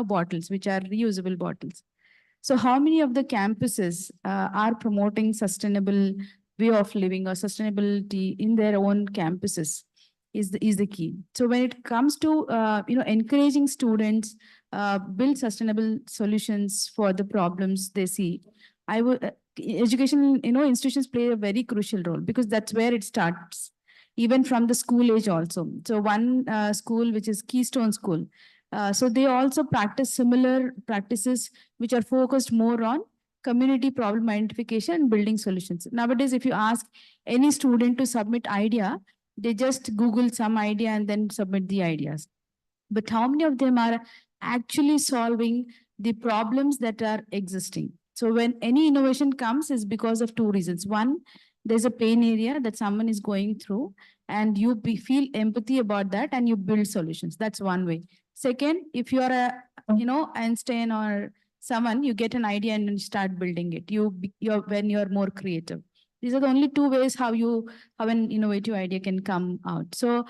bottles which are reusable bottles. So how many of the campuses are promoting sustainable way of living or sustainability in their own campuses is the key. So when it comes to encouraging students build sustainable solutions for the problems they see, I would education institutions play a very crucial role, because that's where it starts, even from the school age also. So one school which is Keystone School, so they also practice similar practices which are focused more on community problem identification and building solutions. Nowadays, if you ask any student to submit idea, they just Google some idea and then submit the ideas. But how many of them are actually solving the problems that are existing? So when any innovation comes is because of two reasons. One, there's a pain area that someone is going through, and you feel empathy about that and you build solutions. That's one way. Second, if you're a Einstein or someone, you get an idea and you start building it. When you're more creative. These are the only two ways how an innovative idea can come out. So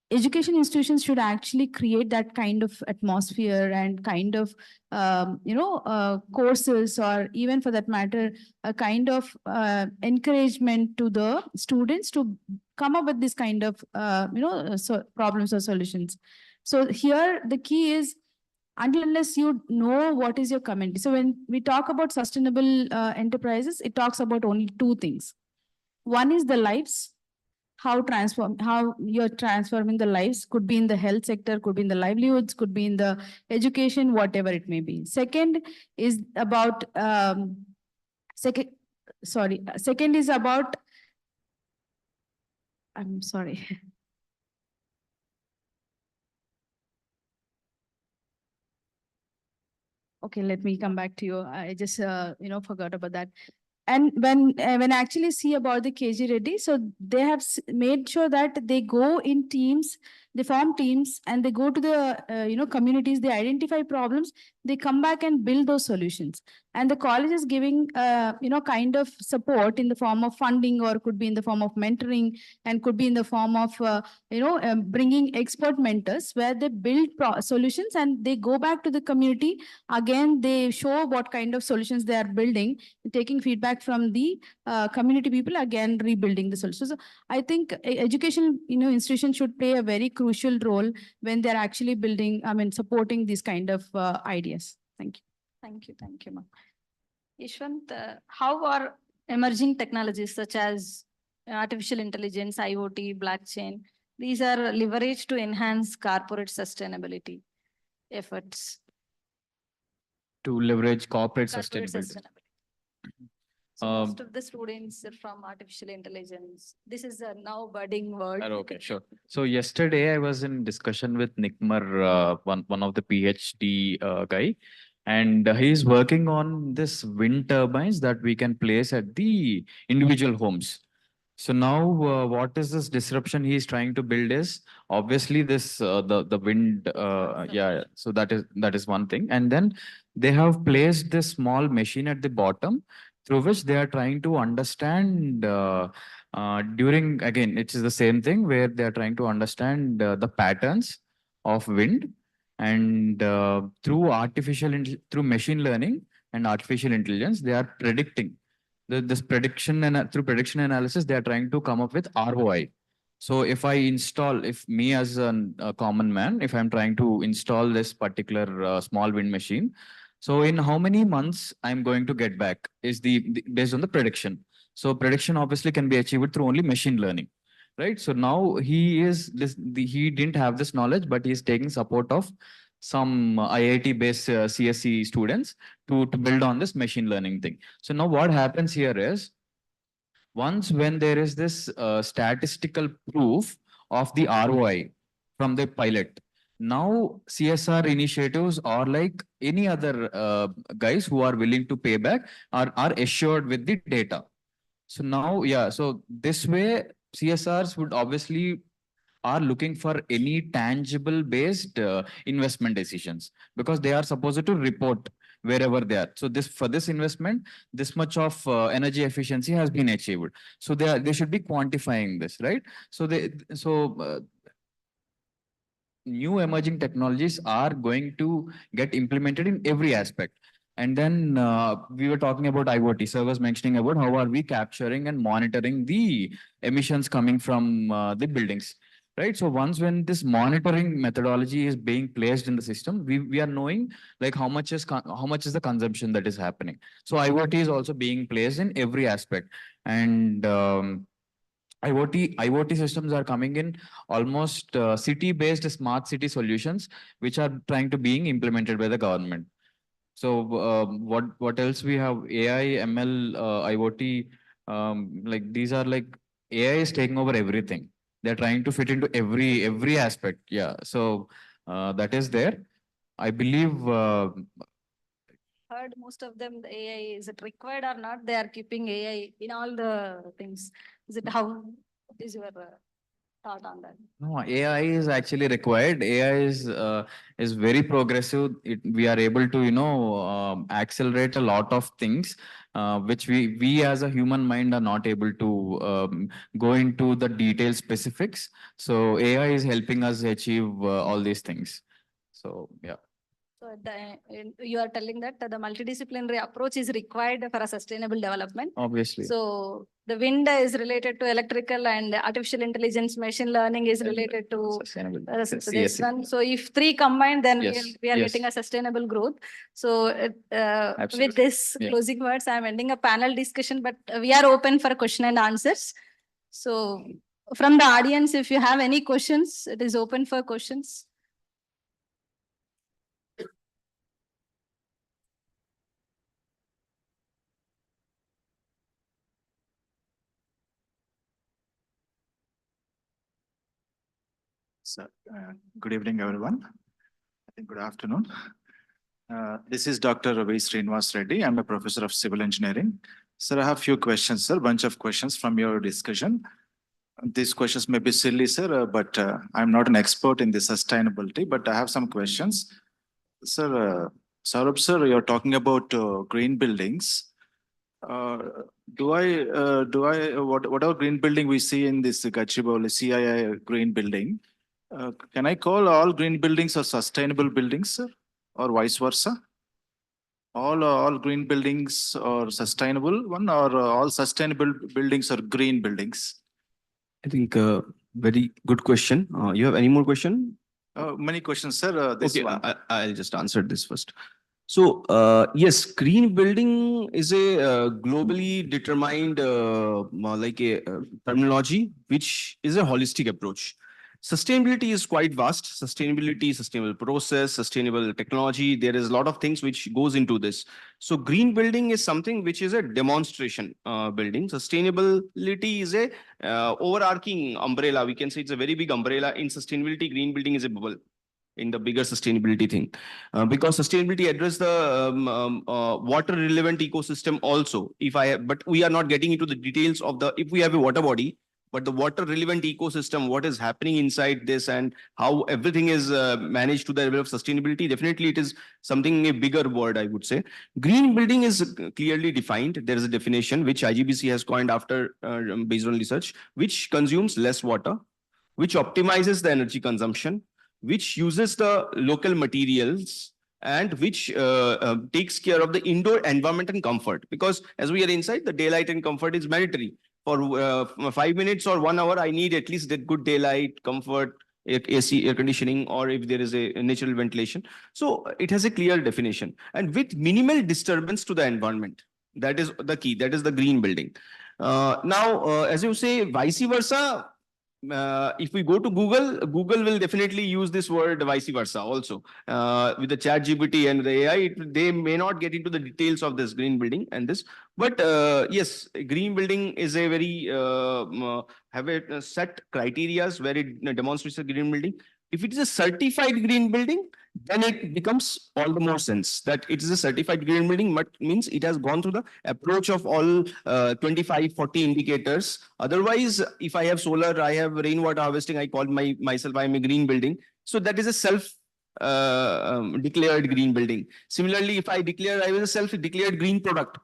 education institutions should actually create that kind of atmosphere and kind of courses, or even for that matter, a kind of encouragement to the students to come up with this kind of problems or solutions. So here the key is, unless you know what is your community. So when we talk about sustainable enterprises, it talks about only two things. One is the lives, how you're transforming the lives, could be in the health sector, could be in the livelihoods, could be in the education, whatever it may be. Second is about second is about, I'm sorry. Okay, let me come back to you. I just forgot about that. And when I actually see about the KG Reddy, so they have made sure that they go in teams, they form teams, and they go to the communities, they identify problems, they come back and build those solutions. And the college is giving kind of support in the form of funding, or could be in the form of mentoring, and could be in the form of bringing expert mentors, where they build solutions and they go back to the community. Again, they show what kind of solutions they are building, taking feedback from the community people, again rebuilding the solutions. So I think education institution should play a very crucial crucial role when they're actually building, supporting these kind of ideas. Thank you. Thank you, ma'am. Ishwant, how are emerging technologies such as artificial intelligence, IoT, blockchain, these are leveraged to enhance corporate sustainability efforts? To leverage corporate Corporate sustainability. So Um, most of the students are from artificial intelligence. This is a now budding word. Okay, sure. So yesterday I was in discussion with Nikmar, one of the PhD guy, and he's working on this wind turbines that we can place at the individual homes. So now, what is this disruption he's trying to build is obviously this the wind. Yeah. So that is one thing, and then they have placed this small machine at the bottom through which they are trying to understand. During again, it is the same thing where they are trying to understand the patterns of wind, and through machine learning and artificial intelligence, they are predicting this prediction, and through prediction analysis, they are trying to come up with ROI. So if me as a common man, if I'm trying to install this particular small wind machine, so in how many months I'm going to get back is based on the prediction. So prediction obviously can be achieved through only machine learning, right? So now he didn't have this knowledge, but he's taking support of some IIT based CSC students to build on this machine learning thing. So now what happens here is, once when there is this statistical proof of the ROI from the pilot, now CSR initiatives or like any other guys who are willing to pay back are assured with the data. So now, yeah, so this way CSRs would obviously are looking for any tangible based investment decisions, because they are supposed to report wherever they are. So for this investment, this much of energy efficiency has been achieved. So they should be quantifying this, right? So new emerging technologies are going to get implemented in every aspect. And then we were talking about IoT. So I was mentioning about how are we capturing and monitoring the emissions coming from the buildings, right? So once when this monitoring methodology is being placed in the system, we are knowing like how much is the consumption that is happening. So IoT is also being placed in every aspect, and IoT systems are coming in almost city-based smart city solutions, which are trying to being implemented by the government. So what else we have? AI, ML, IoT, like these are like AI is taking over everything. They're trying to fit into every aspect. Yeah. So that is there. I believe Heard most of them, the AI, is it required or not? They are keeping AI in all the things. Is it how is your thought on that? no, AI is actually required. AI is very progressive. We are able to accelerate a lot of things, which we as a human mind are not able to go into the detailed specifics. So AI is helping us achieve all these things. So yeah. So you are telling that the multidisciplinary approach is required for a sustainable development. Obviously. So the wind is related to electrical, and artificial intelligence, machine learning is related to Sustainable. this one. So if three combined, then Yes, we are yes. getting a sustainable growth. So Absolutely. with this Yeah. closing words, I am ending a panel discussion, but we are open for question and answers. So from the audience, if you have any questions, it is open for questions. So, good evening, everyone. I think good afternoon. This is Dr. Ravi Srinivas Reddy. I'm a professor of civil engineering. Sir, I have a few questions, sir, bunch of questions from your discussion. These questions may be silly, sir, but I'm not an expert in the sustainability, but I have some questions. Sir, Saurabh, sir, you're talking about green buildings. Whatever green building we see in this Gachibowli CII green building, can I call all green buildings are sustainable buildings, sir, or vice versa? All green buildings are sustainable one, or all sustainable buildings are green buildings? I think Very good question. You have any more question? Many questions, sir. This Okay, one. I'll just answer this first. So, yes, green building is a globally determined like a terminology, which is a holistic approach. Sustainability is quite vast. Sustainability, sustainable process, sustainable technology. There is a lot of things which goes into this. So green building is something which is a demonstration building. Sustainability is a overarching umbrella. We can say it's a very big umbrella. In sustainability, green building is a bubble in the bigger sustainability thing. Because sustainability address the water relevant ecosystem also. But we are not getting into the details of if we have a water body, but the water relevant ecosystem, what is happening inside this and how everything is managed to the level of sustainability. Definitely it is something a bigger word, I would say. Green building is clearly defined. There is a definition which IGBC has coined after based on research, which consumes less water, which optimizes the energy consumption, which uses the local materials, and which takes care of the indoor environment and comfort. Because as we are inside, the daylight and comfort is mandatory. For 5 minutes or 1 hour, I need at least that good daylight, comfort, AC, air conditioning, or if there is a natural ventilation. So it has a clear definition. And with minimal disturbance to the environment. That is the key. That is the green building. Now, as you say, vice versa, if we go to Google, Google will definitely use this word vice versa also. With the chat GPT and the AI, they may not get into the details of this green building and this. But yes, green building is a very, have a set criterias where it demonstrates a green building. If it is a certified green building, then it becomes all the more sense that it is a certified green building, but means it has gone through the approach of all 25, 40 indicators. Otherwise, if I have solar, I have rainwater harvesting, I call myself, I am a green building. So that is a self declared green building. Similarly, if I declare I was a self declared green product,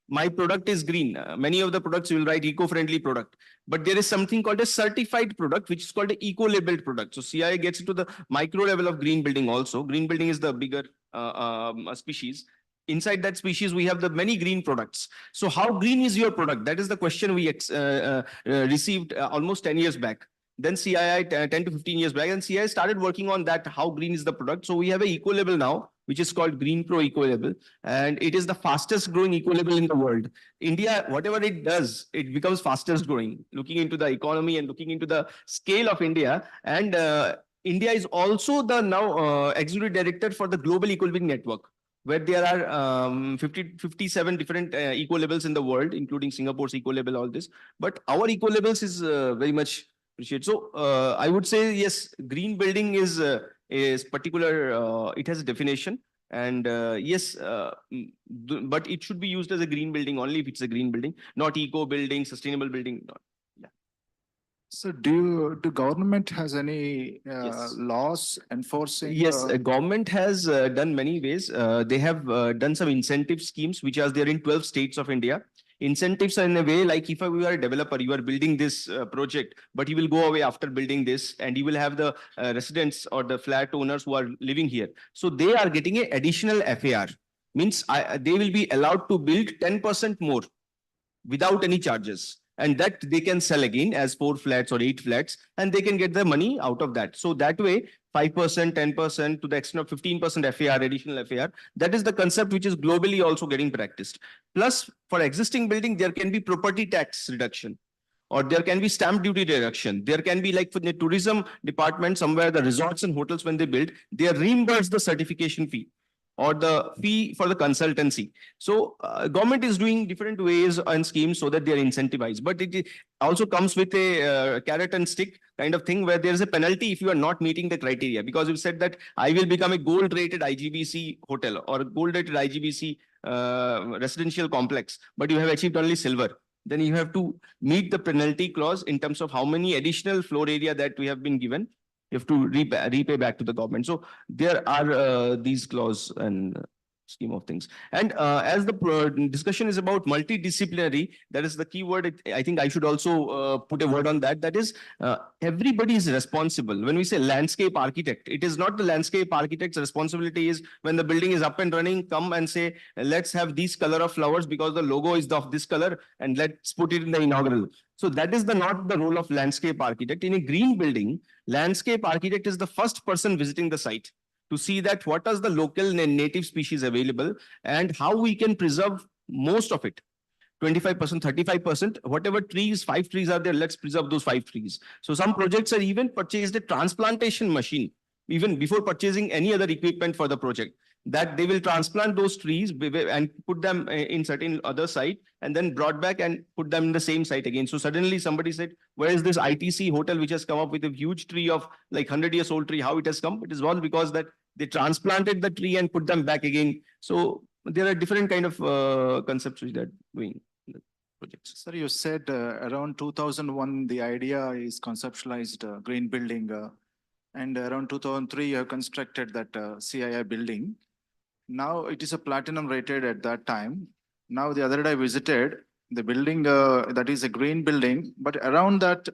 my product is green. Many of the products you will write eco-friendly product, but there is something called a certified product, which is called an eco-labeled product. So CIA gets into the micro level of green building also. Green building is the bigger species. Inside that species, we have the many green products. So how green is your product? That is the question we received almost 10 years back. Then CII 10 to 15 years back, and CII started working on that, how green is the product. So we have an eco label now, which is called Green Pro Eco Label, and it is the fastest growing eco label in the world. India, whatever it does, it becomes fastest growing, looking into the economy and looking into the scale of India. And India is also the now executive director for the Global Eco Living Network, where there are 57 different eco labels in the world, including Singapore's eco label, all this. But our eco labels is very much appreciated. So I would say, yes, green building is particular, it has a definition. And yes, but it should be used as a green building only if it's a green building, not eco building, sustainable building. Not. So do government has any Yes. laws enforcing? Yes, government has done many ways. They have done some incentive schemes which are there in 12 states of India. Incentives are in a way like if you are a developer, you are building this project, but you will go away after building this, and you will have the residents or the flat owners who are living here. So they are getting an additional FAR. Means they will be allowed to build 10% more without any charges. And that they can sell again as 4 flats or 8 flats, and they can get the money out of that. So that way, 5%, 10% to the extent of 15% FAR, additional FAR. That is the concept which is globally also getting practiced. Plus, for existing building, there can be property tax reduction, or there can be stamp duty reduction. There can be like for the tourism department, somewhere the resorts and hotels, when they build, they are reimbursed the certification fee or the fee for the consultancy. So government is doing different ways and schemes so that they are incentivized. But it also comes with a carrot and stick kind of thing, where there is a penalty if you are not meeting the criteria. Because you said that I will become a gold rated IGBC hotel or a gold rated IGBC residential complex, but you have achieved only silver. Then you have to meet the penalty clause in terms of how many additional floor area that we have been given. You have to repay back to the government. So there are these clauses, and scheme of things. And as the discussion is about multidisciplinary, that is the key word. I think I should also put a word on that. That is, everybody is responsible. When we say landscape architect, it is not the landscape architect's responsibility is when the building is up and running, come and say, let's have these color of flowers because the logo is of this color and let's put it in the inaugural. So that is not the role of landscape architect. In a green building, landscape architect is the first person visiting the site to see that what is the local native species available and how we can preserve most of it. 25%, 35%, whatever trees, 5 trees are there, let's preserve those 5 trees. So some projects are even purchased a transplantation machine, even before purchasing any other equipment for the project, that they will transplant those trees and put them in certain other site and then brought back and put them in the same site again. So suddenly somebody said, where is this ITC hotel which has come up with a huge tree of like 100 years old tree? How it has come? It is all because that they transplanted the tree and put them back again. So there are different kind of concepts which they're doing in the projects. Sir, you said around 2001, the idea is conceptualized green building, and around 2003, you have constructed that CII building. Now it is a platinum rated at that time. Now the other day I visited the building, that is a green building, but around that,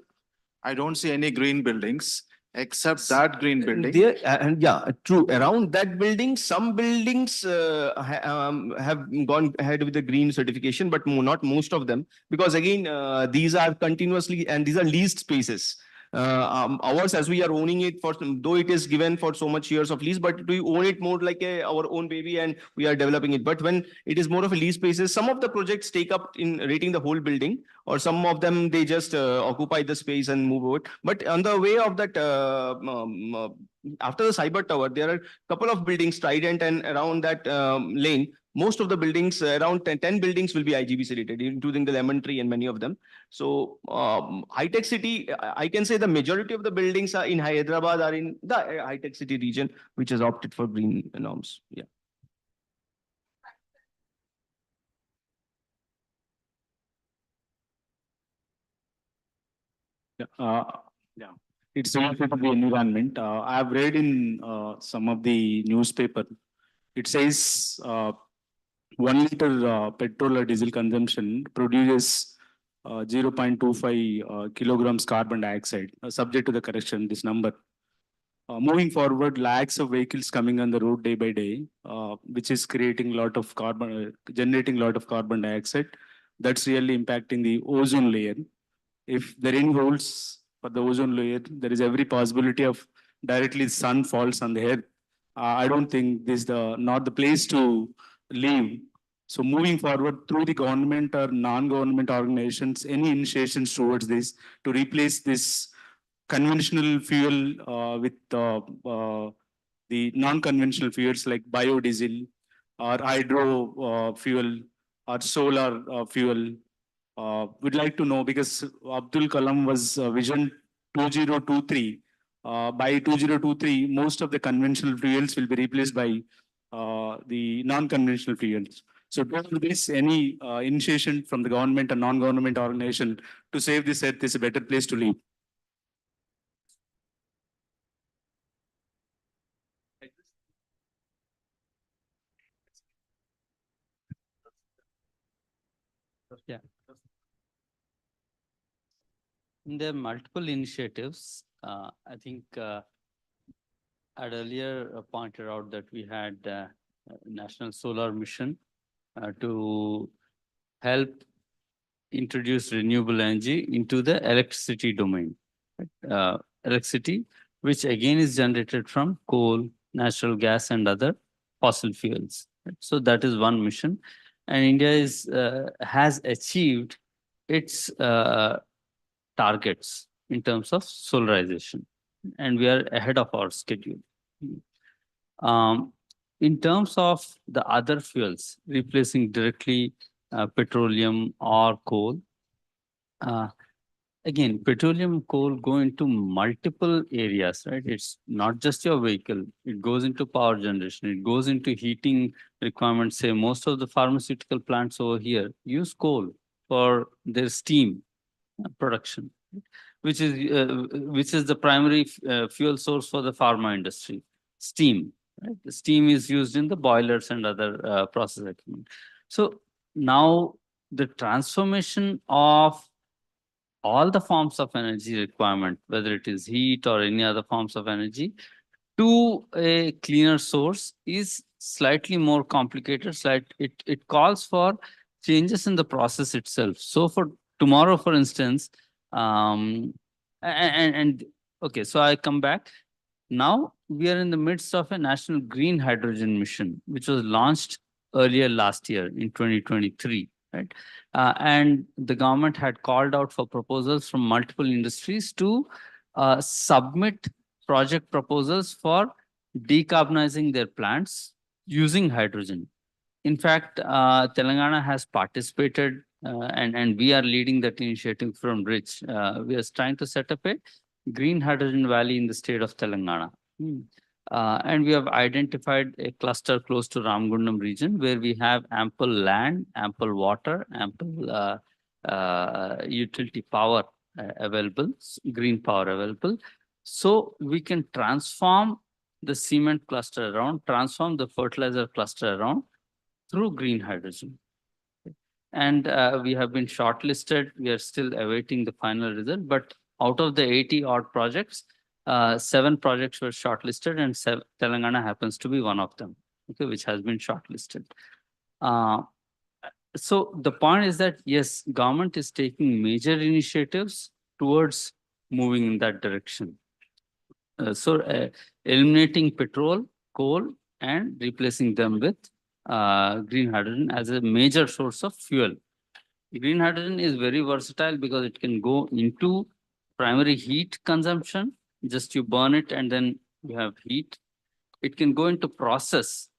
I don't see any green buildings except that green building. There, and yeah, true. Around that building, some buildings have gone ahead with the green certification, but not most of them, because again, these are continuously and these are leased spaces. Ours, as we are owning it for, though it is given for so much years of lease, but we own it more like our own baby and we are developing it. But when it is more of a lease spaces, some of the projects take up in rating the whole building, or some of them, they just occupy the space and move out. But on the way of that, after the cyber tower, there are a couple of buildings, Trident and around that lane. Most of the buildings, around 10 buildings will be IGBC rated, including the Lemon Tree and many of them. So high-tech city, I can say the majority of the buildings are in Hyderabad are in the high-tech city region, which has opted for green norms. Yeah. Yeah, it's related to the environment. I have read in some of the newspaper, it says 1 liter petrol or diesel consumption produces 0.25 kilograms carbon dioxide, subject to the correction, this number. Moving forward, lakhs of vehicles coming on the road day by day, which is creating a lot of carbon, generating a lot of carbon dioxide. That's really impacting the ozone layer. If there are any holes for the ozone layer, there is every possibility of directly the sun falls on the earth. I don't think this is not the place to live. So moving forward through the government or non-government organizations, any initiations towards this to replace this conventional fuel with the non-conventional fuels like biodiesel or hydro fuel or solar fuel. We'd like to know, because Abdul Kalam was Vision 2023. By 2023, most of the conventional fuels will be replaced by the non-conventional fuels. So do this, any initiation from the government and non-government organization to save this earth is a better place to live. Yeah. There are multiple initiatives. I think I'd earlier pointed out that we had National Solar Mission to help introduce renewable energy into the electricity domain. Electricity, which again is generated from coal, natural gas, and other fossil fuels. So that is one mission. And India has achieved its targets in terms of solarization, and we are ahead of our schedule. In terms of the other fuels, replacing directly petroleum or coal, again, petroleum and coal go into multiple areas, right? It's not just your vehicle. It goes into power generation. It goes into heating requirements. Say most of the pharmaceutical plants over here use coal for their steam production, which is the primary fuel source for the pharma industry, steam. right? The steam is used in the boilers and other process equipment. So now the transformation of all the forms of energy requirement, whether it is heat or any other forms of energy, to a cleaner source is slightly more complicated. It calls for changes in the process itself. So for tomorrow, for instance, and okay, so I come back. Now we are in the midst of a national green hydrogen mission, which was launched earlier last year in 2023, right? And the government had called out for proposals from multiple industries to submit project proposals for decarbonizing their plants using hydrogen. In fact, Telangana has participated and we are leading that initiative from RICH. We are trying to set up a green hydrogen valley in the state of Telangana. And we have identified a cluster close to Ramgundam region where we have ample land, ample water, ample utility power available, green power available. So we can transform the cement cluster around, transform the fertilizer cluster around through green hydrogen. And we have been shortlisted. We are still awaiting the final result, but out of the 80 odd projects, 7 projects were shortlisted and Telangana happens to be one of them, okay, which has been shortlisted. So the point is that, yes, government is taking major initiatives towards moving in that direction. Eliminating petrol, coal, and replacing them with green hydrogen as a major source of fuel. Green hydrogen is very versatile because it can go into primary heat consumption. Just you burn it and then you have heat. It can go into process.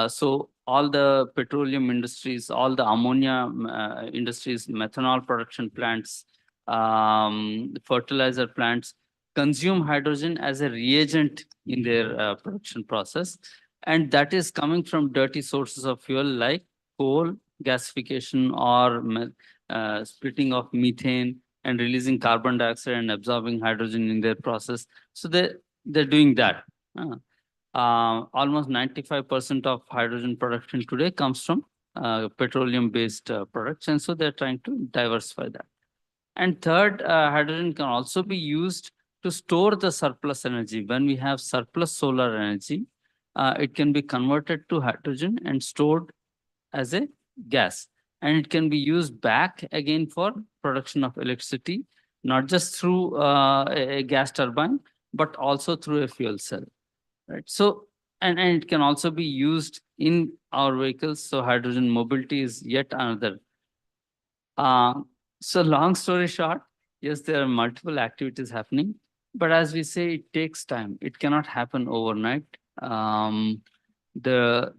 So all the petroleum industries, all the ammonia industries, methanol production plants, fertilizer plants consume hydrogen as a reagent in their production process. And that is coming from dirty sources of fuel like coal, gasification, or splitting of methane and releasing carbon dioxide and absorbing hydrogen in their process. So they're doing that. Almost 95% of hydrogen production today comes from petroleum-based products. And so they're trying to diversify that. And third, hydrogen can also be used to store the surplus energy. When we have surplus solar energy, it can be converted to hydrogen and stored as a gas. And it can be used back again for production of electricity, not just through a gas turbine, but also through a fuel cell. Right. So, and it can also be used in our vehicles. So hydrogen mobility is yet another. So long story short, yes, there are multiple activities happening, but as we say, it takes time. It cannot happen overnight. The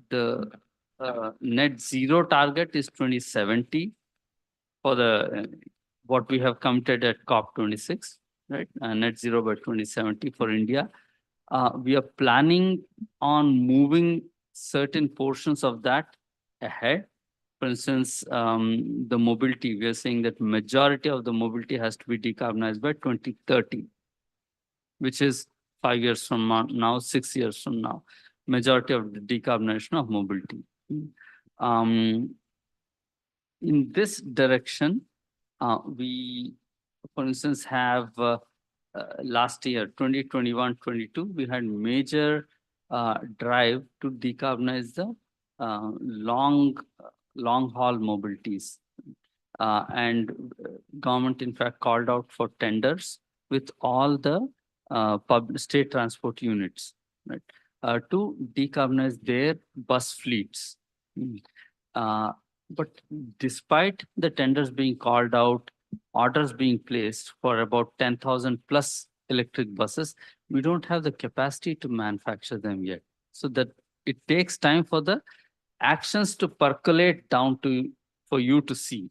net zero target is 2070 for the what we have committed at COP26, right? Net zero by 2070 for India. We are planning on moving certain portions of that ahead. For instance, the mobility, we are saying that majority of the mobility has to be decarbonized by 2030, which is 5 years from now, 6 years from now, majority of the decarbonization of mobility. In this direction, we, for instance, have last year, 2021-22, we had major drive to decarbonize the long haul mobilities. And government, in fact, called out for tenders with all the state transport units, right, to decarbonize their bus fleets. But despite the tenders being called out, orders being placed for about 10,000 plus electric buses, we don't have the capacity to manufacture them yet. So that it takes time for the actions to percolate down to for you to see.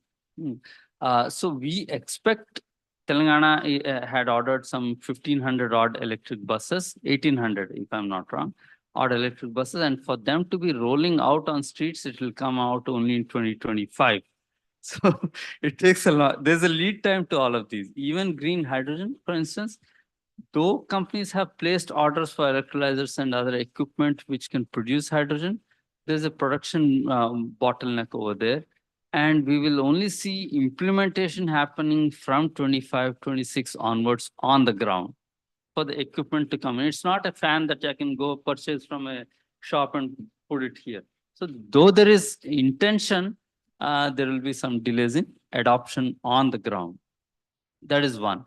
So we expect Telangana had ordered some 1,500 odd electric buses, 1,800 if I'm not wrong, odd electric buses, and for them to be rolling out on streets, it will come out only in 2025. So it takes a lot. There's a lead time to all of these. Even green hydrogen, for instance, though companies have placed orders for electrolyzers and other equipment which can produce hydrogen, there's a production bottleneck over there. And we will only see implementation happening from 25, 26 onwards on the ground for the equipment to come in. It's not a fan that I can go purchase from a shop and put it here. So though there is intention, there will be some delays in adoption on the ground. That is one.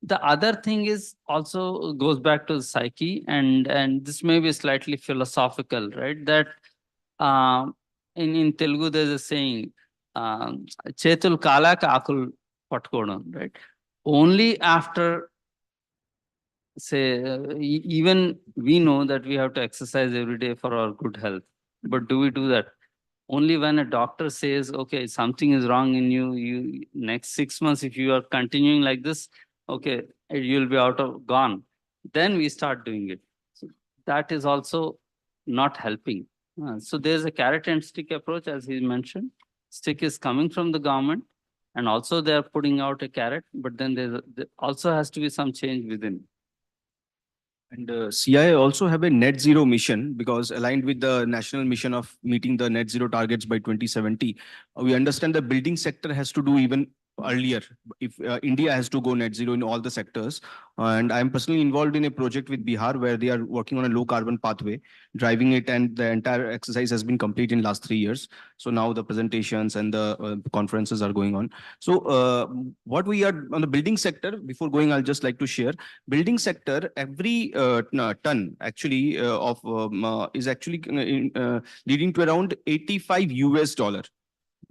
The other thing is also goes back to the psyche, and this may be slightly philosophical, right? That in Telugu there's a saying, Chetul kalaka akul patkodam, right? Only after say even we know that we have to exercise every day for our good health, but do we do that? Only when a doctor says, okay, something is wrong in you, next 6 months, if you are continuing like this, okay, you'll be gone. Then we start doing it. So that is also not helping. So there's a carrot and stick approach, as he mentioned. Stick is coming from the government, and also they are putting out a carrot, but then there also has to be some change within. And CI also have a net zero mission, because aligned with the national mission of meeting the net zero targets by 2070, we understand the building sector has to do even earlier if India has to go net zero in all the sectors. And I'm personally involved in a project with Bihar where they are working on a low carbon pathway, driving it, and the entire exercise has been complete in last 3 years. So now the presentations and the conferences are going on. So what we are on the building sector, before going, I'll just like to share building sector, every ton actually is actually leading to around 85 US dollar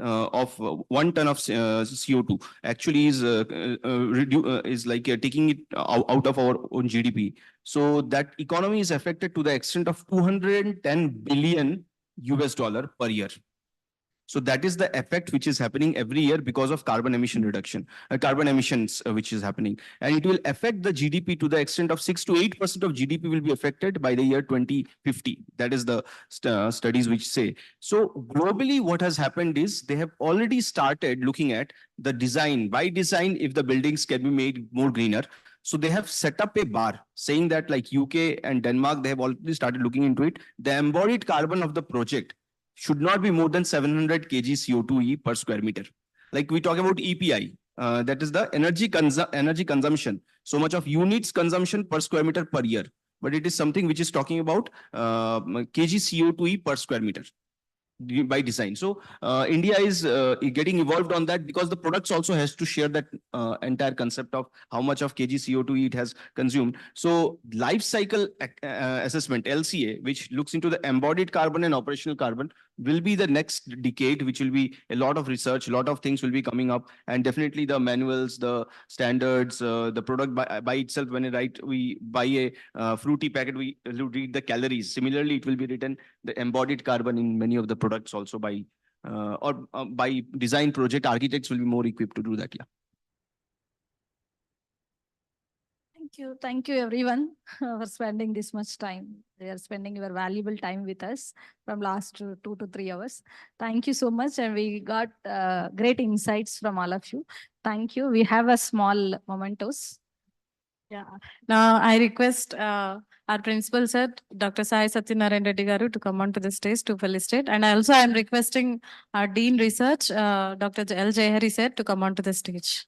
of 1 ton of CO2 actually is like taking it out of our own GDP. So that economy is affected to the extent of 210 billion US dollar per year. So that is the effect which is happening every year because of carbon emission reduction, carbon emissions which is happening. And it will affect the GDP to the extent of 6 to 8% of GDP will be affected by the year 2050. That is the studies which say. So globally, what has happened is they have already started looking at the design. By design, if the buildings can be made more greener. So they have set up a bar saying that like UK and Denmark, they have already started looking into it. The embodied carbon of the project should not be more than 700 kg CO2e per square meter. Like we talk about EPI, that is the energy consumption. So much of units consumption per square meter per year. But it is something which is talking about kg CO2e per square meter by design. So India is getting evolved on that, because the products also has to share that entire concept of how much of kg CO2 it has consumed. So life cycle assessment, LCA, which looks into the embodied carbon and operational carbon, will be the next decade, which will be a lot of research, a lot of things will be coming up, and definitely the manuals, the standards, the product by itself. When we buy a fruity packet, we read the calories. Similarly, it will be written the embodied carbon in many of the products also by by design project. Architects will be more equipped to do that. Yeah. Thank you everyone for spending this much time. They are spending your valuable time with us from last 2 to 3 hours. Thank you so much, and we got great insights from all of you. Thank you. We have a small mementos. Yeah. Now I request our principal sir, Dr. Sai Satyanarayan Reddy Garu, to come onto the stage to felicitate. And also I'm requesting our Dean Research, Dr. L. Jayahari sir, to come onto the stage.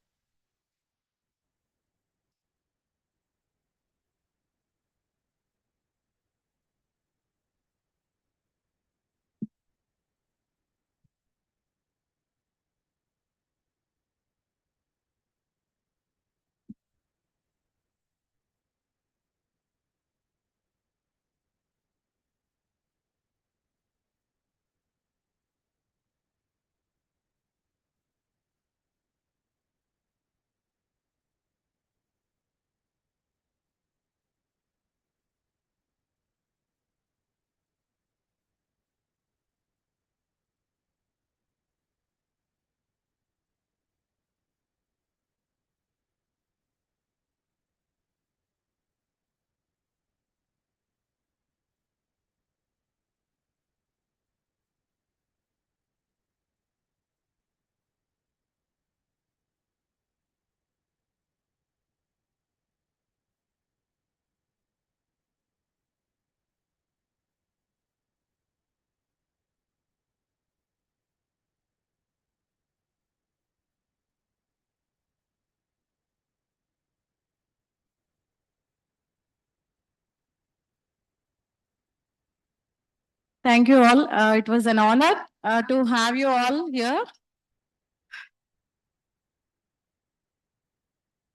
Thank you all. It was an honor to have you all here.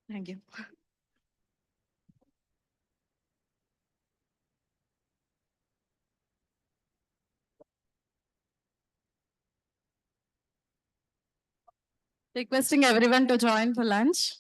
Thank you. Requesting everyone to join for lunch.